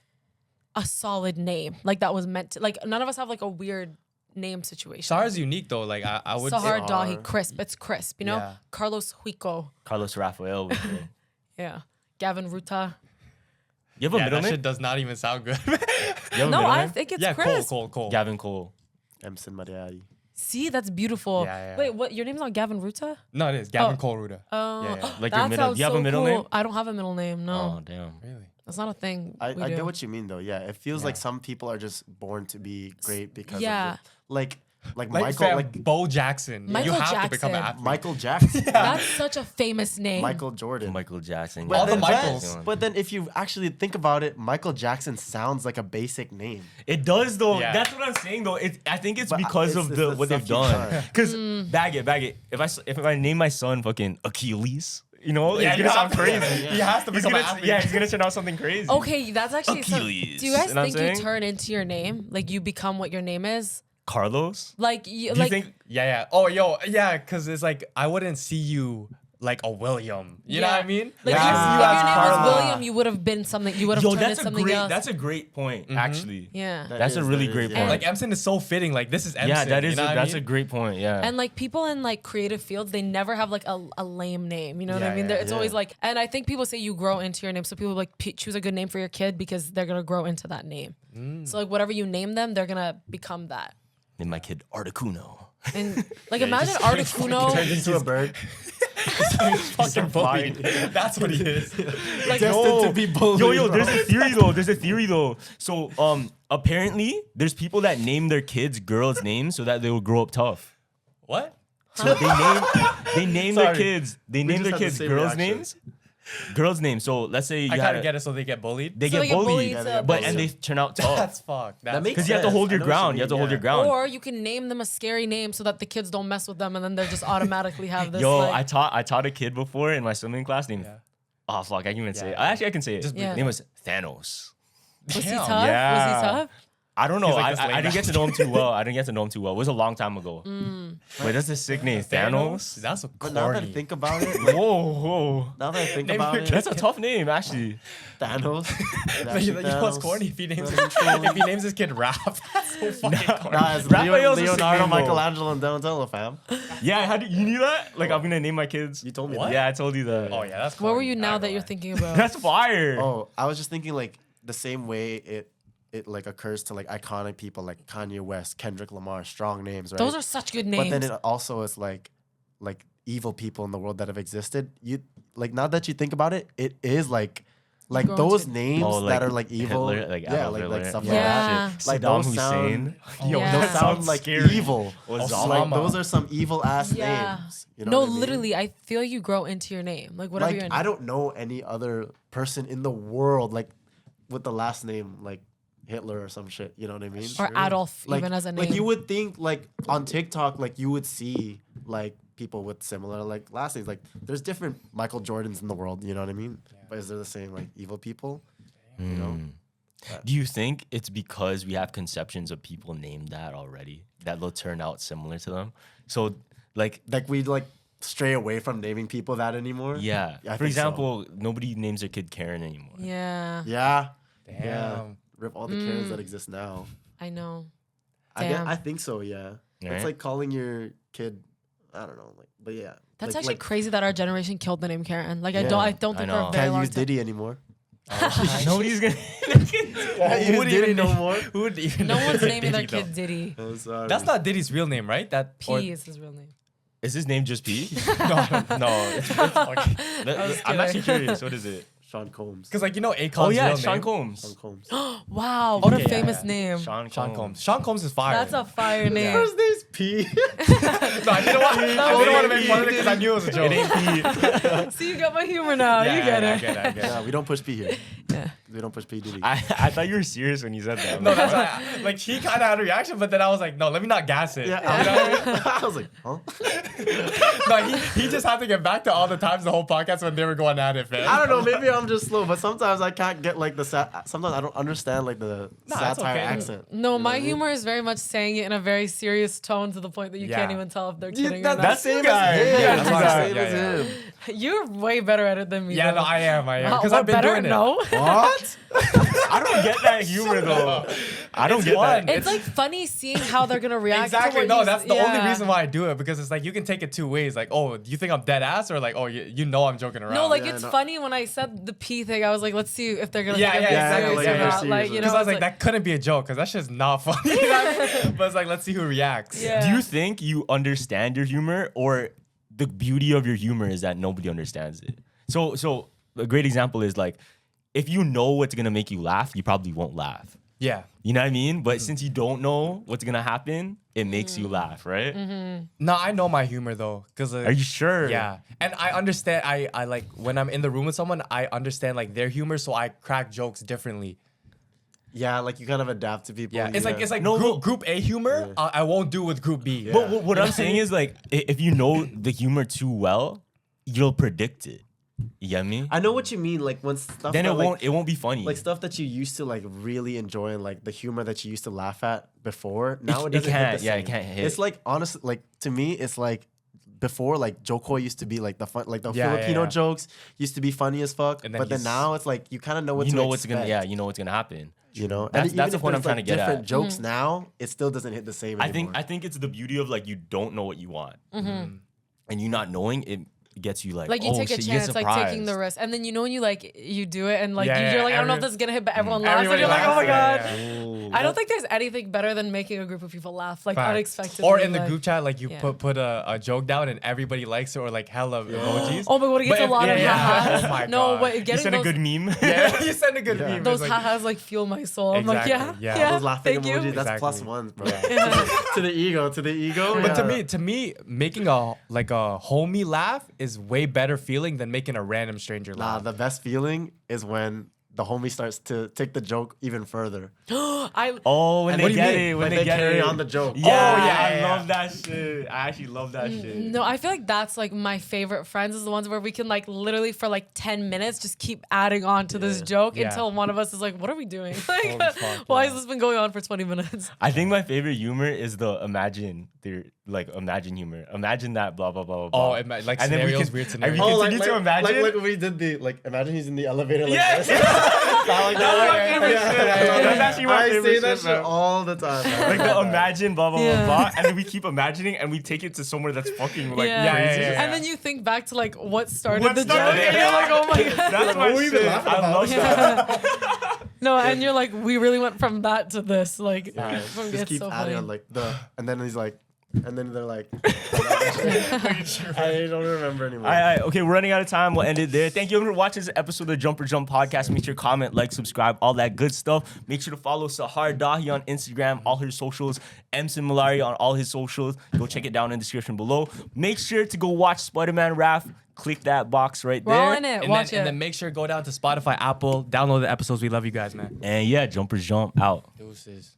a solid name, like that was meant to. Like none of us have like a weird name situation. Sahar'S unique though. Like I would Sahar say. Dahi, crisp. It's crisp, you know. Yeah. Carlos Juico, Carlos Rafael. was there. yeah. Gavin Ruta. You have a Yeah, middle that name? shit does not even sound good. You have a No, middle I name? think it's yeah, crisp. Cole. Gavin Cole. Emson Mariari. See, that's beautiful. Yeah. Wait, what? Your name's not Gavin Ruta? No, it is Gavin Oh. Cole Ruta. Oh, Yeah. Like that your middle. sounds Do you have so a middle cool. name? I don't have a middle name. No, Oh, damn. Really? that's not a thing. I we get do. what you mean though. Yeah, it feels like some people are just born to be great because Yeah. of it. Like Like, Michael, fam, like Bo Jackson. Michael you have to become an Jackson. athlete. Michael Jackson, That's such a famous name. Michael Jordan. Michael Jackson. But All the then- Michaels. But then if you actually think about it, Michael Jackson sounds like a basic name. It does though. Yeah. That's what I'm saying though. I think it's But because it's of the what they've stuff you've done. done. Because Mm. bag it. If I name my son fucking Achilles, you know, Yeah, it's you gonna have sound to. crazy. He has to He's become an gonna, athlete. yeah, he's gonna turn out something crazy. Okay, that's actually. Achilles. Do you guys You know what I'm think you saying? turn into your name? Like you become what your name is? Carlos. Like Do you like think? Yeah. Oh, yo, yeah, because it's like I wouldn't see you like a William. You know what I mean? Like Yeah. if your name Carla. was William, you would have been something. You would have turned into something else. That's a great point, actually. Yeah. That's a really great point. Like Emson is so fitting. Like this is Emson. Yeah, that is you know what I that's mean? a great point. Yeah. And like people in like creative fields, they never have like a lame name. You know what I Yeah, mean? yeah, It's always like, and I think people say you grow into your name. So people like choose a good name for your kid because they're gonna grow into that name. So like whatever you name them, they're gonna become that. Name my kid Articuno. And like imagine Articuno. Turns into a bird. fucking bullied. That's what he is. Like Destined to be bullied. Yo, there's a theory though. So apparently there's people that name their kids girls' names so that they will grow up tough. What? So they name their kids. They name just their had the kids same girls' reaction. names. Girls' names. So let's say you I had kind of get it. So they get bullied. they So get they get bullied, bullied to but bully. and they turn out tough. That's fucked. That's makes Because you have to hold your I know what you ground. You have to mean, hold your yeah. ground. or you can name them a scary name so that the kids don't mess with them, and then they just automatically have this. Yo, like, I taught a kid before in my swimming class named. Oh fuck, I can even say it. Actually, I can say it. Just Yeah. Name was Thanos. was he Damn. tough? Was Yeah. he tough? I don't know. He's like this I lame didn't get to know him too well. It was a long time ago. Wait, that's a sick name, Thanos. That's a But now that I corny. think about it, like, Whoa. now that I think Name about your it, kid That's a tough name, actually. Thanos. You know what's corny? If he names his kid Raph, that's so fucking corny. Nah, it's Raphael's a sick Leonardo, name, though. Michelangelo, and Donatello, fam. Yeah, you knew that? Like, I'm gonna name my kids. You told me What? that. Yeah, I told you that. Oh yeah, that's. What were corny. you now Not that gonna you're lie. thinking about? That's fire. Oh, I was just thinking like the same way it like occurs to like iconic people like Kanye West, Kendrick Lamar, strong names, right? Those are such good But names. then it also is like evil people in the world that have existed. You like now that you think about it, it is like grow those into- names Oh, like that are like evil. Hitler, like yeah, Adolf like Hitler. stuff Yeah. like that. Like Saddam those sound, Hussein. Yo, those that sound sounds like scary. evil. Osama. Like those are some evil ass Yeah. names. You know no, what I mean? literally, I feel you grow into your name. Like whatever Like your name. I don't know any other person in the world like with the last name like Hitler or some shit. You know what I mean? or Adolf, Like, even as a name. like you would think like on TikTok like you would see like people with similar like last names. Like there's different Michael Jordans in the world. You know what I mean? But is there the same like evil people? You know? Do you think it's because we have conceptions of people named that already that they'll turn out similar to them? So, like, Like we like stray away from naming people that anymore. yeah. I For think so. example, nobody names their kid Karen anymore. yeah, Yeah. Damn. Yeah. Rip all the Karens that exist now. I know. I Damn. think so. Yeah. Right? It's like calling your kid. I don't know. Like, but yeah. That's like, actually like, crazy that our generation killed the name Karen. Like I Yeah. don't I think know. we're a very Can't long use time. Diddy anymore. Nobody's gonna. Who would even no know? more? Who would even No know one's Diddy, naming their though? kid Diddy. I'm sorry. That's not Diddy's real name, right? That P or- is his real name. Is his name just P? no, No. okay. I'm actually curious. What is it? Sean Combs. Because like you know Akon's Oh yeah, real Sean name. Combs. Sean Combs. Wow, what Okay, a yeah, famous yeah. name. Sean Sean Combs. Sean Combs is fire. That's a fire name. First name's P. No, I didn't want to make fun of it because I knew it was a joke. It ain't P. See, you got my humor now. Yeah, you get yeah, it. I get it. I get it. Yeah, we don't push P here. Yeah. We don't push P Diddy. I thought you were serious when you said that. No, that's why. Like he kind of had a reaction, but then I was like, no, let me not gas it. yeah, You know what I mean? I was like, huh? No, he just had to get back to all the times the whole podcast when they were going at it, man. I don't know. Maybe I'm just slow, but sometimes I can't get like the sometimes I don't understand like the it's satire okay. accent. No, my humor is very much saying it in a very serious tone to the point that you can't Yeah. even tell if they're kidding or not. that's Same guy. as him. Yeah, that's what I Same said. as Yeah, him. You're way better at it than me. Yeah, though. no, I am. Because What, I've been better? doing it. No. What? I don't get that humor though. I don't It's get fun. that. It's like funny seeing how they're gonna react. Exactly. To what No, you that's the only yeah. reason why I do it because it's like you can take it two ways. Like, oh, do you think I'm dead ass or like, oh, you know I'm joking around. No, like Yeah, it's no. funny when I said the P thing. I was like, let's see if they're gonna Yeah, think yeah, I'm being exactly. serious Yeah, or yeah, not. Like, you know, because I was it's like, that couldn't be a joke because that shit's not funny. You know what I mean? But it's like, let's see who reacts. Yeah. Do you think you understand your humor, or the beauty of your humor is that nobody understands it? So a great example is like, if you know what's gonna make you laugh, you probably won't laugh. Yeah. You know what I mean? But since you don't know what's gonna happen, it makes Mm. you laugh, right? Mm-hmm. No, I know my humor though. Cause Are you sure? Yeah. And I understand. I like when I'm in the room with someone, I understand like their humor, so I crack jokes differently. Yeah, like you kind of adapt to people. Yeah. It's like No, group A humor. I won't do with group B. But what I'm saying is like, if you know the humor too well, you'll predict it. You get me? I know what you mean. Like when stuff Then that, it won't be funny. like stuff that you used to like really enjoy and like the humor that you used to laugh at before. Now it it doesn't hit can't. the Yeah, same. it can't hit. It's like honestly, like to me, it's like before, like Juico used to be like the fun, like the Yeah, Filipino yeah. jokes used to be funny as fuck. And then But then he's- now it's like you kind of know what You to know what's expect. gonna, you know what's gonna happen. You know, That's- even that's the if point I'm there's, trying like, to get different at. jokes now, it still doesn't hit the same anymore. I think it's the beauty of like you don't know what you want, and you not knowing it gets you like Like you oh, take a shit, you get chance, like taking the surprised. risk, and then you know when you like you do it, and like Yeah, you're like, I don't know if every- this is gonna hit, but everyone laughs, and Everybody you're like, oh my god. laughs, yeah. Ooh. I don't think there's anything better than making a group of people laugh, like Facts. unexpectedly. Or in the like- group chat, like you Yeah. put a joke down and everybody likes it, or like hella emojis. Oh my god, it gets But a if- lot of yeah, ha-has. oh my No, God. but You getting send a those, good meme. Yeah, you send a good meme. those It's like, ha-has like fuel my soul. I'm like, Exactly, yeah, yeah. yeah, those laughing thank emojis, you. that's plus Exactly. ones, bro. Yeah. to the ego. But yeah. to me, making a homie laugh is way better feeling than making a random stranger Nah, laugh. the best feeling is when the homie starts to take the joke even further. I Oh, when And they what do you get mean? it, when Like they they get carry it. on the joke. Yeah, Oh, yeah, I yeah. love that shit. I actually love that shit. no, I feel like that's like my favorite friends is the ones where we can like literally for like 10 minutes just keep adding on to this joke Yeah. until one of us is like, what are we doing? Like, Holy fuck, why yeah. has this been going on for 20 minutes? I think my favorite humor is the imagine humor. Imagine that blah blah blah blah. blah. Oh, like And then we scenarios, can- weird and we scenarios. continue to imagine. Like we did the imagine he's in the elevator like Yeah. this. Not like that. my favorite shit. That's actually my I favorite say that shit, shit bro. all the time. Like the imagine blah blah Yeah. blah blah, and then we keep imagining and we take it to somewhere that's fucking like Yeah. crazy. Yeah. And then you think back to like what started What the started joke, it? and you're like, oh my god. That's my what were we even shit. laughing I about? love that. No, and you're like, we really went from that to this. Like, Just it's keep so adding funny. on like and then he's like, and then they're like, I don't remember anymore. All right, okay, we're running out of time. We'll end it there. Thank you everyone for watching this episode of the Jumper Jump Podcast. Make sure to comment, like, subscribe, all that good stuff. Make sure to follow Sahar Dahi on Instagram, all her socials, Emson Malari on all his socials. Go check it down in the description below. Make sure to go watch Spider-Man Raph. Click that box right We're there. all in it. And Watch then, it. and then make sure to go down to Spotify, Apple, download the episodes. We love you guys, man. And yeah, Jumpers Jump out. Deuces.